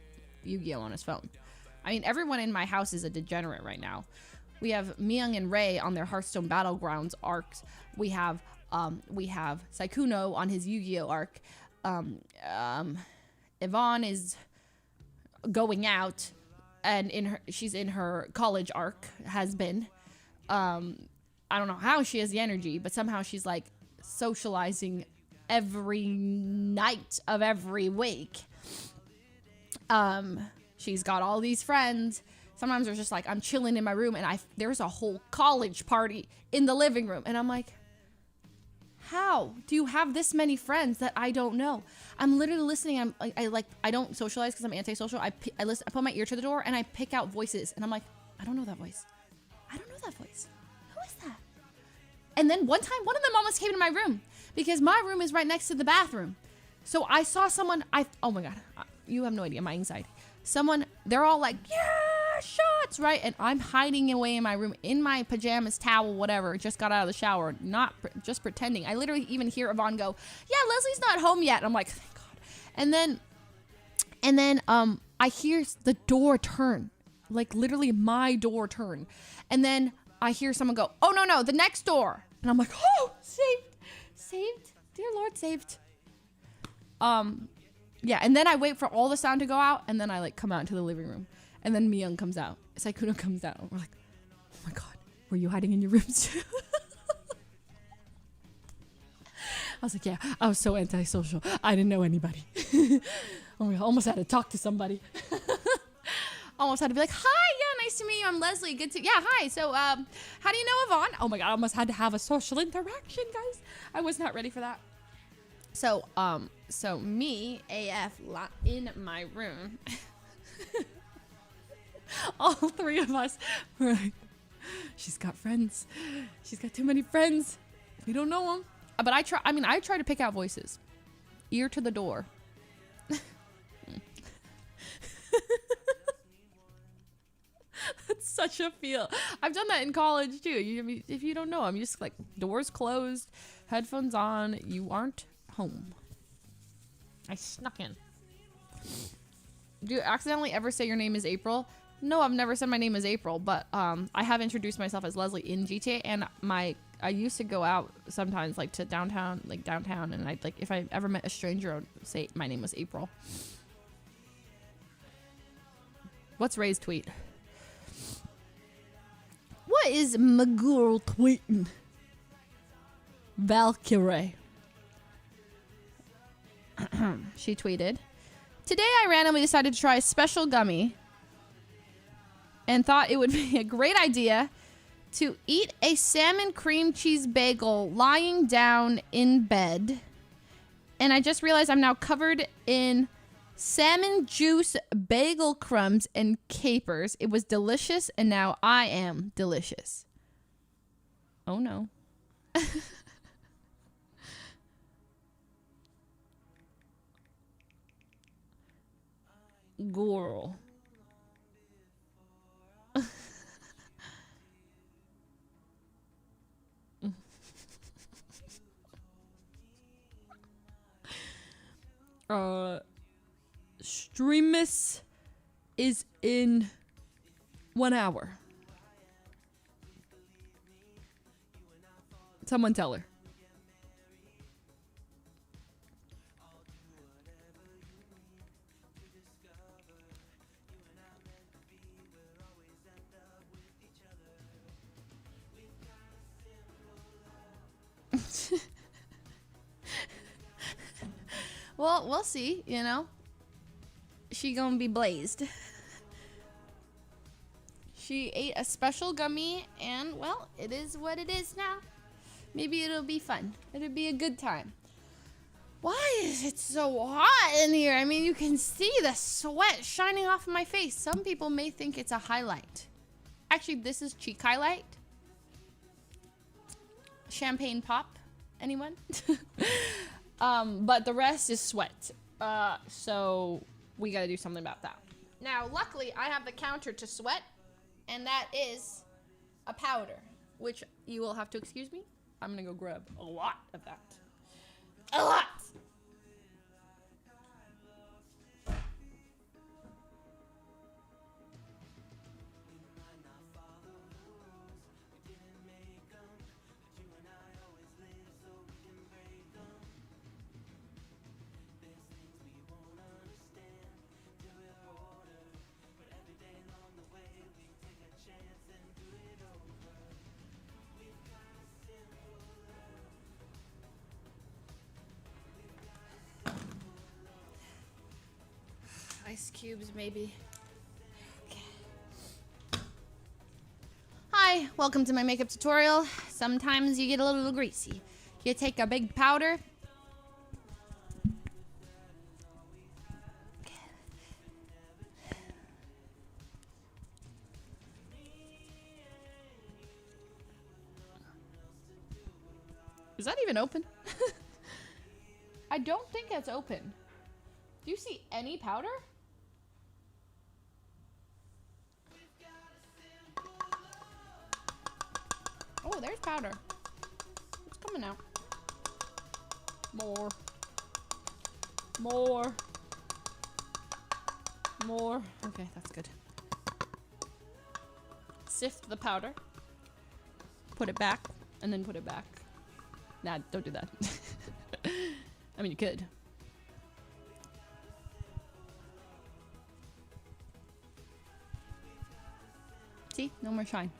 Yu-Gi-Oh on his phone. I mean, everyone in my house is a degenerate right now. We have Myung and Ray on their Hearthstone Battlegrounds arcs. We have Sykkuno on his Yu-Gi-Oh arc. Yvonne is going out, and she's in her college arc, has been. I don't know how she has the energy, but somehow she's like socializing every night of every week. She's got all these friends. Sometimes there's just like, I'm chilling in my room and there's a whole college party in the living room. And I'm like, how do you have this many friends that I don't know? I'm literally listening. I don't socialize because I'm antisocial. I put my ear to the door and I pick out voices. And I'm like, I don't know that voice. I don't know that voice. Who is that? And then one time, one of them almost came into my room because my room is right next to the bathroom. So I saw someone, oh my God, you have no idea my anxiety. They're all like, yeah, shots, right? And I'm hiding away in my room in my pajamas, towel, whatever. Just got out of the shower, just pretending. I literally even hear Yvonne go, yeah, Leslie's not home yet. And I'm like, thank God. And then I hear the door turn, like literally my door turn. And then I hear someone go, oh, no, the next door. And I'm like, oh, saved, dear Lord, saved. Yeah, and then I wait for all the sound to go out, and then I like come out into the living room. And then Myung comes out. Sykkuno comes out. We're like, oh my God, were you hiding in your rooms too? I was like, yeah, I was so antisocial. I didn't know anybody. Oh my God, almost had to talk to somebody. Almost had to be like, hi, yeah, nice to meet you. I'm Leslie. Yeah, hi. So, how do you know Yvonne? Oh my God, I almost had to have a social interaction, guys. I was not ready for that. So me, AF, in my room. All three of us were like, she's got friends. She's got too many friends. We don't know them. But I try to pick out voices. Ear to the door. That's such a feel. I've done that in college too. If you don't know, I'm just like, doors closed, headphones on, you aren't home. I snuck in. Do you accidentally ever say your name is April? No, I've never said my name is April, but I have introduced myself as Leslie in GTA, and I used to go out sometimes like to downtown, and I'd like, if I ever met a stranger, I would say my name was April. What's Ray's tweet? What is Magul tweeting? Valkyrie. She tweeted, Today I randomly decided to try a special gummy and thought it would be a great idea to eat a salmon cream cheese bagel lying down in bed. And I just realized I'm now covered in salmon juice, bagel crumbs, and capers. It was delicious, and now I am delicious. Oh no. Girl. Streamus is in 1 hour. Someone tell her. Well, we'll see, you know. She gonna be blazed. She ate a special gummy, and, well, it is what it is now. Maybe it'll be fun. It'll be a good time. Why is it so hot in here? I mean, you can see the sweat shining off my face. Some people may think it's a highlight. Actually, this is cheek highlight. Champagne pop. Anyone? But the rest is sweat. So we gotta do something about that. Now, luckily, I have the counter to sweat, and that is a powder, which you will have to excuse me. I'm gonna go grab a lot of that. A lot! Ice cubes, maybe. Okay. Hi, welcome to my makeup tutorial. Sometimes you get a little greasy. You take a big powder. Is that even open? I don't think it's open. Do you see any powder? Oh, there's powder. It's coming out. More. More. More. Okay, that's good. Sift the powder. Put it back, and then put it back. Nah, don't do that. I mean, you could. See? No more shine.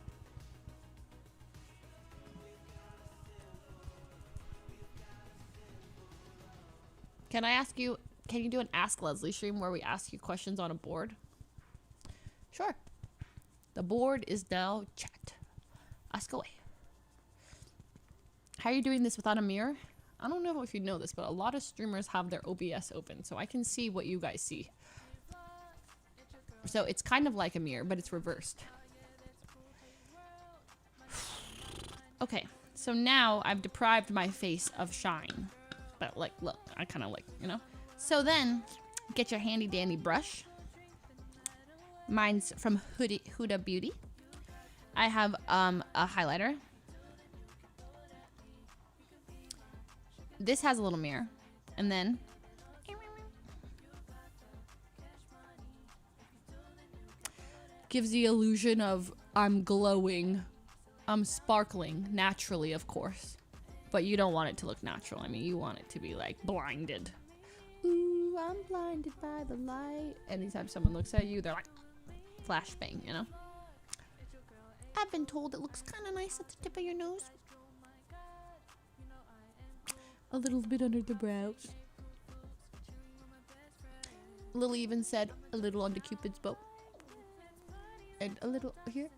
Can I ask you, can you do an Ask Leslie stream where we ask you questions on a board? Sure. The board is now chat. Ask away. How are you doing this without a mirror? I don't know if you know this, but a lot of streamers have their OBS open, so I can see what you guys see. So it's kind of like a mirror, but it's reversed. Okay, so now I've deprived my face of shine. But like, look, I kind of like, you know. So then, get your handy dandy brush. Mine's from Huda Beauty. I have a highlighter. This has a little mirror. And then gives the illusion of I'm glowing. I'm sparkling naturally, of course. But you don't want it to look natural. I mean, you want it to be like blinded. Ooh, I'm blinded by the light. Anytime someone looks at you, they're like flashbang, you know? I've been told it looks kind of nice at the tip of your nose. A little bit under the brows. Lily even said a little under Cupid's bow. And a little here.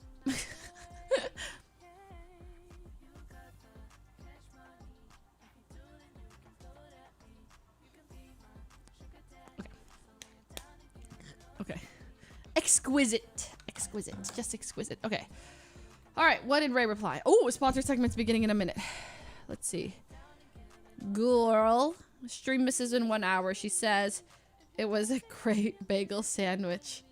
Okay. Exquisite. Exquisite. Just exquisite. Okay. All right. What did Ray reply? Oh, a sponsored segment's beginning in a minute. Let's see. Girl. Stream misses in 1 hour. She says it was a great bagel sandwich.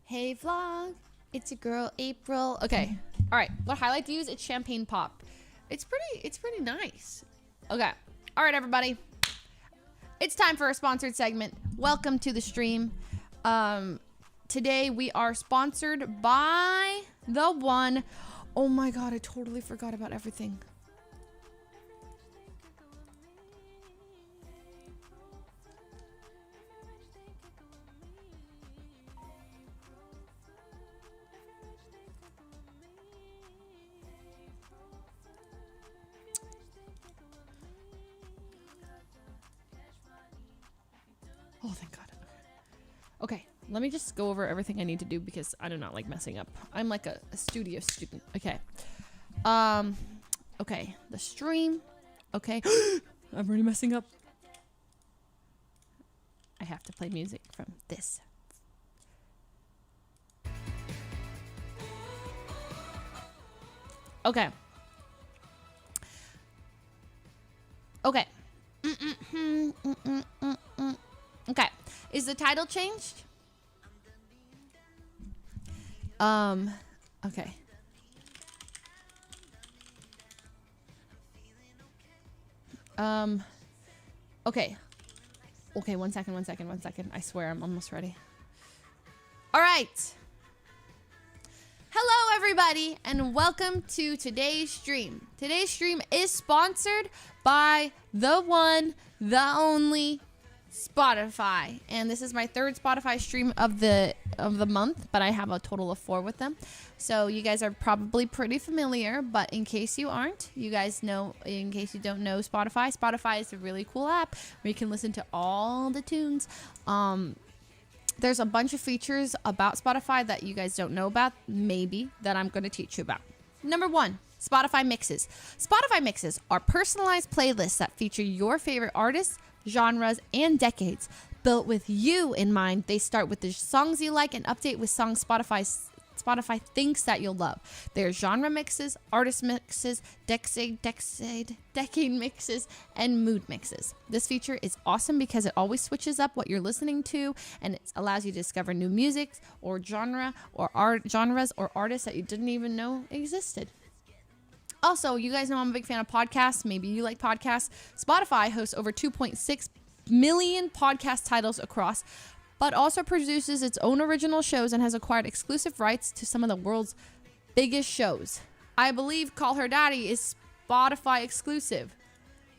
Hey vlog, it's your girl April. Okay, all right. What highlight to use? It's champagne pop. It's pretty nice. Okay, all right, everybody. It's time for a sponsored segment. Welcome to the stream. Today we are sponsored by the one. Oh my god, I totally forgot about everything. Oh, thank God. Okay, let me just go over everything I need to do because I do not like messing up. I'm like a studio student. Okay. Okay, the stream. Okay. I'm already messing up. I have to play music from this. Okay. Okay. Okay. Is the title changed? Okay. Okay. Okay, one second. I swear I'm almost ready. All right. Hello, everybody, and welcome to today's stream. Today's stream is sponsored by the one, the only Spotify, and this is my third Spotify stream of the month, but I have a total of 4 with them. So you guys are probably pretty familiar, but in case you aren't, you guys know, in case you don't know Spotify is a really cool app where you can listen to all the tunes. There's a bunch of features about Spotify that you guys don't know about, maybe, that I'm going to teach you about. Number 1, Spotify Mixes. Spotify Mixes are personalized playlists that feature your favorite artists, genres, and decades. Built with you in mind, they start with the songs you like and update with songs Spotify thinks that you'll love. There's genre mixes, artist mixes, decade mixes, and mood mixes. This feature is awesome because it always switches up what you're listening to, and it allows you to discover new music or genres or artists that you didn't even know existed. Also, you guys know I'm a big fan of podcasts. Maybe you like podcasts. Spotify hosts over 2.6 million podcast titles across, but also produces its own original shows and has acquired exclusive rights to some of the world's biggest shows. I believe Call Her Daddy is Spotify exclusive.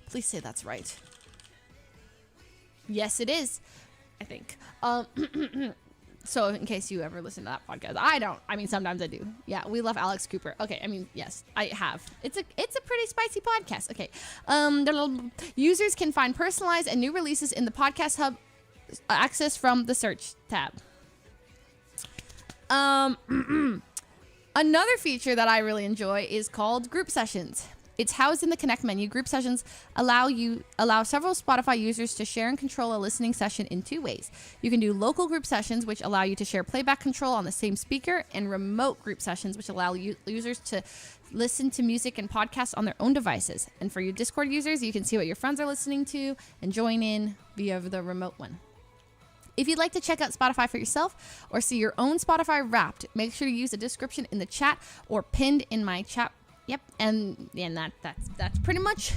Please say that's right. Yes, it is, I think. So in case you ever listen to that podcast, I don't. I mean, sometimes I do. Yeah, we love Alex Cooper. Okay, I mean, yes, I have. It's a pretty spicy podcast. Okay, users can find personalized and new releases in the podcast hub. Access from the search tab. Another feature that I really enjoy is called group sessions. It's housed in the Connect menu. Group sessions allow several Spotify users to share and control a listening session in 2 ways. You can do local group sessions, which allow you to share playback control on the same speaker, and remote group sessions, which allow users to listen to music and podcasts on their own devices. And for you Discord users, you can see what your friends are listening to and join in via the remote one. If you'd like to check out Spotify for yourself or see your own Spotify Wrapped, make sure to use the description in the chat or pinned in my chat. Yep, and that's pretty much.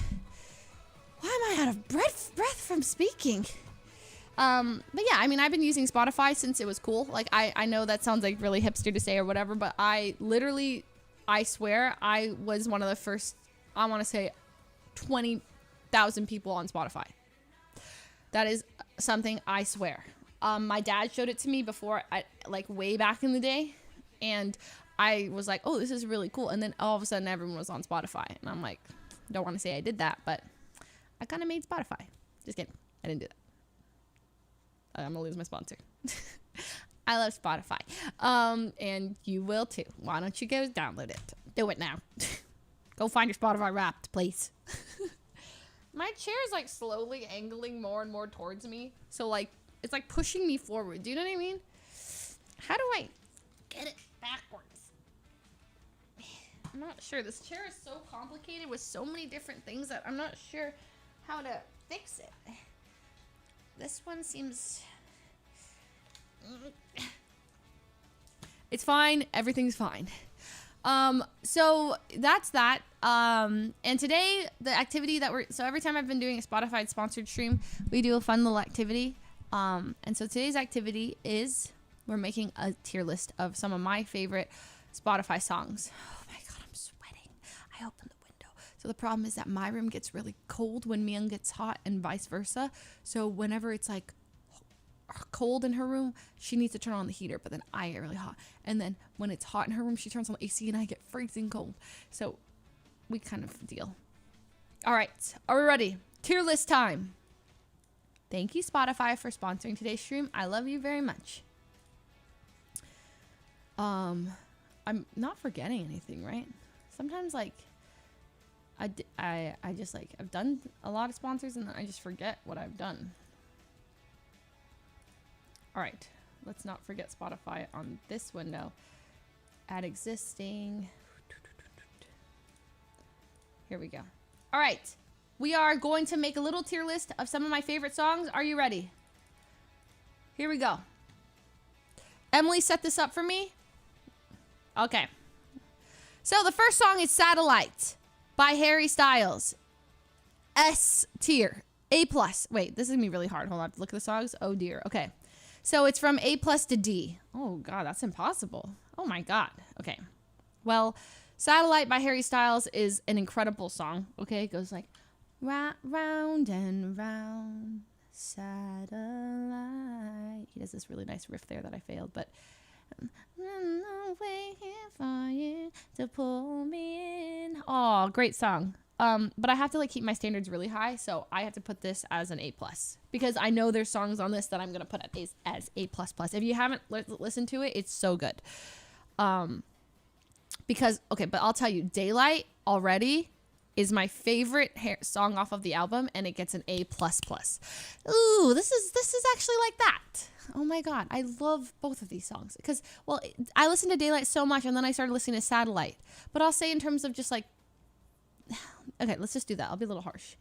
Why am I out of breath from speaking? But yeah, I mean, I've been using Spotify since it was cool. Like, I know that sounds like really hipster to say or whatever, but I swear, I was one of the first, I want to say, 20,000 people on Spotify. That is something I swear. My dad showed it to me before, like way back in the day, and I was like, oh, this is really cool. And then all of a sudden, everyone was on Spotify, and I'm like, don't want to say I did that, but I kind of made Spotify. Just kidding, I didn't do that. I'm gonna lose my sponsor. I love Spotify, and you will too. Why don't you go download it? Do it now. Go find your Spotify Wrapped, please. My chair is like slowly angling more and more towards me, so like it's like pushing me forward. Do you know what I mean? How do I get it backwards? I'm not sure. This chair is so complicated with so many different things that I'm not sure how to fix it. This one seems... It's fine. Everything's fine. So that's that. And today the activity that so every time I've been doing a Spotify sponsored stream, we do a fun little activity. And so today's activity is we're making a tier list of some of my favorite Spotify songs. Oh my God, I'm sweating. I opened the window. So the problem is that my room gets really cold when Miyoung gets hot and vice versa. So whenever it's like cold in her room, she needs to turn on the heater, but then I get really hot. And then when it's hot in her room, she turns on the AC and I get freezing cold. So we kind of deal. All right, are we ready? Tier list time. Thank you, Spotify, for sponsoring today's stream. I love you very much. I'm not forgetting anything, right? Sometimes like I just like I've done a lot of sponsors and then I just forget what I've done. All right, let's not forget Spotify on this window. Add existing. Here we go. All right, we are going to make a little tier list of some of my favorite songs. Are you ready? Here we go. Emily set this up for me. Okay. So the first song is Satellite by Harry Styles. S tier. A+. Wait, this is going to be really hard. Hold on, I have to look at the songs. Oh dear. Okay. So it's from A+ to D. Oh God, that's impossible. Oh my God. Okay. Well, Satellite by Harry Styles is an incredible song. Okay, it goes like round and round, satellite. He does this really nice riff there that I failed, but I'm waiting for you to pull me in. Oh, great song. But I have to like keep my standards really high, so I have to put this as an A+, because I know there's songs on this that I'm gonna put as A++. If you haven't listened to it, it's so good. Because okay, but I'll tell you, Daylight already is my favorite song off of the album, and it gets an A++. Ooh, this is actually like that. Oh my God, I love both of these songs because, well, I listened to Daylight so much, and then I started listening to Satellite. But I'll say in terms of just like, okay, let's just do that. I'll be a little harsh.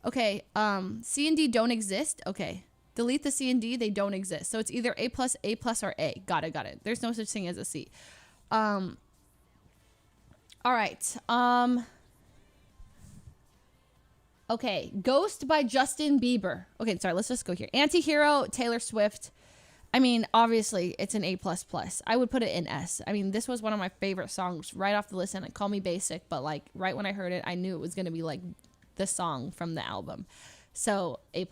Okay, C and D don't exist. Okay, delete the C and D. They don't exist. So it's either A+, or A. Got it. There's no such thing as a C. All right. Okay, Ghost by Justin Bieber. Okay, sorry, let's just go here. Antihero, Taylor Swift. I mean, obviously, it's an A++. I would put it in S. I mean, this was one of my favorite songs right off the list, and Call Me Basic, but like right when I heard it, I knew it was going to be like the song from the album. So, A++.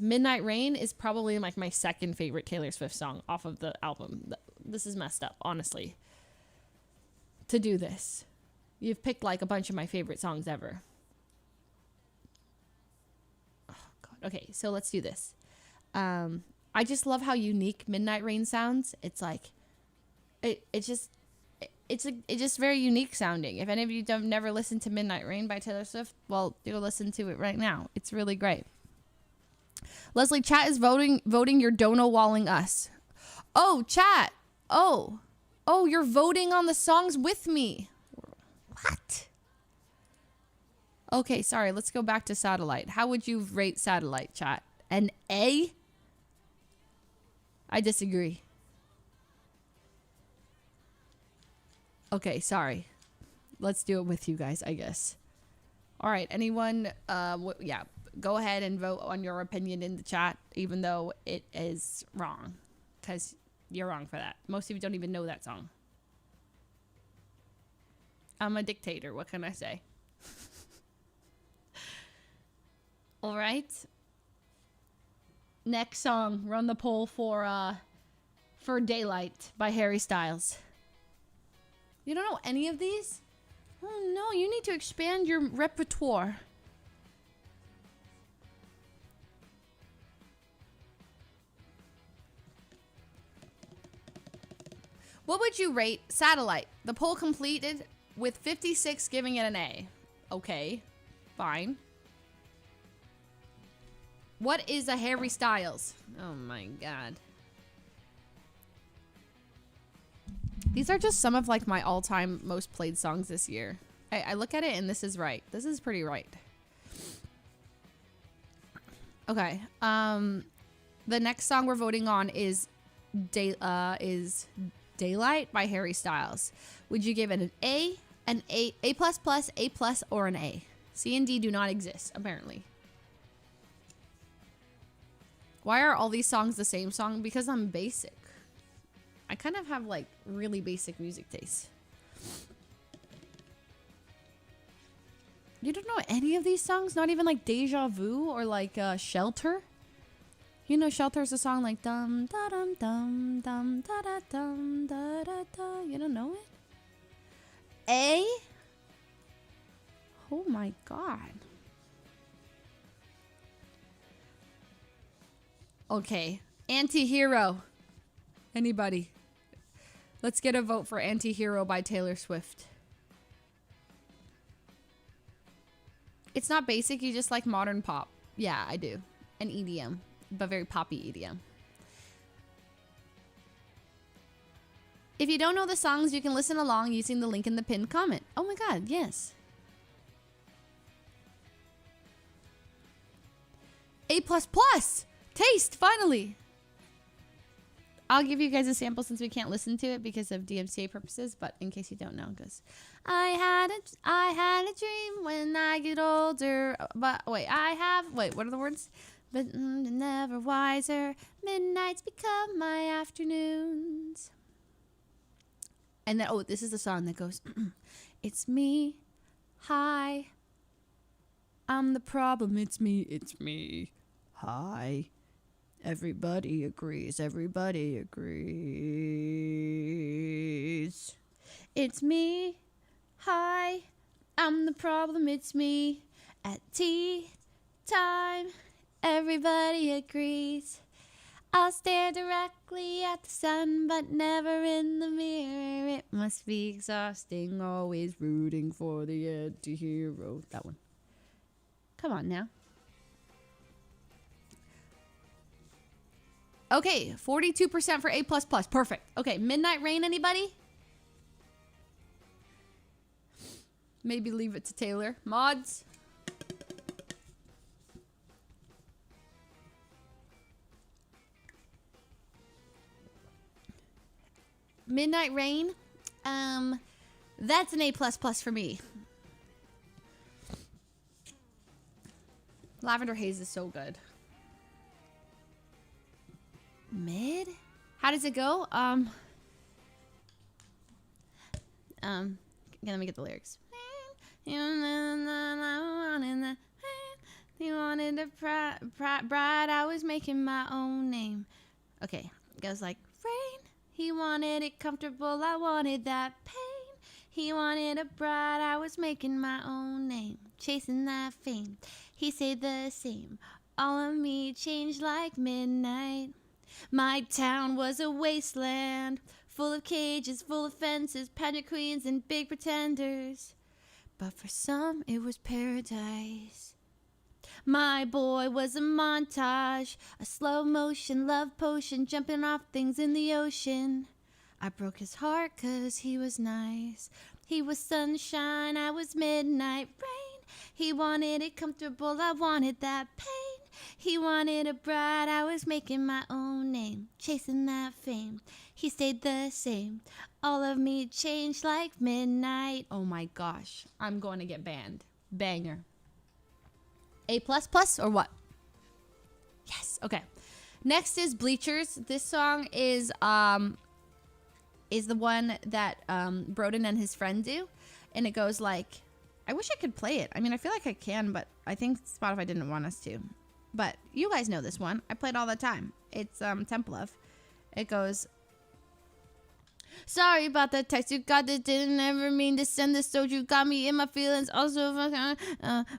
Midnight Rain is probably like my second favorite Taylor Swift song off of the album. This is messed up, honestly. To do this. You've picked like a bunch of my favorite songs ever. Oh, God. Okay, so let's do this. I just love how unique Midnight Rain sounds. It's like, it's just very unique sounding. If any of you don't never listened to Midnight Rain by Taylor Swift, well, go listen to it right now. It's really great. Leslie, chat is voting your Dono walling us. Oh, chat. Oh, you're voting on the songs with me. What? Okay, sorry. Let's go back to Satellite. How would you rate Satellite, chat? An A? I disagree. Okay, sorry. Let's do it with you guys, I guess. All right, anyone, yeah, go ahead and vote on your opinion in the chat, even though it is wrong, because you're wrong for that. Most of you don't even know that song. I'm a dictator, what can I say? All right. Next song, run the poll for Daylight by Harry Styles. You don't know any of these? Oh no, you need to expand your repertoire. What would you rate Satellite? The poll completed with 56 giving it an A. Okay, fine. What is a Harry Styles? Oh my god. These are just some of like my all-time most played songs this year. I look at it and this is right. This is pretty right. Okay. The next song we're voting on is Daylight by Harry Styles. Would you give it an A, A++, A+, or an A? C and D do not exist, apparently. Why are all these songs the same song? Because I'm basic. I kind of have like really basic music tastes. You don't know any of these songs? Not even like Deja Vu or like Shelter? You know Shelter is a song like dum da dum dum dum da da dum da da da. You don't know it? A? Oh my god. Okay. Anti-Hero. Anybody? Let's get a vote for Anti-Hero by Taylor Swift. It's not basic, you just like modern pop. Yeah, I do. And EDM, but very poppy EDM. If you don't know the songs, you can listen along using the link in the pinned comment. Oh my god, yes. A++! Taste, finally! I'll give you guys a sample since we can't listen to it because of DMCA purposes, but in case you don't know, because I had a dream when I get older, but wait, what are the words? But never wiser, midnights become my afternoons. And then, oh, this is the song that goes, it's me, hi, I'm the problem, it's me, hi. Everybody agrees. It's me. Hi. I'm the problem. It's me. At tea time, everybody agrees. I'll stare directly at the sun, but never in the mirror. It must be exhausting, always rooting for the anti-hero. That one. Come on now. Okay, 42% for A++. Perfect. Okay, Midnight Rain, anybody? Maybe leave it to Taylor. Mods? Midnight Rain? That's an A++ for me. Lavender Haze is so good. Mid? How does it go? Let me get the lyrics. You wanted a bride, I was making my own name. Okay, it goes like, rain. He wanted it comfortable, I wanted that pain. He wanted a bride, I was making my own name. Chasing that fame, he said the same. All of me changed like midnight. My town was a wasteland, full of cages, full of fences, pageant queens and big pretenders. But for some, it was paradise. My boy was a montage, a slow motion love potion, jumping off things in the ocean. I broke his heart 'cause he was nice. He was sunshine, I was midnight rain. He wanted it comfortable, I wanted that pain. He wanted a bride, I was making my own name, chasing that fame. He stayed the same. All of me changed like midnight. Oh my gosh, I'm going to get banned. Banger. A++ or what? Yes, okay. Next is Bleachers. This song is the one that Broden and his friend do. And it goes like, I wish I could play it. I mean, I feel like I can, but I think Spotify didn't want us to. but you guys know this one. I play it all the time. It's Temple of. It goes, sorry about the text you got that didn't ever mean to send this, so you got me in my feelings also,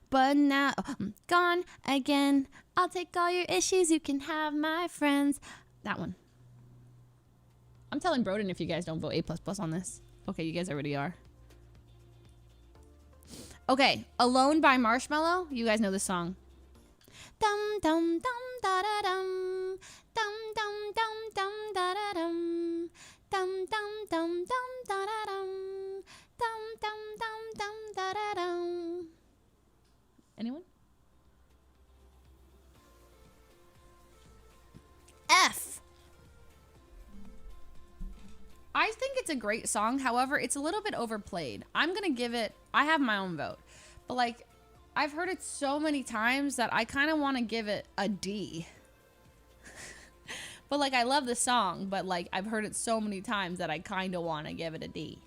but now I'm gone again. I'll take all your issues, you can have my friends. That one. I'm telling Broden if you guys don't vote A++ on this. Okay, you guys already are. Okay, Alone by Marshmello. You guys know this song. Dum dum dum da da dum. Dum dum dum dum da da dum. Dum dum dum dum da da dum. Dum dum dum dum da da dum. Anyone? F. I think it's a great song. However, it's a little bit overplayed. I'm gonna give it, I have my own vote, but like, I've heard it so many times that I kind of want to give it a D. But like, I love the song, but like, I've heard it so many times that I kind of want to give it a D.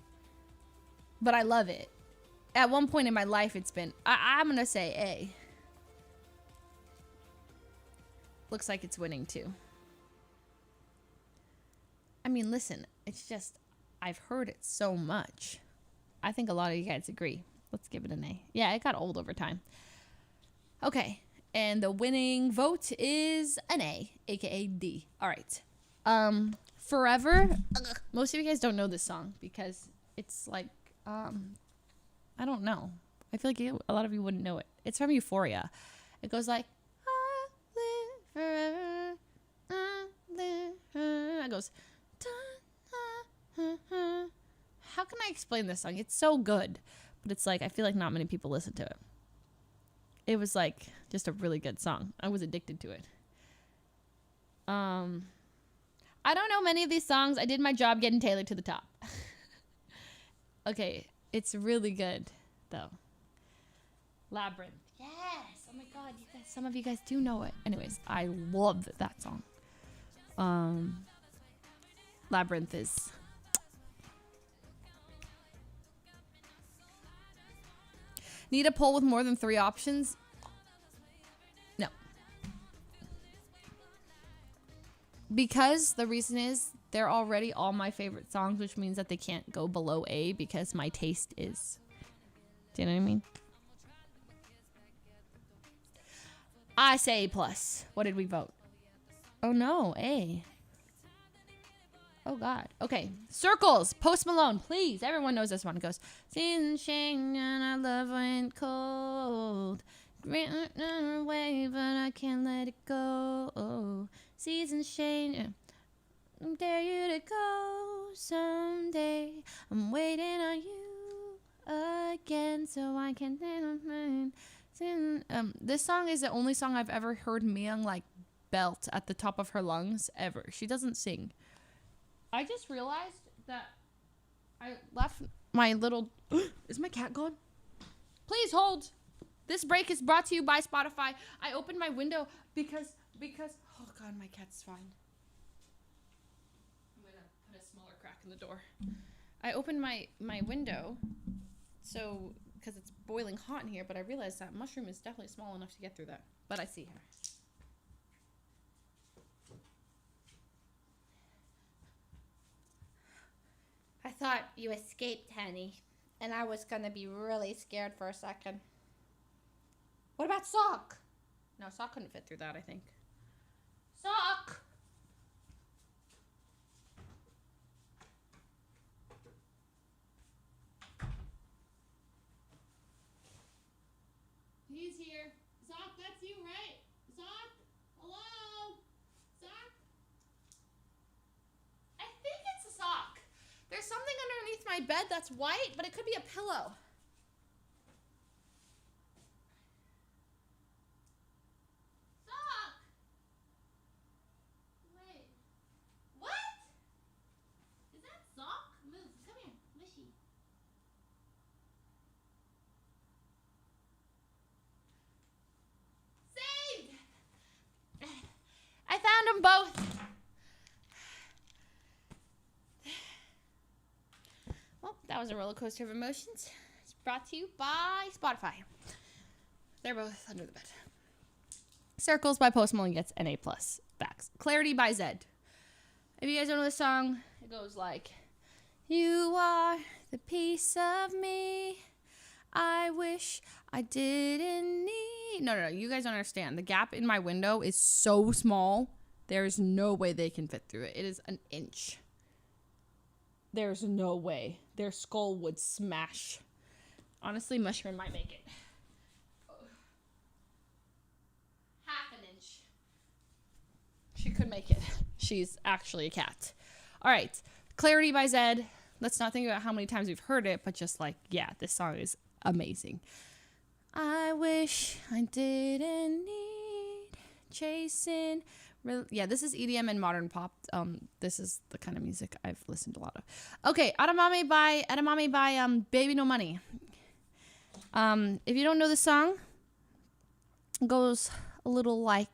But I love it. At one point in my life, it's been, I'm gonna say A. Looks like it's winning too. I mean, listen, it's just, I've heard it so much. I think a lot of you guys agree. Let's give it an A. Yeah, it got old over time. Okay, and the winning vote is an A, aka D. All right. Forever. Most of you guys don't know this song because it's like, I don't know. I feel like a lot of you wouldn't know it. It's from Euphoria. It goes like, I live forever, I live forever. It goes, how can I explain this song? It's so good, but it's like, I feel like not many people listen to it. It was like just a really good song. I was addicted to it. I don't know many of these songs. I did my job getting Taylor to the top. Okay, it's really good though. Labyrinth. Yes. Oh my god, you guys, some of you guys do know it. Anyways, I love that song. Labyrinth is, need a poll with more than 3 options? No. Because the reason is they're already all my favorite songs, which means that they can't go below A because my taste is. Do you know what I mean? I say A+. What did we vote? Oh no, A. Oh god. Okay. Circles. Post Malone, please. Everyone knows this one. It goes, seasons change and our love went cold. Grant away, but I can't let it go. Oh, seasons change. I dare you to go someday. I'm waiting on you again so I can. This song is the only song I've ever heard Myung like belt at the top of her lungs ever. She doesn't sing. I just realized that I left my little... Is my cat gone? Please hold. This break is brought to you by Spotify. I opened my window because... Oh god, my cat's fine. I'm gonna put a smaller crack in the door. I opened my window so... because it's boiling hot in here, but I realized that mushroom is definitely small enough to get through that. But I see her. I thought you escaped, honey, and I was gonna be really scared for a second. What about Sock? No, Sock couldn't fit through that, I think. Sock! He's here. Sock, that's you, right? Sock? Hello? Sock? I think it's a sock. There's something underneath my bed that's white, but it could be a pillow. Sock! Wait. What? Is that Sock? Move. Come here. Mushy. Saved! I found them both. Well, that was a roller coaster of emotions. It's brought to you by Spotify. They're both under the bed. Circles by Post Malone gets an A+. Facts. Clarity by Zed. If you guys don't know this song, it goes like, you are the piece of me I wish I didn't need. No. You guys don't understand. The gap in my window is so small. There's no way they can fit through it. It is an inch. There's no way. Their skull would smash. Honestly, Mushroom might make it. Half an inch. She could make it. She's actually a cat. All right. Clarity by Zed. Let's not think about how many times we've heard it, but just like, yeah, this song is amazing. I wish I didn't need chasing. Yeah, this is EDM and modern pop. This is the kind of music I've listened to a lot of. Okay, Edamame by Baby No Money. If you don't know the song, it goes a little like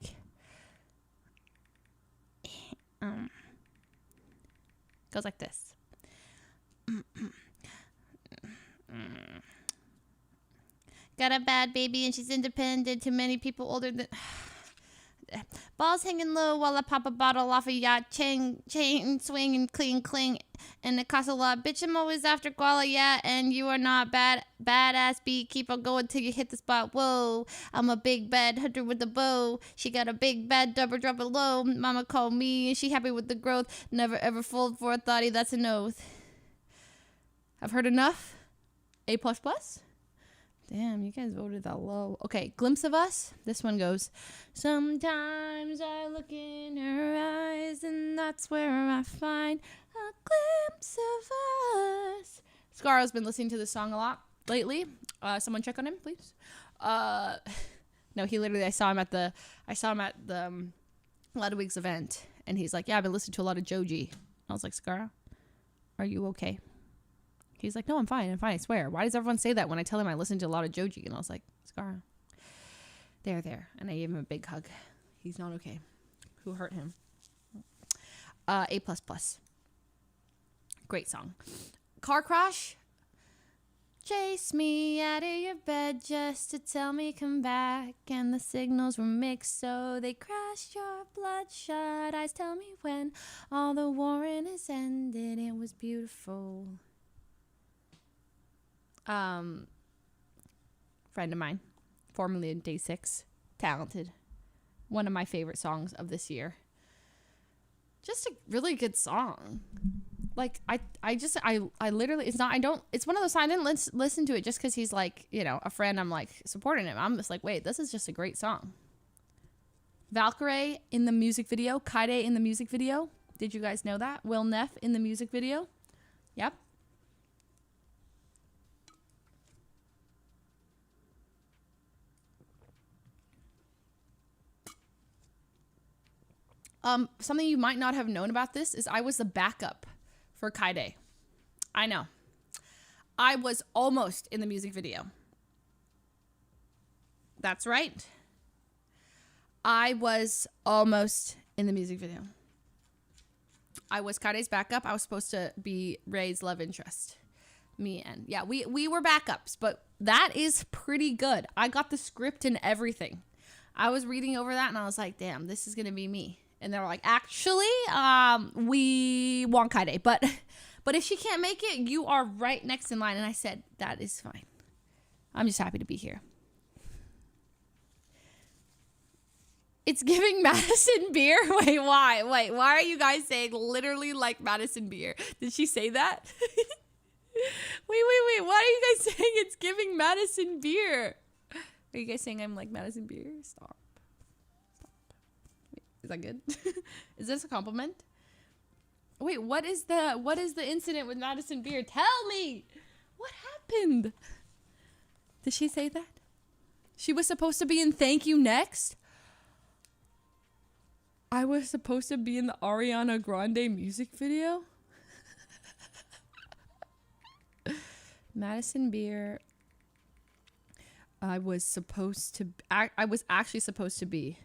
goes like this. Got a bad baby and she's independent. Too many people older than balls hanging low while I pop a bottle off a yacht. Chain swing and cling. And it costs a lot. Bitch, I'm always after Koala, yeah. And you are not badass beat. Keep on going till you hit the spot. Whoa, I'm a big bad hunter with a bow. She got a big bad double drop it low. Mama called me and she happy with the growth. Never ever fold for a thotty, that's an oath. I've heard enough. A++. Damn, you guys voted that low. Okay, Glimpse of Us. This one goes, sometimes I look in her eyes and that's where I find a glimpse of us. Scaro's been listening to this song a lot lately. Someone check on him, please. No, he literally, I saw him at the Ludwig's event and he's like, yeah, I've been listening to a lot of Joji. I was like, Scaro, are you okay? He's like, no, I'm fine, I swear. Why does everyone say that when I tell him I listen to a lot of Joji? And I was like, Scar, there. And I gave him a big hug. He's not okay. Who hurt him? A++. Great song. Car Crash. Chase me out of your bed just to tell me come back. And the signals were mixed, so they crashed your bloodshot eyes. Tell me when all the warring has ended. It was beautiful. Friend of mine, formerly in Day 6, talented. One of my favorite songs of this year. Just a really good song. Like I literally, it's one of those, I didn't listen to it just because he's like, you know, a friend. I'm like supporting him. I'm just like, wait, this is just a great song. Valkyrie in the music video, Kaide in the music video. Did you guys know that? Will Neff in the music video. Yep. Something you might not have known about this is I was the backup for Kaide. I know. I was almost in the music video. That's right. I was almost in the music video. I was Kaide's backup. I was supposed to be Ray's love interest. Me and, yeah, we were backups, but that is pretty good. I got the script and everything. I was reading over that and I was like, damn, this is going to be me. And they were like, actually, we want Kaide, but if she can't make it, you are right next in line. And I said, that is fine. I'm just happy to be here. It's giving Madison Beer. Wait, why? Wait, why are you guys saying literally like Madison Beer? Did she say that? Wait. Why are you guys saying it's giving Madison Beer? Are you guys saying I'm like Madison Beer? Stop. Is that good? Is this a compliment? Wait, what is the incident with Madison Beer? Tell me! What happened? Did she say that? She was supposed to be in Thank You Next? I was supposed to be in the Ariana Grande music video? Madison Beer. I was actually supposed to be.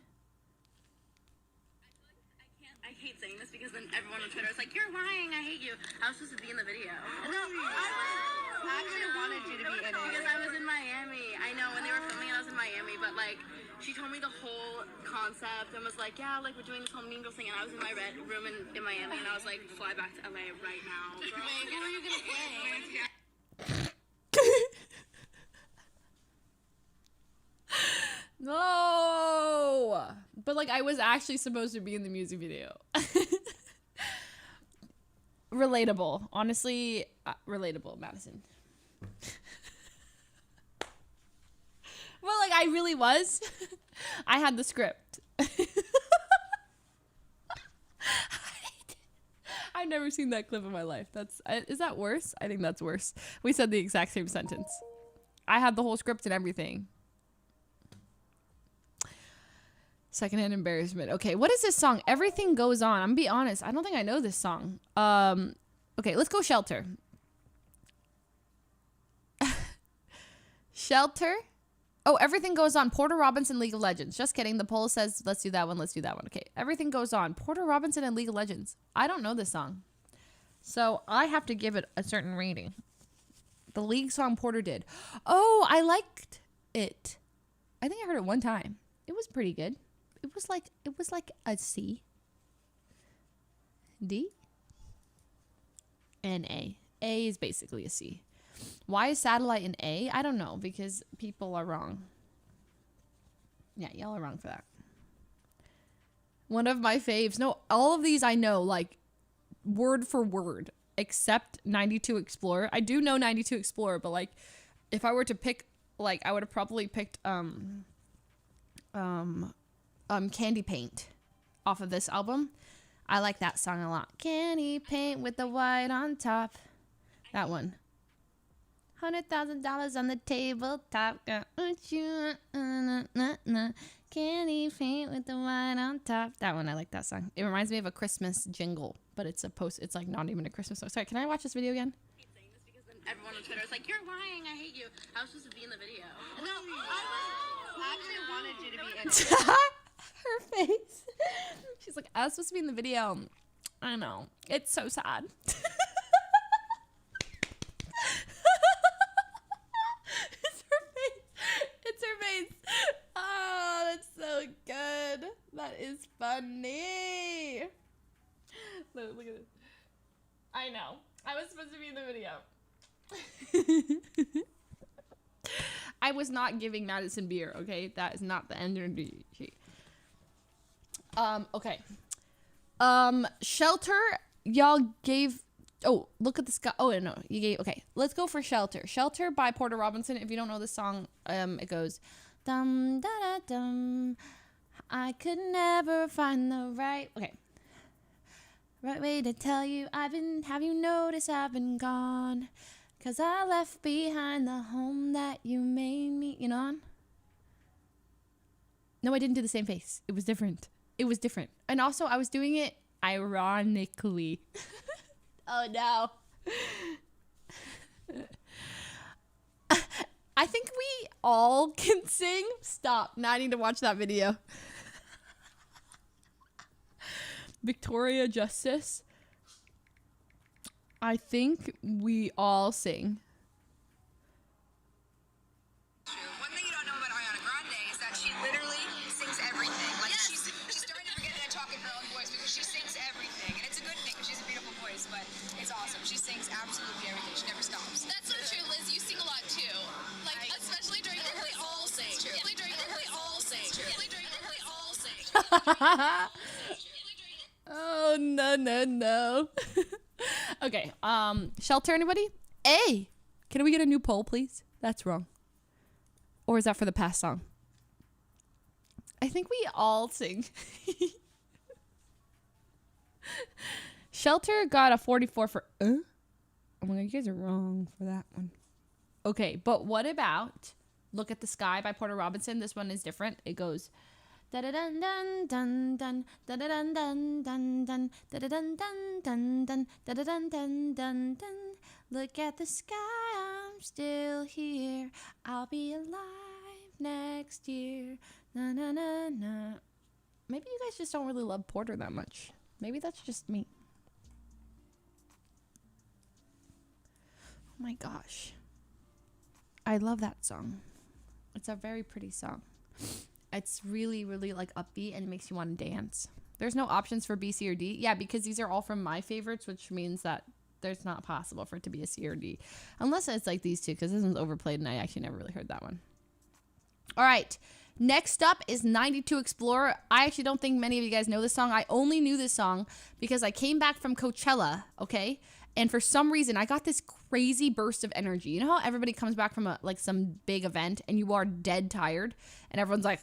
I hate saying this because then everyone on Twitter is like, you're lying, I hate you. I was supposed to be in the video. No, I actually wanted you to be in it. Because I was in Miami. I know, when they were filming it, I was in Miami, but like, She told me the whole concept and was like, yeah, like we're doing this whole Mean Girls thing. And I was in my room in Miami, and I was like, fly back to LA right now. Wait, who are you gonna play? No, but like I was actually supposed to be in the music video. Relatable, honestly, relatable, Madison. Well, like I really was. I had the script. I've never seen that clip in my life. Is that worse? I think that's worse. We said the exact same sentence. I had the whole script and everything. Secondhand embarrassment. Okay, what is this song? Everything Goes On. I'm gonna be honest. I don't think I know this song. Okay, let's go Shelter. Shelter. Oh, Everything Goes On. Porter Robinson, League of Legends. Just kidding. The poll says let's do that one. Let's do that one. Okay, Everything Goes On. Porter Robinson and League of Legends. I don't know this song, so I have to give it a certain rating. The League song Porter did. Oh, I liked it. I think I heard it one time. It was pretty good. It was like a C. D. And A. A is basically a C. Why is Satellite an A? I don't know, because people are wrong. Yeah, y'all are wrong for that. One of my faves. No, all of these I know, like, word for word, except 92 Explorer. I do know 92 Explorer, but, like, if I were to pick, like, I would have probably picked, Candy Paint off of this album. I like that song a lot. Candy Paint with the white on top. That one. $100,000 on the tabletop. Candy Paint with the white on top. That one, I like that song. It reminds me of a Christmas jingle, but it's like not even a Christmas song. Sorry, can I watch this video again? I keep saying this because then everyone on Twitter is like, you're lying, I hate you. I was supposed to be in the video. No, I actually wanted you to be in it. Her face. She's like, I was supposed to be in the video. I know. It's so sad. It's her face. It's her face. Oh, that's so good. That is funny. Look at this. I know. I was supposed to be in the video. I was not giving Madison beer, okay? That is not the energy. Okay. Shelter, y'all gave... Oh, look at the sky. Oh, no, you gave... Okay, let's go for Shelter. Shelter by Porter Robinson. If you don't know the song, it goes... Dum, da, da, dum. I could never find the right... Okay. Right way to tell you Have you noticed I've been gone? 'Cause I left behind the home that you made me... You know? No, I didn't do the same face. It was different. It was different. And also, I was doing it ironically. Oh, no. I think we all can sing. Stop. Now I need to watch that video. Victoria Justice. I think we all sing. One thing you don't know about Ariana Grande is that she literally sings everything. Like she's starting to forget how to talk in her own voice because she sings everything, and it's a good thing because she has a beautiful voice. But it's awesome. She sings absolutely everything. She never stops. That's so true, Liz. You sing a lot too. Like especially during rehearsals. We all sing. Especially during rehearsals. We all sing. Especially during rehearsals. We all sing. Oh, no. Okay, Shelter, anybody? A. Can we get a new poll, please? That's wrong. Or is that for the past song? I think we all sing. Shelter got a 44 for... Oh my god, you guys are wrong for that one. Okay, but what about Look at the Sky by Porter Robinson? This one is different. It goes... Da da dun dun dun dun da da dun dun dun dun da da dun dun dun dun da da dun dun dun dun. Look at the sky, I'm still here. I'll be alive next year. Na na na na. Maybe you guys just don't really love Porter that much. Maybe that's just me. Oh my gosh. I love that song. It's a very pretty song. It's really, really like upbeat and it makes you want to dance. There's no options for B, C, or D. Yeah, because these are all from my favorites, which means that there's not possible for it to be a C or D. Unless it's like these two, because this one's overplayed and I actually never really heard that one. All right. Next up is 92 Explorer. I actually don't think many of you guys know this song. I only knew this song because I came back from Coachella, okay? And for some reason, I got this crazy burst of energy. You know how everybody comes back from some big event and you are dead tired and everyone's like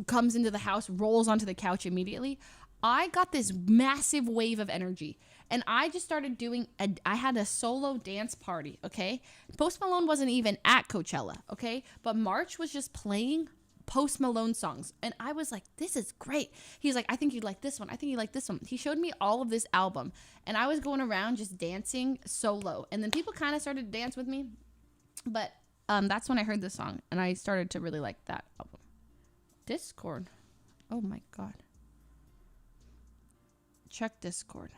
comes into the house, rolls onto the couch immediately? I got this massive wave of energy and I just started doing I had a solo dance party, okay? Post Malone wasn't even at Coachella, okay? But March was just playing Post Malone songs and I was like, this is great. He's like, I think you'd like this one. I think you'd like this one. He showed me all of this album and I was going around just dancing solo and then people kind of started to dance with me, but that's when I heard this song and I started to really like that album. Discord. Oh my god. Check Discord.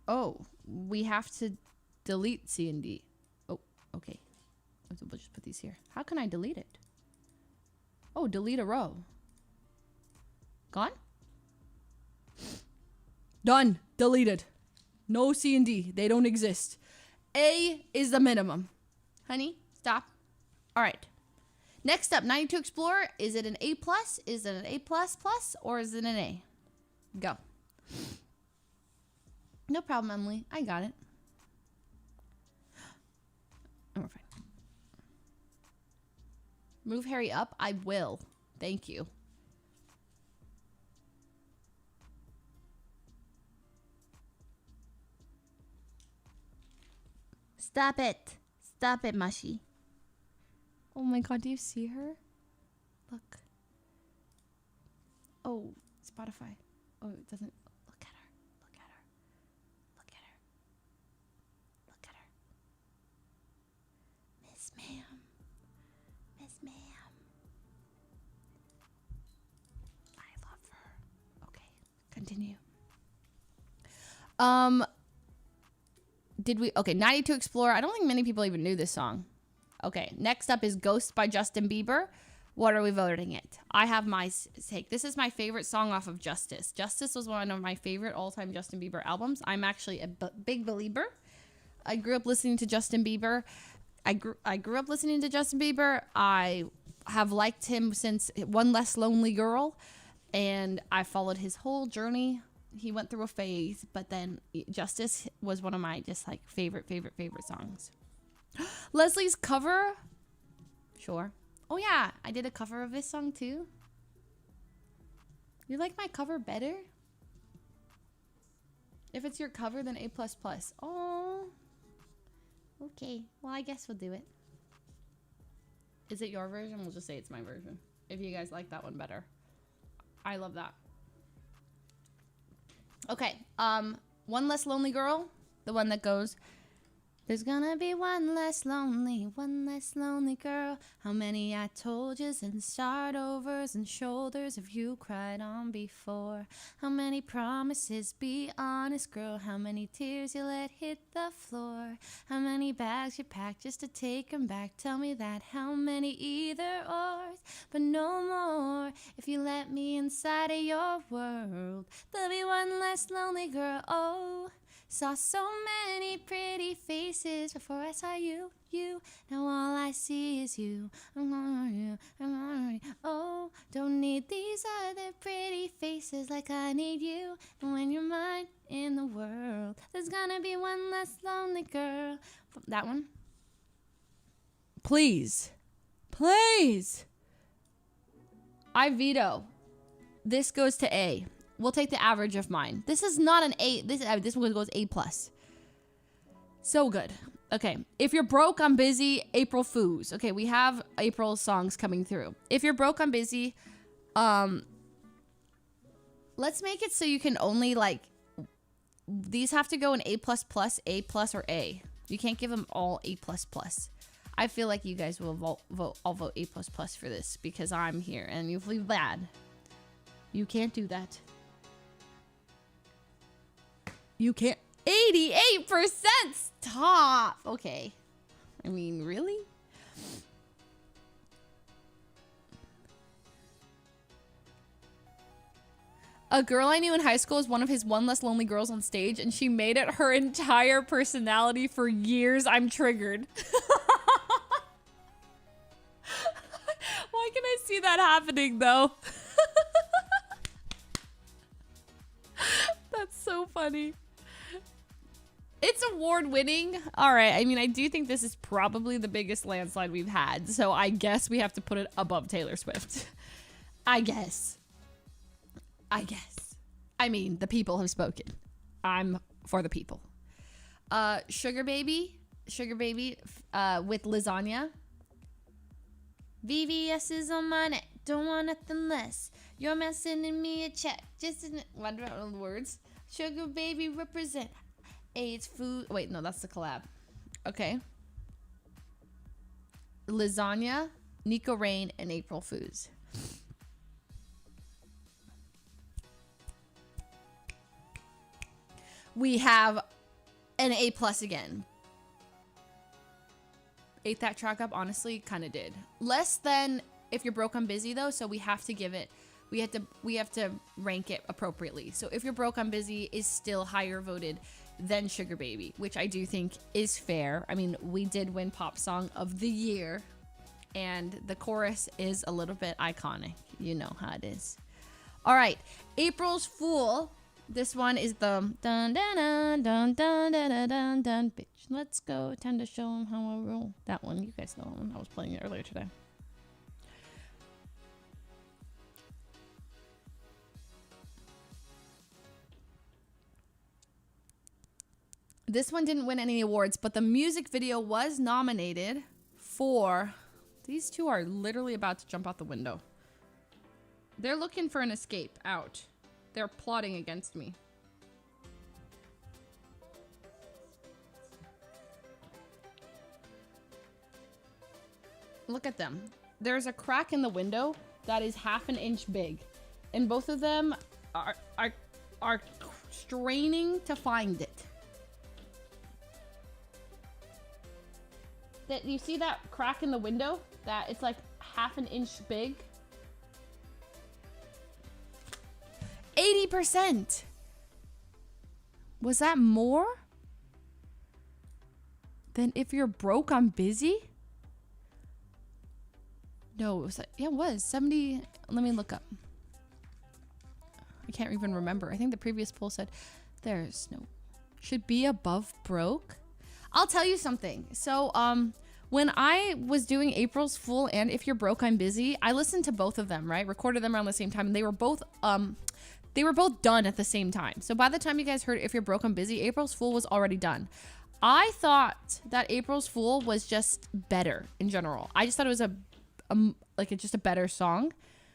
Oh, we have to delete C and D. Oh, okay. We'll just put these here. How can I delete it? Oh, delete a row. Gone? Done. Deleted. No C and D. They don't exist. A is the minimum. Honey, stop. All right. Next up, 92 Explorer. Is it an A+? Is it an A++? Or is it an A? Go. No problem, Emily. I got it. Oh, we're fine. Move Harry up? I will. Thank you. Stop it. Stop it, Mushy. Oh my god, do you see her? Look. Oh, Spotify. Oh, it doesn't. Look at her. Look at her. Look at her. Look at her. Miss Ma'am. Miss Ma'am. I love her. Okay, continue. Okay, 92 Explorer. I don't think many people even knew this song. Okay, next up is Ghost by Justin Bieber. What are we voting it? I have my take. This is my favorite song off of Justice. Justice was one of my favorite all-time Justin Bieber albums. I'm actually a big believer. I grew up listening to Justin Bieber. I grew up listening to Justin Bieber. I have liked him since One Less Lonely Girl, and I followed his whole journey. He went through a phase, but then Justice was one of my just like favorite songs. Leslie's cover? Sure. Oh yeah, I did a cover of this song too. You like my cover better? If it's your cover, then A++. Oh. Okay, well I guess we'll do it. Is it your version? We'll just say it's my version. If you guys like that one better. I love that. Okay, One Less Lonely Girl, the one that goes, there's gonna be one less lonely girl. How many I told yous and start overs and shoulders have you cried on before? How many promises, be honest girl? How many tears you let hit the floor? How many bags you packed just to take 'em back? Tell me that. How many either ors, but no more. If you let me inside of your world, there'll be one less lonely girl. Oh, saw so many pretty faces before I saw you. Now all I see is you. I'm on you. Oh, don't need these other pretty faces like I need you. And when you're mine in the world, there's gonna be one less lonely girl. That one. Please. I veto. This goes to A. We'll take the average of mine. This is not an A. This one goes A+. So good. Okay. If you're broke, I'm busy. April Fools. Okay, we have April songs coming through. If you're broke, I'm busy. Let's make it so you can only like. These have to go in A++, A+, or A. You can't give them all A++. I feel like you guys will vote. I'll vote A++ for this because I'm here and you feel bad. You can't do that. You can't. 88%. Stop. Okay. I mean, really? A girl I knew in high school was one of his one less lonely girls on stage, and she made it her entire personality for years. I'm triggered. Why can I see that happening, though? That's so funny. It's award-winning. All right. I mean, I do think this is probably the biggest landslide we've had, so I guess we have to put it above Taylor Swift. I guess. I mean, the people have spoken. I'm for the people. Sugar Baby with Lasagna. VVS is on my neck, don't want nothing less. Your man sending me a check, just in what about the words? Sugar Baby represent AIDS food. Wait, no, that's the collab. Okay. Lasagna, Nico Rain, and April Foods. We have an A+ again. Ate that track up, honestly, kind of did. Less than If You're Broke I'm Busy though, so we have to give it, we have to rank it appropriately. So If You're Broke I'm Busy is still higher voted than Sugar Baby, which I do think is fair. I mean, we did win Pop Song of the Year, and the chorus is a little bit iconic. You know how it is. All right, April's Fool. This one is the dun dun dun dun dun dun dun dun. Bitch, let's go. Time to show them how I roll. That one, you guys know one. I was playing it earlier today. This one didn't win any awards, but the music video was nominated for. These two are literally about to jump out the window. They're looking for an escape out. They're plotting against me. Look at them. There's a crack in the window that is half an inch big, and both of them are straining to find it. That you see that crack in the window? That it's like half an inch big. 80%. Was that more than If You're Broke I'm Busy? No, it was, yeah, it was 70. Let me look up. I can't even remember. I think the previous poll said there's no, should be above broke. I'll tell you something. So, when I was doing April's Fool and If You're Broke I'm Busy, I listened to both of them, right? Recorded them around the same time, and they were both done at the same time. So by the time you guys heard If You're Broke I'm Busy, April's Fool was already done. I thought that April's Fool was just better in general. I just thought it was just a better song.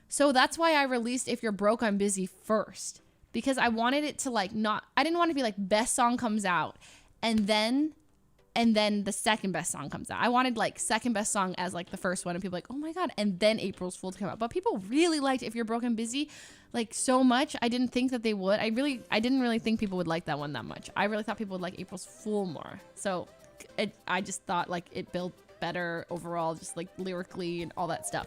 So that's why I released If You're Broke I'm Busy first, because I wanted it to I didn't want to be like best song comes out and then the second best song comes out. I wanted like second best song as like the first one, and people like, oh my god, and then April's Fool to come out. But people really liked If You're Broke I'm Busy like so much. I didn't think that they would. I didn't really think people would like that one that much. I really thought people would like April's Fool more. So I just thought like it built better overall, just like lyrically and all that stuff.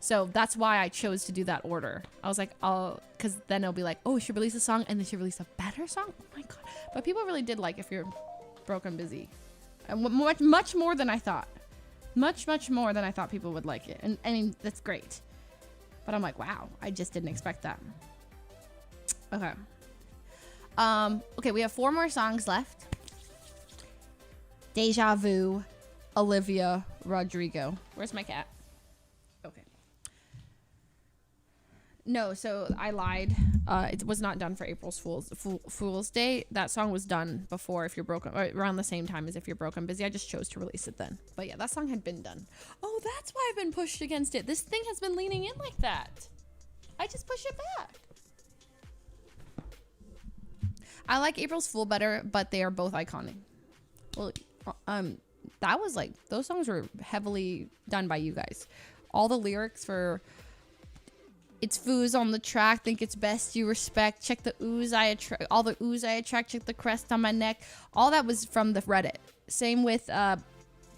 So that's why I chose to do that order. I was like, oh, because then it'll be like, oh, we should release a song and then she release a better song. Oh my god! But people really did like If You're Broke I'm Busy. Much more than I thought. Much more than I thought people would like it. And I mean, that's great. But I'm like, wow, I just didn't expect that. Okay. Okay, we have 4 more songs left. Deja Vu, Olivia Rodrigo. Where's my cat? Okay. No, so I lied. It was not done for April's Fool's Day. That song was done before If You're Broke, or around the same time as If You're Broke I'm Busy. I just chose to release it then. But yeah, that song had been done. Oh, that's why I've been pushed against it. This thing has been leaning in like that. I just push it back. I like April's Fool better, but they are both iconic. Well, that was like, those songs were heavily done by you guys. All the lyrics for It's Foos on the track, think it's best you respect, check the ooze I attract, all the ooze I attract, check the crest on my neck. All that was from the Reddit. Same with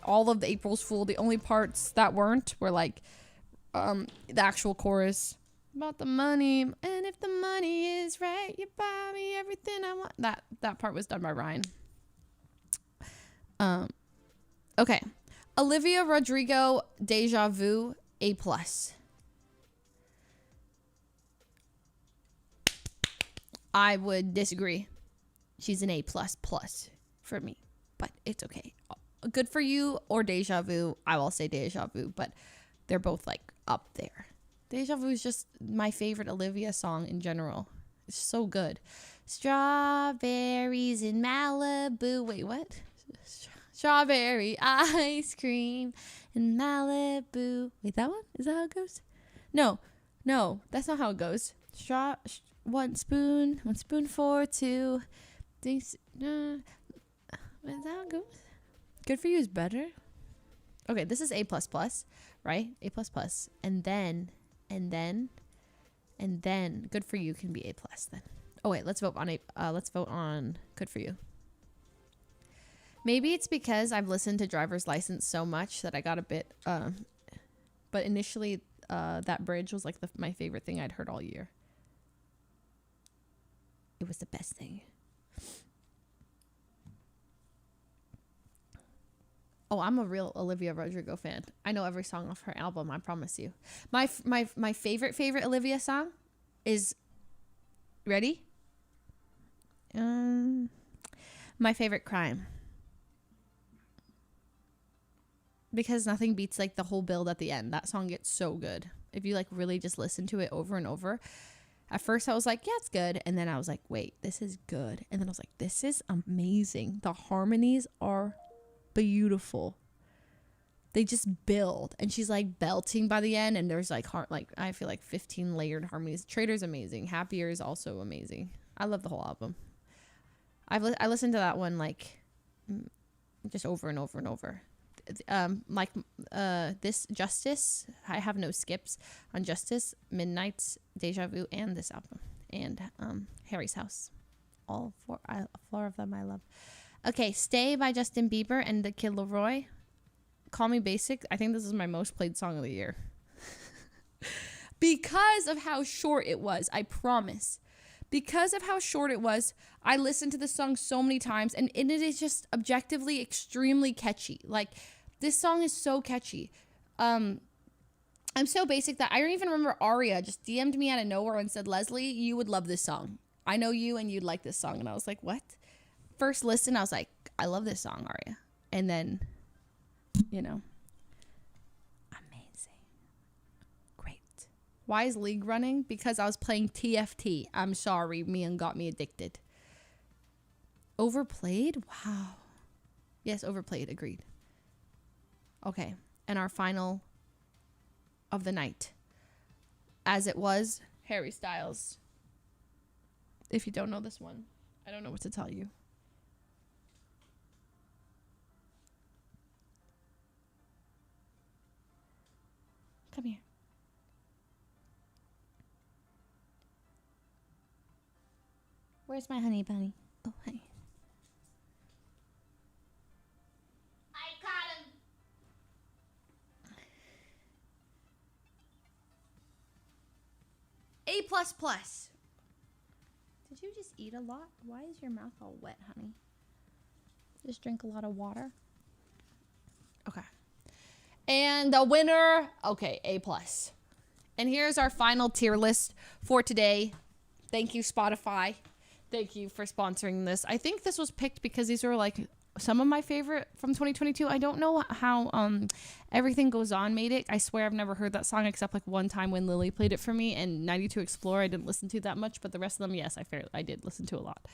all of the April's Fool. The only parts that weren't were like the actual chorus about the money, and if the money is right, you buy me everything I want. That part was done by Ryan. Okay. Olivia Rodrigo, Deja Vu, A+. I would disagree. She's an A++ for me, but it's okay. Good for You or Deja Vu. I will say Deja Vu, but they're both like up there. Deja Vu is just my favorite Olivia song in general. It's so good. Strawberries in Malibu. Wait, what? Strawberry ice cream in Malibu. Wait, that one? Is that how it goes? No, that's not how it goes. One spoon for two. Is that how it goes? Good for You is better. Okay, this is A++, right? A++, and then Good for You can be A+ then. Oh wait, let's vote on Good for You. Maybe it's because I've listened to Driver's License so much that I got a bit but initially that bridge was like my favorite thing I'd heard all year. It was the best thing. Oh, I'm a real Olivia Rodrigo fan. I know every song off her album, I promise you. My favorite Olivia song is, ready? My favorite, Crime. Because nothing beats like the whole build at the end. That song gets so good. If you like really just listen to it over and over. At first I was like, yeah, it's good. And then I was like, wait, this is good. And then I was like, this is amazing. The harmonies are beautiful. They just build. And she's like belting by the end. And there's like, I feel like 15 layered harmonies. Trader's amazing. Happier is also amazing. I love the whole album. I listened to that one like just over and over and over. This Justice, I have no skips on Justice, Midnight's, Deja Vu, and this album, and Harry's House. All four of them I love. Okay, Stay by Justin Bieber and The Kid Laroi. Call Me Basic. I think this is my most played song of the year. Because of how short it was, I promise. Because of how short it was, I listened to this song so many times, and it is just objectively extremely catchy. Like, this song is so catchy. I'm so basic that I don't even remember Aria just DM'd me out of nowhere and said, Leslie, you would love this song. I know you and you'd like this song. And I was like, what? First listen, I was like, I love this song, Aria. And then, amazing. Great. Why is League running? Because I was playing TFT. I'm sorry, Mian got me addicted. Overplayed? Wow. Yes, overplayed. Agreed. Okay. And our final of the night. As it was, Harry Styles. If you don't know this one, I don't know what to tell you. Come here. Where's my honey bunny? Oh, honey. I caught him. A++. Did you just eat a lot? Why is your mouth all wet, honey? Just drink a lot of water. Okay. And the winner, okay, A+. And here's our final tier list for today. Thank you, Spotify. Thank you for sponsoring this. I think this was picked because these were like some of my favorite from 2022. I don't know how Everything Goes On made it. I swear I've never heard that song except like one time when Lily played it for me, and 92 Explore I didn't listen to that much, but the rest of them, yes, I did listen to a lot.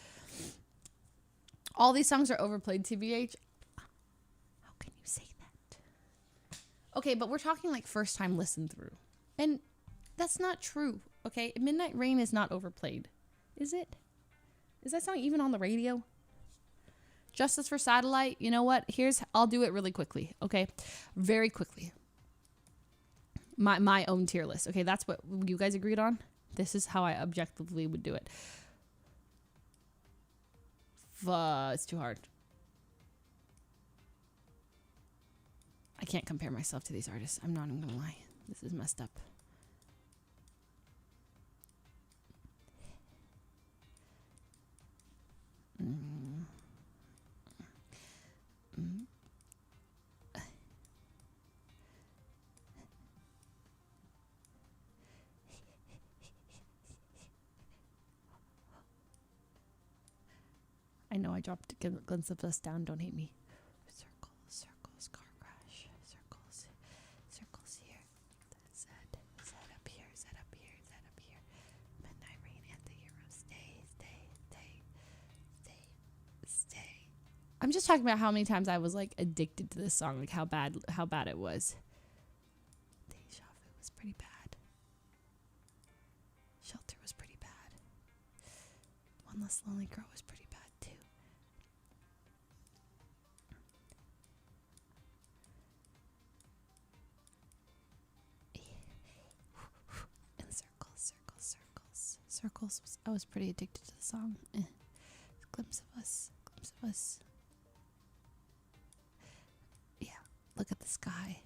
All these songs are overplayed, TBH. How can you say that? Okay, but we're talking like first time listen through. And that's not true, okay? Midnight Rain is not overplayed. Is it? Is that song even on the radio? Justice for Satellite, you know what? I'll do it really quickly, okay? Very quickly. My own tier list, okay? That's what you guys agreed on. This is how I objectively would do it. It's too hard. I can't compare myself to these artists. I'm not even gonna lie. This is messed up. I know I dropped a glimpse of us down. Don't hate me. Circles, circles, car crash. Circles, circles here. Z up here, Z up here, Z up here. Midnight rain, anti-hero. Stay, stay, stay, stay, stay. I'm just talking about how many times I was like addicted to this song, like how bad it was. Deja vu was pretty bad. Shelter was pretty bad. One Less Lonely Girl was pretty bad too. And circles, circles, circles. Circles was, I was pretty addicted to the song. Glimpse of us, glimpse of us. Yeah, look at the sky.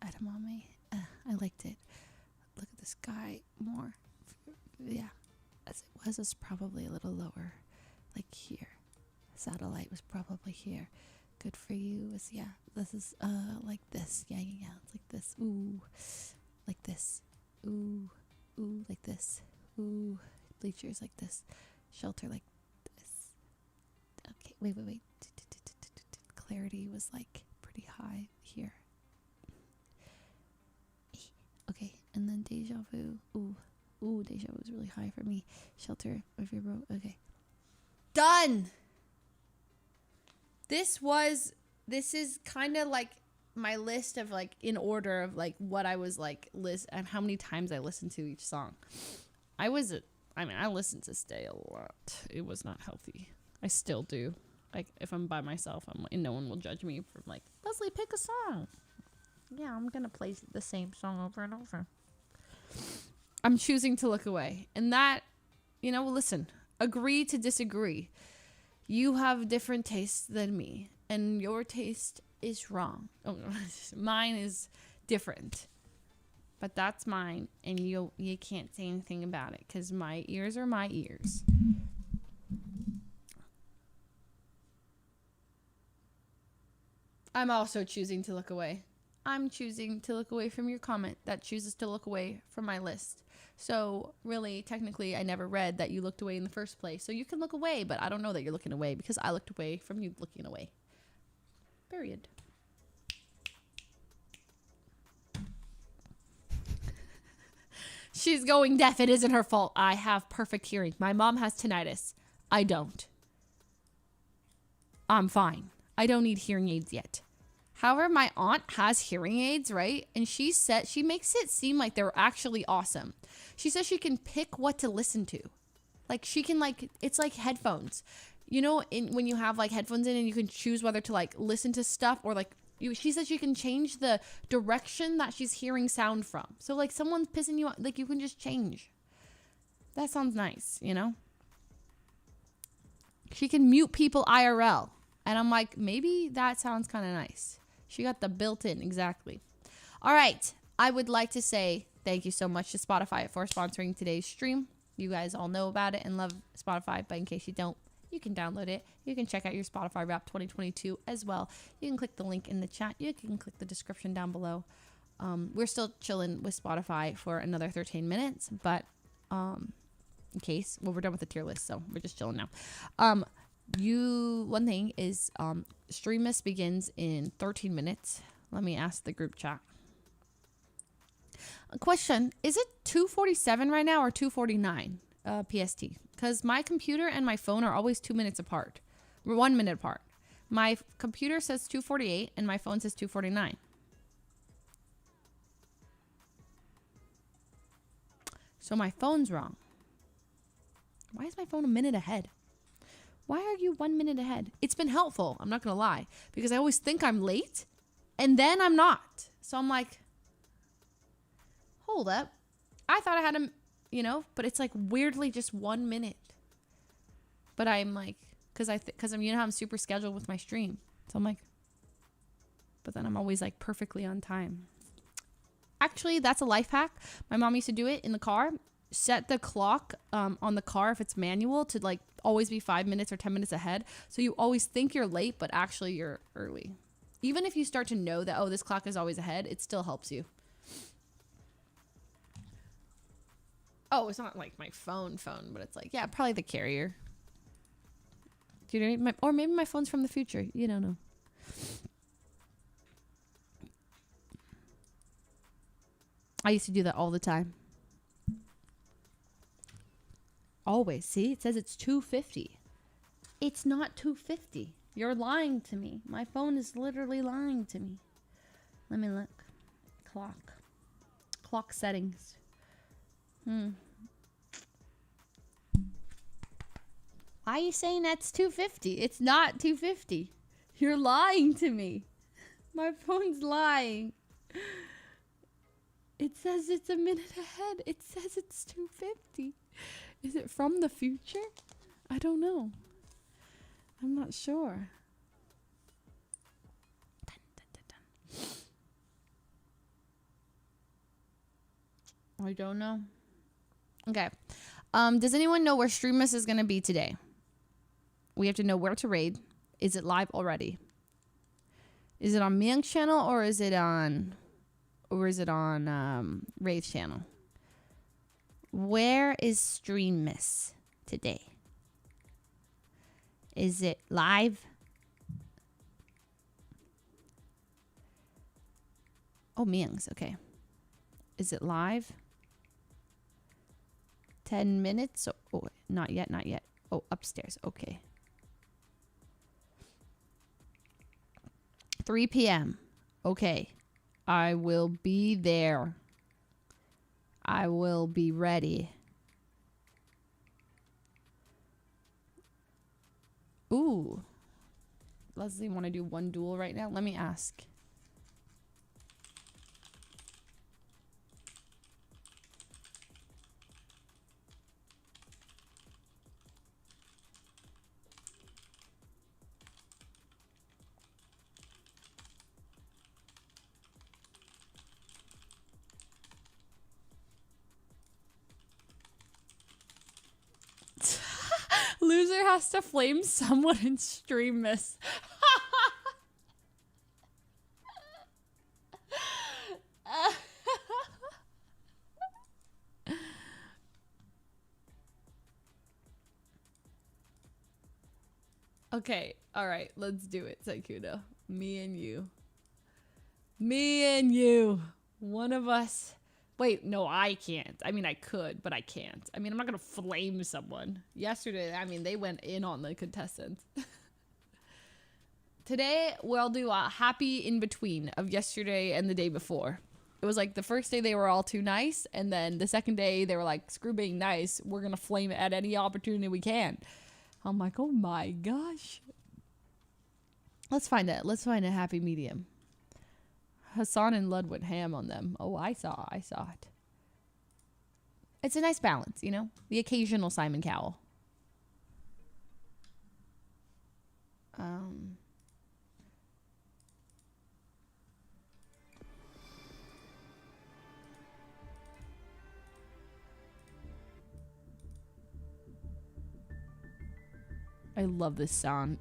Edamame. I liked it. Look at the sky more. Yeah, as it was probably a little lower. Like here. Satellite was probably here. Good for you was, yeah, this is like this. Yeah, yeah, yeah. It's like this. Ooh. Like this. Ooh. Ooh, like this. Ooh. Bleachers like this. Shelter like this. Okay, wait. Clarity was like pretty high here. Okay, and then Deja Vu. Ooh, Deja Vu was really high for me. Shelter, if you're broke. Okay. Done! This is kind of like my list of like in order of like what I was like and how many times I listened to each song. I listened to Stay a lot. It was not healthy. I still do. Like if I'm by myself, and no one will judge me for like, Leslie, pick a song. Yeah, I'm gonna play the same song over and over. I'm choosing to look away. And that, listen, agree to disagree. You have different tastes than me, and your taste is wrong. Oh, mine is different. But that's mine, and you can't say anything about it, because my ears are my ears. I'm also choosing to look away. I'm choosing to look away from your comment that chooses to look away from my list. So really, technically, I never read that you looked away in the first place. So you can look away, but I don't know that you're looking away because I looked away from you looking away. Period. She's going deaf. It isn't her fault. I have perfect hearing. My mom has tinnitus. I don't. I'm fine. I don't need hearing aids yet. However, my aunt has hearing aids, right? And she makes it seem like they're actually awesome. She says she can pick what to listen to. Like she can it's like headphones. When you have like headphones in and you can choose whether to like listen to stuff or like she says she can change the direction that she's hearing sound from. So like someone's pissing you off, like you can just change. That sounds nice, She can mute people IRL. And I'm like, maybe that sounds kind of nice. She got the built-in, exactly. All right. I would like to say thank you so much to Spotify for sponsoring today's stream. You guys all know about it and love Spotify, but in case you don't, you can download it. You can check out your Spotify Wrap 2022 as well. You can click the link in the chat. You can click the description down below. We're still chilling with Spotify for another 13 minutes, but in case, we're done with the tier list, so we're just chilling now. One thing is, Streamus begins in 13 minutes. Let me ask the group chat. A question, is it 2:47 right now or 2:49 PST? Because my computer and my phone are always 2 minutes apart. We're 1 minute apart. My computer says 2:48 and my phone says 2:49. So my phone's wrong. Why is my phone a minute ahead? Why are you 1 minute ahead? It's been helpful, I'm not going to lie, because I always think I'm late, and then I'm not. So I'm like, hold up. I thought I had but it's like weirdly just 1 minute. But I'm like, because I'm, I'm super scheduled with my stream. So I'm like, but then I'm always like perfectly on time. Actually, that's a life hack. My mom used to do it in the car. Set the clock on the car if it's manual to like always be 5 minutes or 10 minutes ahead. So you always think you're late, but actually you're early. Even if you start to know that, oh, this clock is always ahead, it still helps you. Oh, it's not like my phone, but it's like, yeah, probably the carrier. Do you know? Or maybe my phone's from the future. You don't know. I used to do that all the time. Always. See, it says it's 2:50. It's not 2:50. You're lying to me. My phone is literally lying to me. Let me look. Clock settings. Why are you saying that's 2:50? It's not 2:50. You're lying to me. My phone's lying. It says it's a minute ahead. It says it's 2:50. Is it from the future? I don't know. I'm not sure. I don't know. Okay. Does anyone know where Streamus is going to be today? We have to know where to raid. Is it live already? Is it on Miang's channel or is it on Wraith's channel? Where is Streamus today? Is it live? Oh, Miang's. Okay. Is it live? 10 minutes? Oh, not yet, not yet. Oh, upstairs. Okay. 3 p.m. Okay. I will be there. I will be ready. Ooh. Leslie, want to do one duel right now? Let me ask. Loser has to flame someone in Streamus. Okay, all right, let's do it, Sykkuno. Me and you. Me and you. One of us. Wait, no, I can't. I mean, I could, but I can't. I mean, I'm not going to flame someone. Yesterday, I mean, they went in on the contestants. Today, we'll do a happy in-between of yesterday and the day before. It was like the first day they were all too nice, and then the second day they were like, screw being nice. We're going to flame it at any opportunity we can. I'm like, oh my gosh. Let's find it. Let's find a happy medium. Hassan and Lud went ham on them. Oh, I saw it. It's a nice balance, you know? The occasional Simon Cowell. I love this sound.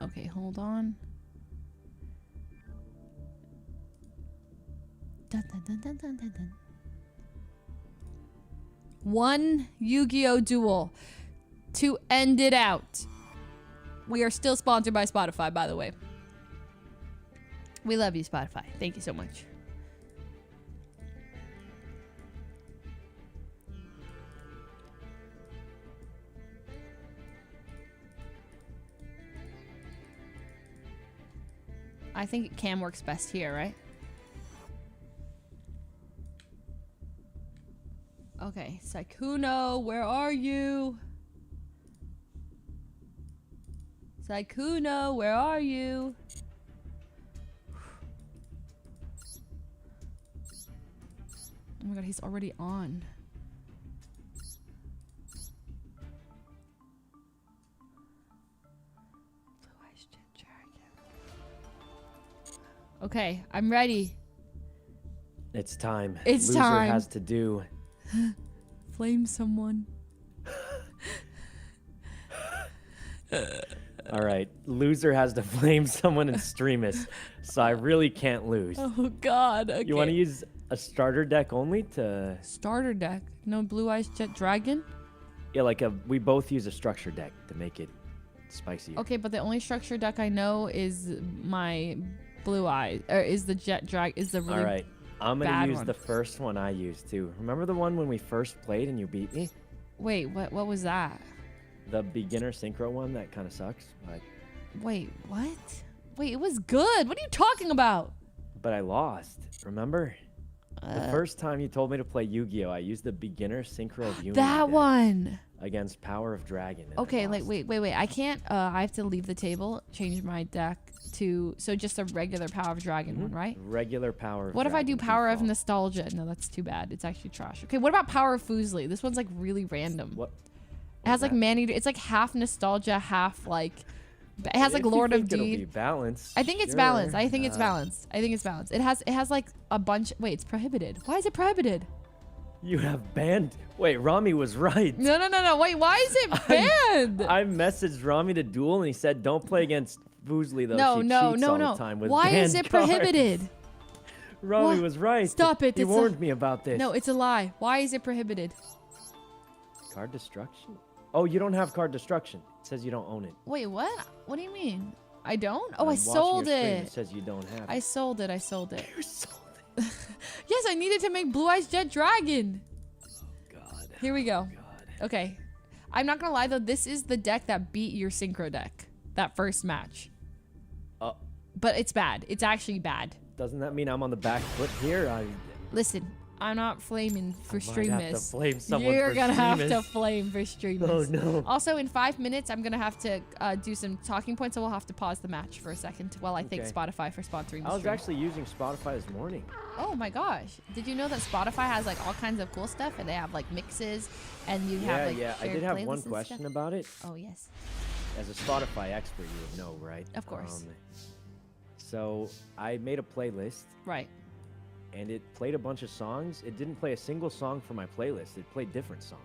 Okay, hold on. Dun, dun, dun, dun, dun, dun, dun. One Yu-Gi-Oh! Duel to end it out. We are still sponsored by Spotify, by the way. We love you, Spotify. Thank you so much. I think cam works best here, right? Okay, Sykkuno, where are you? Sykkuno, where are you? Oh my god, he's already on. Blue Eyes Jet Dragon. Okay, I'm ready. It's time. It's Loser time. has to do. Flame someone. All right. Loser has to flame someone in Streamus, so I really can't lose. Oh God. Okay. You want to use a starter deck only to? Starter deck? No Blue Eyes Jet Dragon? Yeah, like we both use a structure deck to make it spicy. Okay, but the only structure deck I know is my Blue Eye, or is the Jet Drag, is the really All right. I'm bad gonna use one. the first one I used too. Remember the one when we first played and you beat me? Wait, what was that? The beginner synchro one that kind of sucks, Wait, what? Wait, it was good. What are you talking about? but I lost. Remember? The first time you told me to play Yu-Gi-Oh, I used the beginner synchro of Unity That deck one. against Power of Dragon. and I Okay, like lost. wait. I can't. I have to leave the table, change my deck to just a regular Power of Dragon one, right? Regular Power of What if I do Dragon Power of default. Nostalgia? No, that's too bad. It's actually trash. Okay, what about Power of Fuslie? This one's like really random. What? It has like that? man-eater. It's like half nostalgia, half like. It has like If you Lord of think it'll be Deed. balanced. I think it's sure. balanced. I think it's balanced. I think it's balanced. It has like a bunch. Wait, it's prohibited. Why is it prohibited? You have banned. Wait, Rami was right. No. Wait, why is it banned? I messaged Rami to duel and he said don't play against Fuslie though. No, she no, cheats no, all no. the time with Why is banned it cards. prohibited? Rami What? was right. Stop it, He it's a- warned me about this. No, it's a lie. Why is it prohibited? Card destruction? Oh, you don't have card destruction. It says you don't own it. Wait, what? What do you mean? I don't? Oh, I'm I watching sold your stream. it. It says you don't have I it. sold it. I sold it. You sold it. Yes, I needed to make Blue Eyes Jet Dragon. God. Here we go. God. Okay. I'm not gonna lie though, this is the deck that beat your synchro deck. That first match. Uh, But it's bad. It's actually bad. doesn't that mean I'm on the back foot here? Listen, I'm not flaming for I might have to Streamus. flame someone You're for gonna have Streamus. to flame for Streamus. Oh no. Also, in 5 minutes, I'm gonna have to do some talking points, so we'll have to pause the match for a second while I thank Okay. Spotify for sponsoring the I was stream. actually using Spotify this morning. Oh my gosh! Did you know that Spotify has like all kinds of cool stuff, and they have like mixes, and you have like Yeah. I shared did have playlists one and stuff? question about it. Oh yes, As a Spotify expert, you would know, right? Of course. So I made a playlist right. and it played a bunch of songs. It didn't play a single song from my playlist. It played different songs.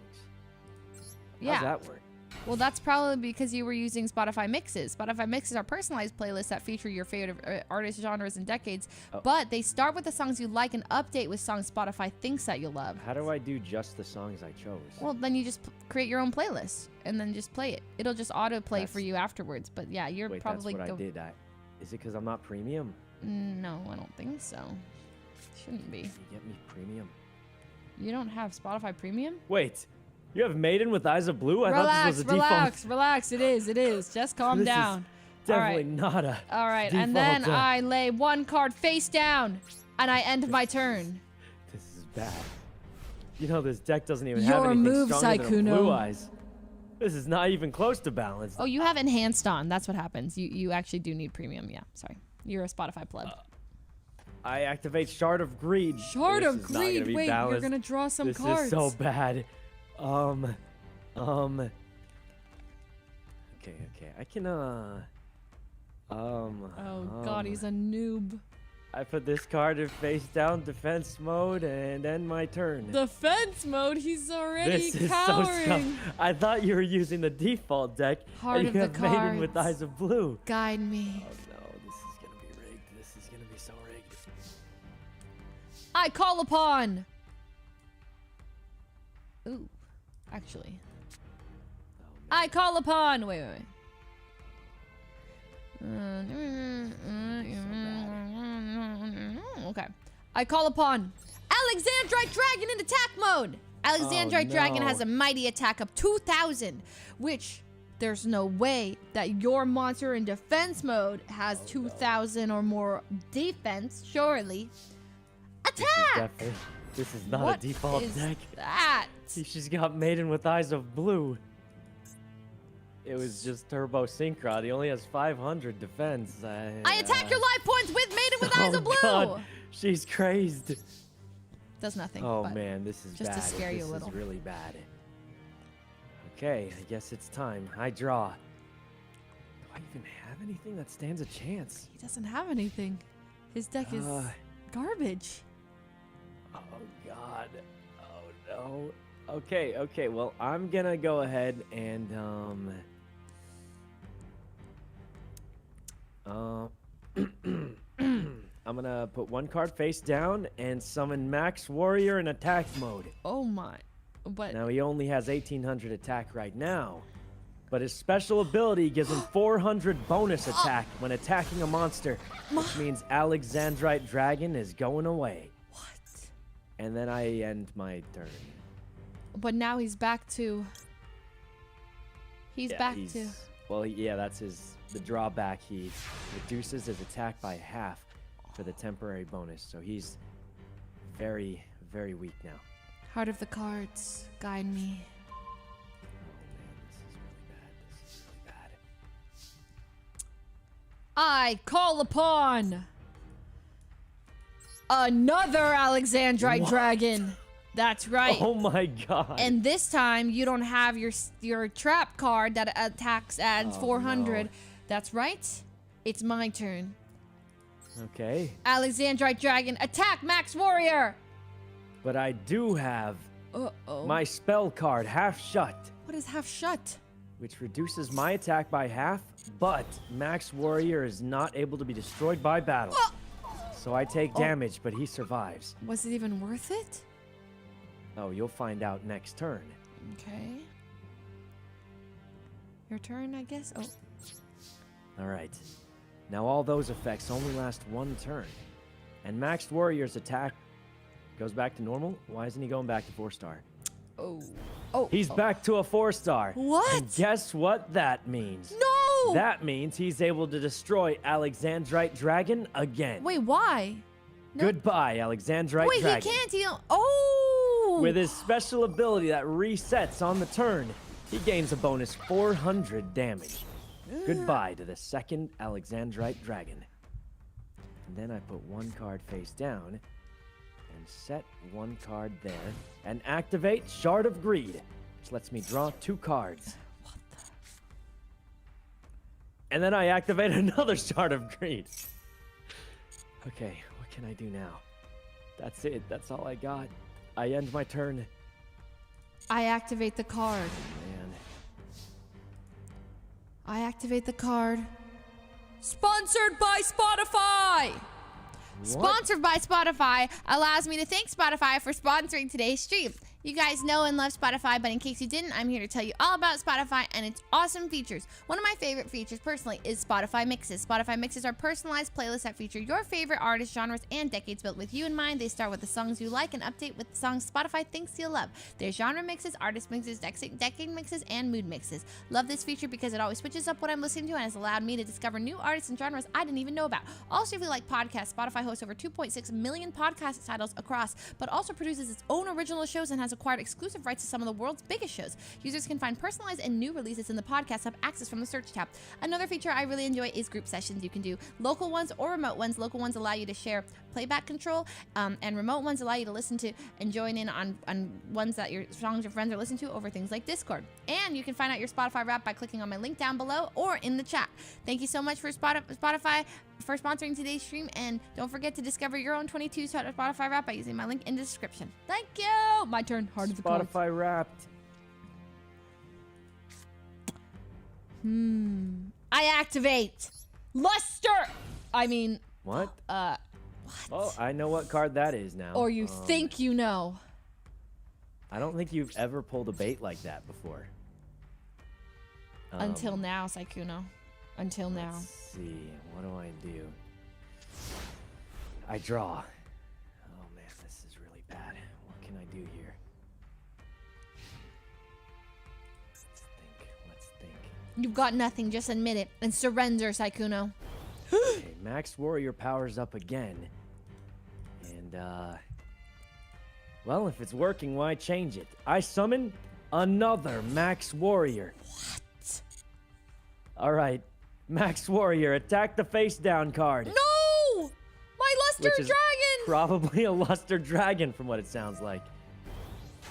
Yeah. How's that work? Well, that's probably because you were using Spotify mixes. Spotify mixes are personalized playlists that feature your favorite artists, genres, and decades. Oh. But they start with the songs you like and update with songs Spotify thinks that you'll love. How do I do just the songs I chose? Well, then you just create your own playlist and then just play it. It'll just autoplay for That's- you afterwards. But yeah, you're Wait, probably that's what I did. Is it because I'm not premium? No, I don't think so. Shouldn't be. You get me premium? You don't have Spotify Premium? Wait, you have Maiden with Eyes of Blue? I thought Relax, this was a relax, relax. It is. Just calm This is down. definitely All not a All right, and then default, I lay one card face down, and I end my turn. This is bad. You know this deck doesn't even Your have anything move, stronger than a Sykkuno. Blue Eyes. This is not even close to balanced. Oh, you have enhanced on. That's what happens. You actually do need premium. Yeah, sorry. You're a Spotify pleb. I activate Shard of Greed. Shard This of is not gonna Greed. be Wait, you're balanced. gonna draw some This cards. is so bad. Okay. I can Oh God, he's a noob. I put this card in face down defense mode and end my turn. Defense mode. He's already This is so cowering. tough. I thought you were using the default deck. Heart and of you the have Maiden with cards. Eyes of Blue. Guide me. Oh no, this is gonna be rigged. This is gonna be so rigged. I call upon. Ooh, actually. I call upon. Wait. Okay. I call upon Alexandrite Dragon in attack mode. Alexandrite Dragon no. has a mighty attack of 2,000, which there's no way that your monster in defense mode has 2,000 or more defense, surely. Attack! This is not What a default is deck. that? She's got Maiden with Eyes of Blue. It was just Turbo Synchron. He only has 500 defense. I attack your life points with Maiden with Eyes of Blue! God. She's crazed. Does nothing. Oh but man, this is just bad. to scare you a little. This is really bad. Okay, I guess it's time. I draw. Do I even have anything that stands a chance? He doesn't have anything. His deck is garbage. Oh God. Oh no. Okay. Well, I'm gonna go ahead and I'm gonna put one card face down and summon Max Warrior in attack mode. Oh my. But Now he only has 1800 attack right now, but his special ability gives him 400 bonus attack when attacking a monster, which means Alexandrite Dragon is going away. what? And then I end my turn. But now he's back to. He's back to. Well, yeah, that's the drawback. He reduces his attack by half for the temporary bonus, so he's very, very weak now. Heart of the cards, guide me. Oh man, this is really bad. I call upon another Alexandrite dragon. That's right. Oh my god. And this time you don't have your trap card that attacks adds 400. no. That's right. It's my turn. Okay, Alexandrite dragon, attack Max Warrior. but I do have Uh-oh. my spell card, Half Shut, What is half shut? which reduces my attack by half, but Max Warrior is not able to be destroyed by battle. So I take damage, but he survives. Was it even worth it? Oh, you'll find out next turn. Okay. Your turn, I guess. Oh. All right. Now all those effects only last one turn. And Max Warrior's attack goes back to normal. Why isn't he going back to 4-star? Oh. Oh. He's back to a 4-star. What? And guess what that means? No! That means he's able to destroy Alexandrite Dragon again. Wait, why? No. Goodbye, Alexandrite Wait, Dragon. he can't. He don't. Oh! With his special ability that resets on the turn, he gains a bonus 400 damage. Goodbye to the second Alexandrite Dragon. And then I put one card face down and set one card there and activate Shard of Greed, which lets me draw 2 cards. What the? And then I activate another Shard of Greed. Okay, what can I do now? That's it. That's all I got. I end my turn. I activate the card. Man. I activate the card. Sponsored by Spotify! What? Sponsored by Spotify allows me to thank Spotify for sponsoring today's stream. You guys know and love Spotify, but in case you didn't, I'm here to tell you all about Spotify and its awesome features. One of my favorite features, personally, is Spotify Mixes. Spotify Mixes are personalized playlists that feature your favorite artists, genres, and decades built with you in mind. They start with the songs you like and update with the songs Spotify thinks you'll love. There's genre mixes, artist mixes, decade mixes, and mood mixes. Love this feature because it always switches up what I'm listening to and has allowed me to discover new artists and genres I didn't even know about. Also, if you like podcasts, Spotify hosts over 2.6 million podcast titles across, but also produces its own original shows and has acquired exclusive rights to some of the world's biggest shows. Users can find personalized and new releases in the podcast hub access from the search tab. Another feature I really enjoy is group sessions. You can do local ones or remote ones. Local ones allow you to share playback control, and remote ones allow you to listen to and join in on ones that your songs your friends are listening to over things like Discord. And you can find out your Spotify Wrap by clicking on my link down below or in the chat. Thank you so much for Spotify for sponsoring today's stream, and don't forget to discover your own 22 Spotify Wrap by using my link in the description. Thank you. My turn. Heart of the cards. Spotify Wrapped. I activate Luster. I mean, What? what? Oh, I know what card that is now. Or you think you know. I don't think you've ever pulled a bait like that before. Until now, Sykkuno. Until now. Let's see. What do I do? I draw. Oh man, this is really bad. What can I do here? Let's think. You've got nothing. Just admit it and surrender, Sykkuno. Okay, Max Warrior powers up again. And, well, if it's working, why change it? I summon another Max Warrior. What? Alright, Max Warrior, attack the face down card. No! My Luster Which is Dragon! probably a Luster Dragon from what it sounds like.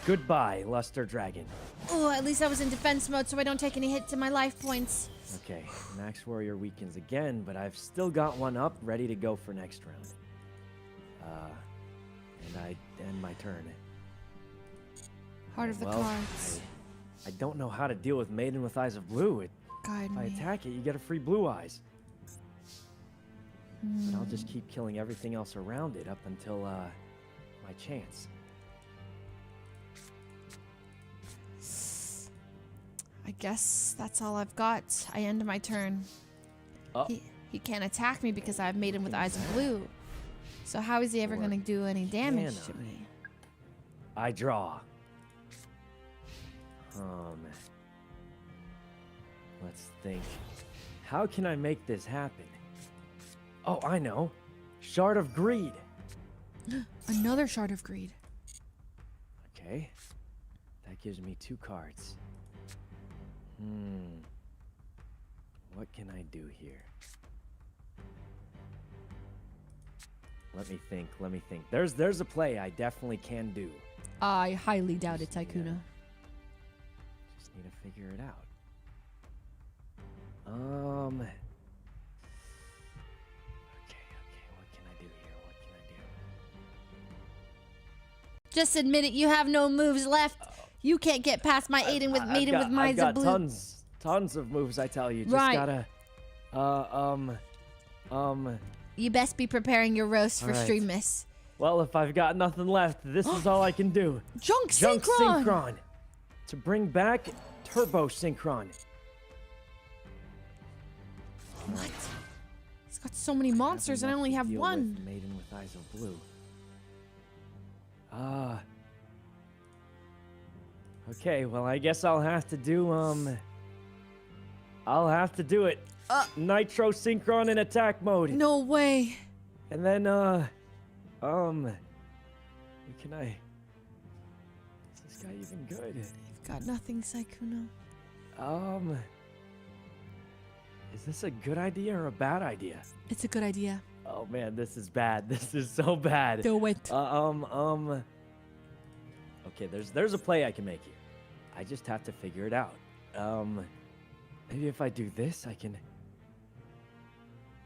Goodbye, Luster Dragon. Oh, at least I was in defense mode so I don't take any hits to my life points. Okay, Max Warrior weakens again, but I've still got one up, ready to go for next round. And I end my turn. Heart of the Well, cards. I don't know how to deal with Maiden with Eyes of Blue. Guide If I me. attack it, you get a free blue eyes. But I'll just keep killing everything else around it up until my chance. I guess that's all I've got. I end my turn. Oh. He can't attack me because I've made him with Eyes of Blue. So how is he ever Or going to do any damage to can I? me? I draw. Let's think. How can I make this happen? Oh, I know. Shard of Greed. Another Shard of Greed. Okay. That gives me 2 cards. What can I do here? Let me think. There's a play I definitely can do. I highly doubt it, Sykkuno. Just need to figure it out. Okay, what can I do here? What can I do? Just admit it, you have no moves left. You can't get past my Maiden with Minds of Blue. Tons of moves, I tell you. Just Right. gotta, You best be preparing your roast for All right. Stream Miss. well, if I've got nothing left, this is all I can do. Junk Junk Synchron! Synchron. To bring back Turbo Synchron. What? He's got so many monsters and I Enough only to have deal one. with Maiden with Eyes of Blue. Okay, well, I guess I'll have to do, I'll have to do it. Nitro Synchron in attack mode. No way. And then, can I... Is this guy even good? You've got nothing, Sykkuno. Is this a good idea or a bad idea? It's a good idea. Oh man, this is bad. This is so bad. Do it. Okay, there's a play I can make here. I just have to figure it out. Maybe if I do this, I can...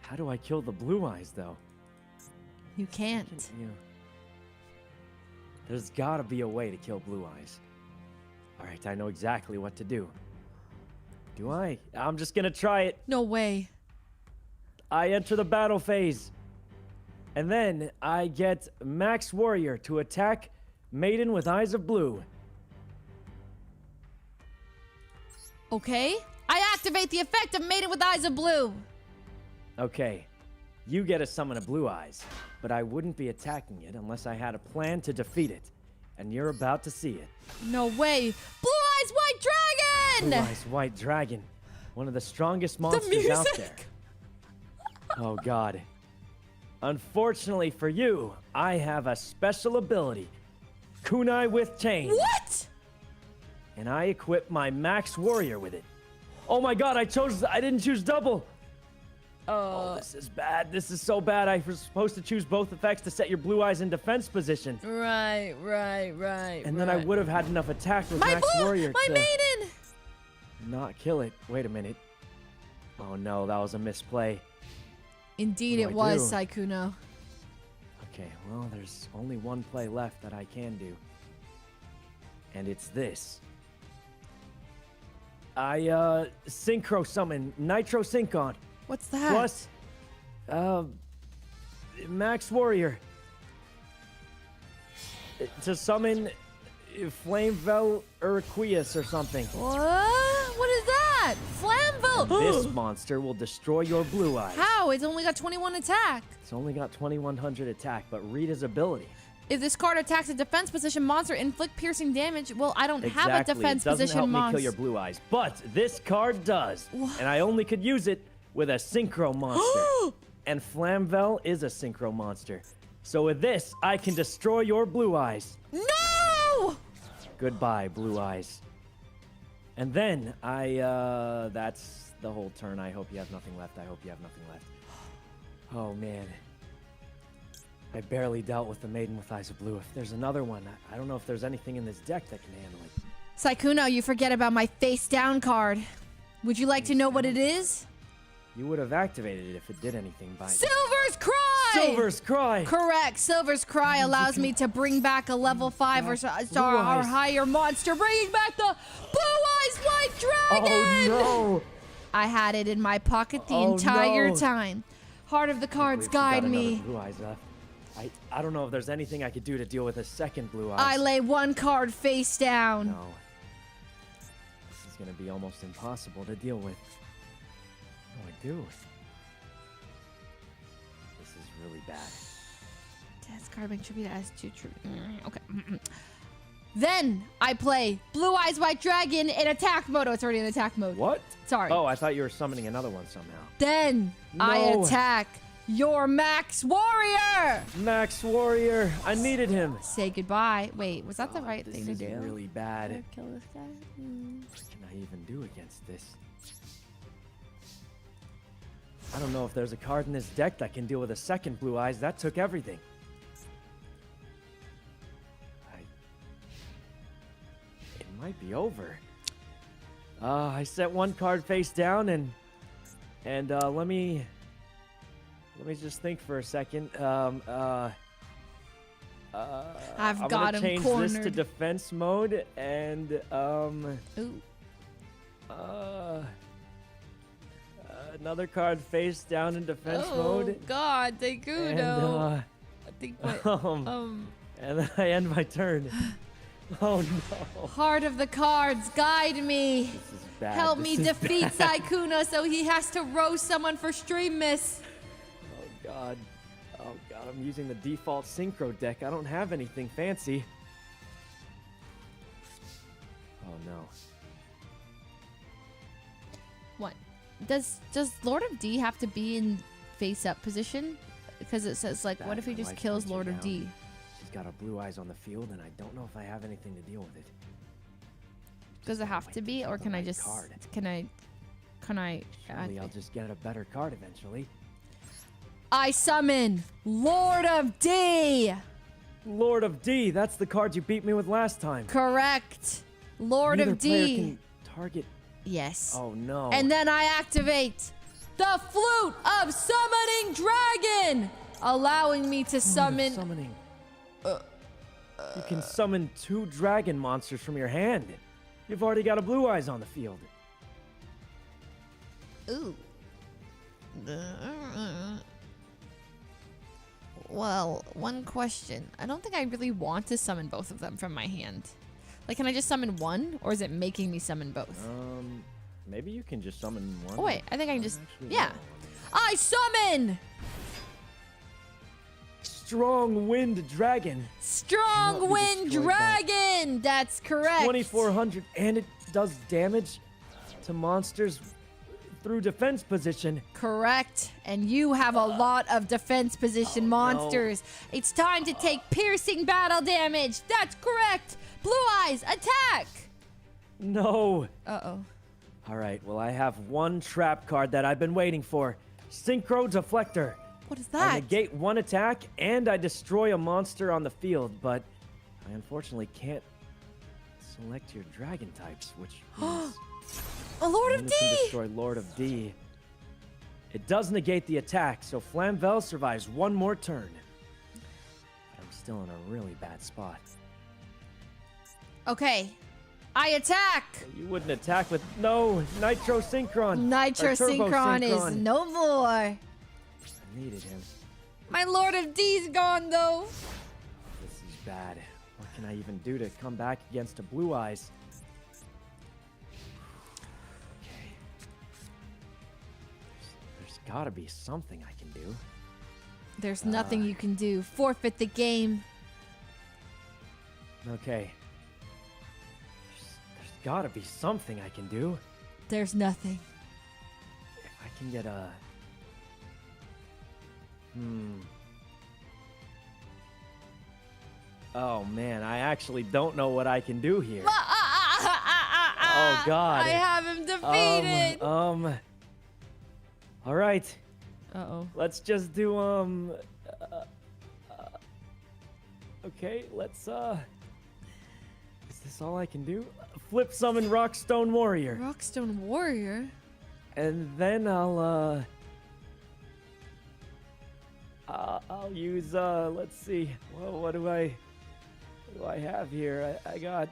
How do I kill the blue eyes, though? You can't. There's gotta be a way to kill blue eyes. All right, I know exactly what to do. Do I? I'm just gonna try it. No way. I enter the battle phase. And then I get Max Warrior to attack Maiden with Eyes of Blue. Okay. I activate the effect of Maiden with Eyes of Blue. Okay, you get to summon a Blue Eyes, but I wouldn't be attacking it unless I had a plan to defeat it. And you're about to see it. No way. Blue Eyes White Dragon! Blue Eyes White Dragon. One of the strongest monsters out there. Oh god. Unfortunately for you, I have a special ability. Kunai with Chain. What? And I equip my Max Warrior with it. Oh my god, I didn't choose double. Oh, this is bad. This is so bad. I was supposed to choose both effects to set your blue eyes in defense position. Right. And then I would have had enough attack with Max Warrior My to Maiden! not kill it. Wait a minute. Oh no, that was a misplay. Indeed What it do I was, do? Sykkuno. Okay, well, there's only one play left that I can do. And it's this. I, Synchro Summon Nitro Syncon. What's that? Plus, Max Warrior. To summon Flamevel Urquius or something. What? What is that? Flamville! This monster will destroy your blue eyes. How? It's only got 21 attack. It's only got 2100 attack, but read his ability. If this card attacks a defense position monster, inflict piercing damage. Well, I don't have a defense it doesn't position help me monster. kill your blue eyes, but this card does. What? And I only could use it with a synchro monster. And Flamvel is a synchro monster. So with this, I can destroy your blue eyes. No! Goodbye, blue eyes. And then that's the whole turn. I hope you have nothing left. Oh man. I barely dealt with the Maiden with Eyes of Blue. If there's another one, I don't know if there's anything in this deck that can handle it. Sykkuno, you forget about my face down card. Would you like to know what it is? You would have activated it if it did anything by now. Silver's Cry! Silver's Cry! Correct. Silver's Cry allows me to bring back a level 5 or star or higher monster, bringing back the Blue Eyes White Dragon! Oh no! I had it in my pocket the entire time. Heart of the Cards, guide me. Blue Eyes left. I don't know if there's anything I could do to deal with a second Blue Eyes. I lay one card face down. No. This is gonna be almost impossible to deal with. What do I do? This is really bad. Test card, make tribute as two tribute. Okay. Then I play Blue Eyes White Dragon in attack mode. Oh, it's already in attack mode. What? Sorry. Oh, I thought you were summoning another one somehow. Then I No. attack your Max Warrior. Max Warrior, I needed him. Say goodbye. Wait, was that the right This thing to is do? really bad. Kill this guy. What can I even do against this? I don't know if there's a card in this deck that can deal with a second Blue Eyes. That took everything. It might be over. I set one card face down and let me just think for a second. I've I'm got gonna him change cornered. this to defense mode and Ooh. another card face down in defense Oh mode. God, they good. And, I think what? and then I end my turn. Oh no. Heart of the Cards, guide me. This is bad. Help This me is defeat bad. Sykkuno so he has to roast someone for stream miss. Oh god. Oh god, I'm using the default synchro deck. I don't have anything fancy. Oh no. What? Does Lord of D have to be in face up position? Because it says like, what if he My just wife kills hunts her Lord of down. D? She's got her Blue Eyes on the field, and I don't know if I have anything to deal with it. Does it have to be, or can I just can I Surely I'll just get a better card eventually. I summon Lord of D. Lord of D, that's the card you beat me with last time. Correct. Lord Neither of player D. can target. Yes. Oh no. And then I activate the Flute of Summoning Dragon, allowing me to summon. Summoning. You can summon 2 dragon monsters from your hand. You've already got a Blue Eyes on the field. Ooh. Well, one question. I don't think I really want to summon both of them from my hand. Like, can I just summon one, or is it making me summon both? Maybe you can just summon one. Oh wait, I think I can just. Actually, Yeah. no. I summon Strong Wind Dragon. Strong Cannot be Wind destroyed by- Dragon. That's correct. 2400, and it does damage to monsters through defense position. Correct. And you have a lot of defense position monsters. It's time to take piercing battle damage. That's correct. Blue Eyes, attack. No. Uh-oh. All right, well, I have one trap card that I've been waiting for. Synchro Deflector. What is I that? negate one attack, and I destroy a monster on the field, but I unfortunately can't select your dragon types, which means A Lord I of only D. can destroy Lord of D. It does negate the attack, so Flamvel survives one more turn. But I'm still in a really bad spot. Okay. I attack. You wouldn't attack with Nitro Synchron. Nitro or Turbo Synchron is Synchron. no more. I needed him. My Lord of D's gone though. This is bad. What can I even do to come back against a Blue Eyes? Okay. There's gotta be something I can do. There's nothing you can do. Forfeit the game. Okay. There's gotta be something I can do. There's nothing. If I can get a... Oh man, I actually don't know what I can do here. Oh god. I have him defeated. All right. Uh-oh. Let's just do okay, let's is this That's all I can do. Flip summon Rockstone Warrior. Rockstone Warrior? And then I'll use, let's see. Well, what do I have here? I got,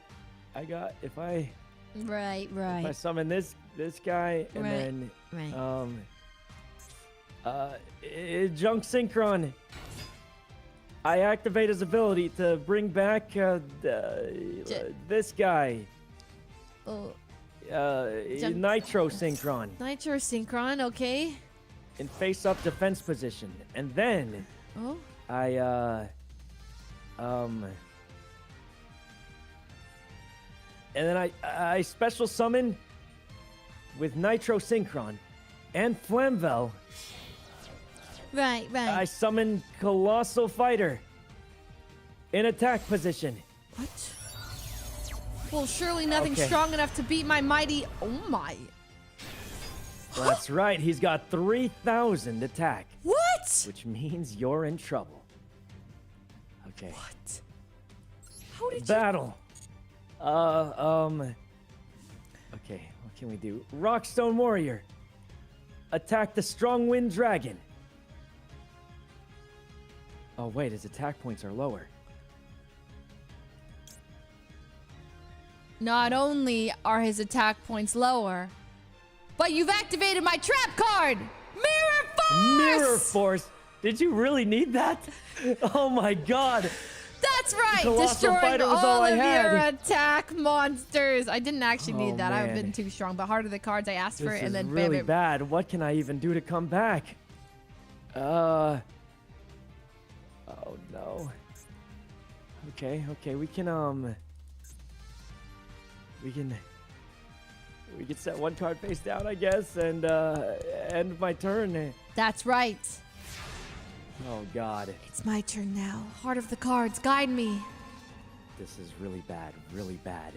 if I Right, If I right. summon this guy and Right, then right. Junk Synchron. I activate his ability to bring back this guy. Oh, Nitro Synchron Nitro Synchron, okay. in face-up defense position, and then Oh, and then I special summon with Nitro Synchron and Flamvel. Right, right. I summon Colossal Fighter in attack position. what? Well, surely nothing Okay. strong enough to beat my mighty. Oh my. That's right, he's got 3,000 attack, What? which means you're in trouble. Okay. What? How did you? Battle. Okay, what can we do? Rockstone Warrior. Attack the Strong Wind Dragon. Oh wait, his attack points are lower. Not only are his attack points lower, but you've activated my trap card! Mirror Force! Mirror Force. Did you really need that? Oh my god. That's right! Colossal Destroying Fighter was all I of your had. attack monsters! I didn't actually need Oh, that. I've man. been too strong. But Heart of the Cards, I asked for This it, and is then really bam, bad. What can I even do to come back? Oh no. Okay, we can we can set one card face down, I guess, and end my turn. That's right. Oh god. It's my turn now. Heart of the Cards, guide me. This is really bad, really bad.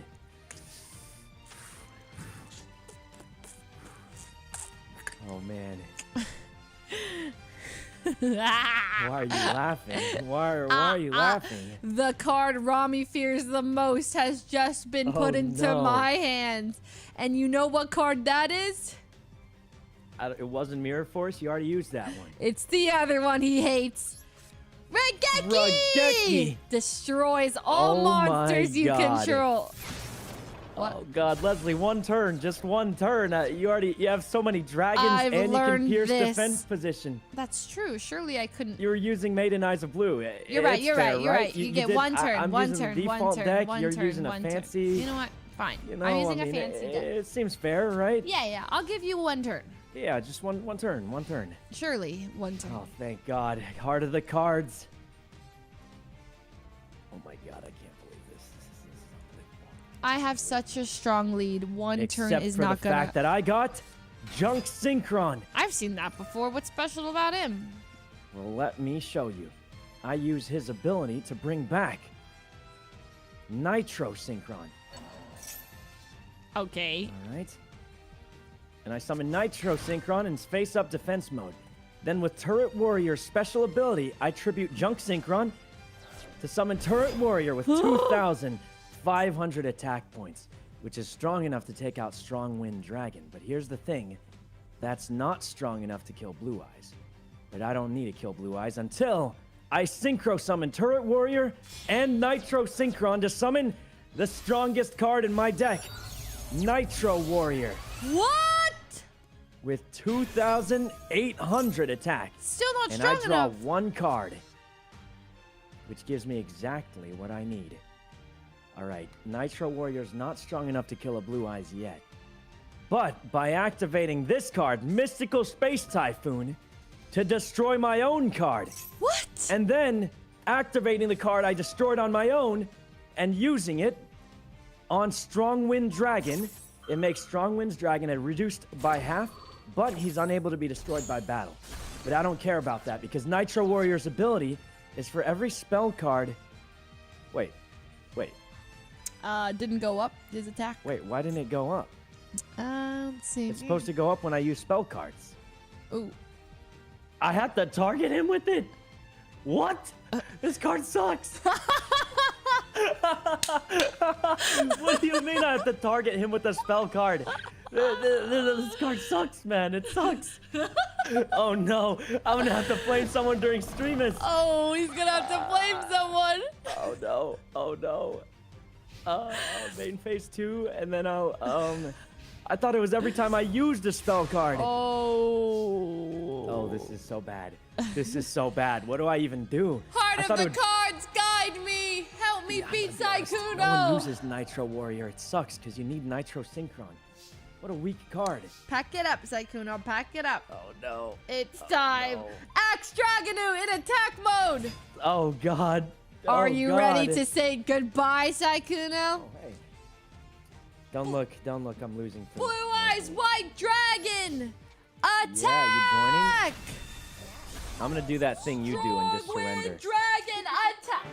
Oh man. Why are you laughing? Why are you laughing? The card Rami fears the most has just been put Oh, into no. my hands. And you know what card that is? It wasn't Mirror Force. You already used that one. It's the other one he hates. Raigeki! Raigeki! Destroys all Oh my monsters you God. control. What? Oh god, Leslie, one turn, just one turn. You have so many dragons, I've and you can learned pierce this. defense position. That's true. Surely I couldn't. You were using Maiden Eyes of Blue. You're right. It's You're fair, right. You're right. You get did- one turn. I'm One using turn. the One default turn. deck. One You're turn. using a One fancy. turn. You know what? Fine. You know, I'm using I mean, a fancy deck. It seems fair, right? Yeah. I'll give you one turn. Yeah, just one turn. One turn. Surely one turn. Oh, thank God. Heart of the Cards. Oh my God, I can't believe this. This is unbelievable. I have such a strong lead. One turn Except is for not the gonna. fact that I got Junk Synchron. I've seen that before. What's special about him? Well, let me show you. I use his ability to bring back Nitro Synchron. Okay. All right. And I summon Nitro Synchron in face-up defense mode. Then with Turret Warrior's special ability, I tribute Junk Synchron to summon Turret Warrior with 2,500 attack points, which is strong enough to take out Strong Wind Dragon. But here's the thing. That's not strong enough to kill Blue Eyes. But I don't need to kill Blue Eyes until I Synchro Summon Turret Warrior and Nitro Synchron to summon the strongest card in my deck, Nitro Warrior, What? with 2,800 attack. Still not And strong I draw enough. one card, which gives me exactly what I need. All right, Nitro Warrior's not strong enough to kill a Blue Eyes yet. But by activating this card, Mystical Space Typhoon, to destroy my own card, What? and then activating the card I destroyed on my own and using it on Strong Wind Dragon, it makes Strong Wind's Dragon reduced by half, but he's unable to be destroyed by battle. But I don't care about that because Nitro Warrior's ability is for every spell card. Wait. Didn't go up his attack. Wait, why didn't it go up? Let's see. It's supposed to go up when I use spell cards. Ooh. I had to target him with it. What? This card sucks. What do you mean I have to target him with a spell card? This card sucks, man. It sucks. Oh no, I'm gonna have to flame someone during streamers. Oh, he's gonna have to flame someone. Oh no, oh no. Main phase 2, and then I thought it was every time I used a spell card. Oh, this is so bad. This is so bad. What do I even do? Heart of the cards, guide me. Help me beat Sykkuno. No one uses Nitro Warrior. It sucks because you need Nitro Synchron. What a weak card. Pack it up, Sykkuno. Pack it up. Oh no. It's time. no. Axe Dragonu in attack mode. Oh god. Are Oh, you God. ready to say goodbye, Sykkuno? Oh, hey. Don't look. I'm losing. Food. Blue Eyes White Dragon. Attack! Yeah, you joining? I'm gonna do that thing you do and just Strong-Wind surrender. Dragon attack.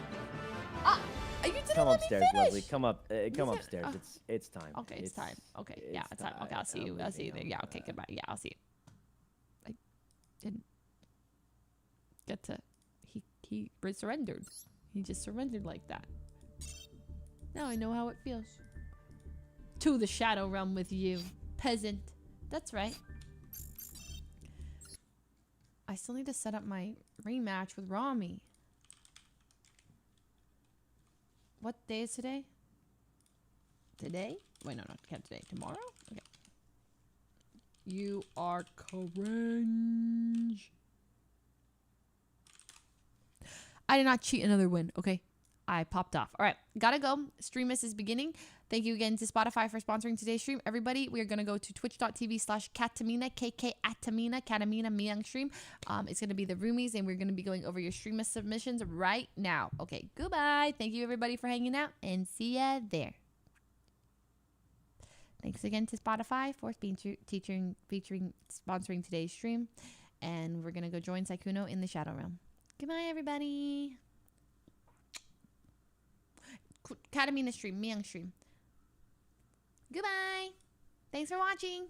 You didn't Come let me upstairs, finish. Leslie. Come up. Come it- upstairs. It's time. Okay, it's time. Okay, yeah, it's time. Okay, I'll see you. I'll see you there. Yeah, okay, goodbye. Yeah, I'll see you. I didn't get to. He surrendered. He just surrendered like that. Now I know how it feels. To the Shadow Realm with you, peasant. That's right. I still need to set up my rematch with Rami. What day is today? Today? Wait, no, can't today. Tomorrow? Okay. You are cringe. I did not cheat another win, okay? I popped off. All right, gotta go. Stream is beginning. Thank you again to Spotify for sponsoring today's stream. Everybody, we are going to go to twitch.tv/Katamina, KK@Tamina, Katamina Miang stream. It's going to be the roomies, and we're going to be going over your stream submissions right now. Okay, goodbye. Thank you, everybody, for hanging out, and see ya there. Thanks again to Spotify for featuring sponsoring today's stream. And we're going to go join Sykkuno in the Shadow Realm. Goodbye, everybody. Katamina stream, Miang stream. Goodbye. Thanks for watching.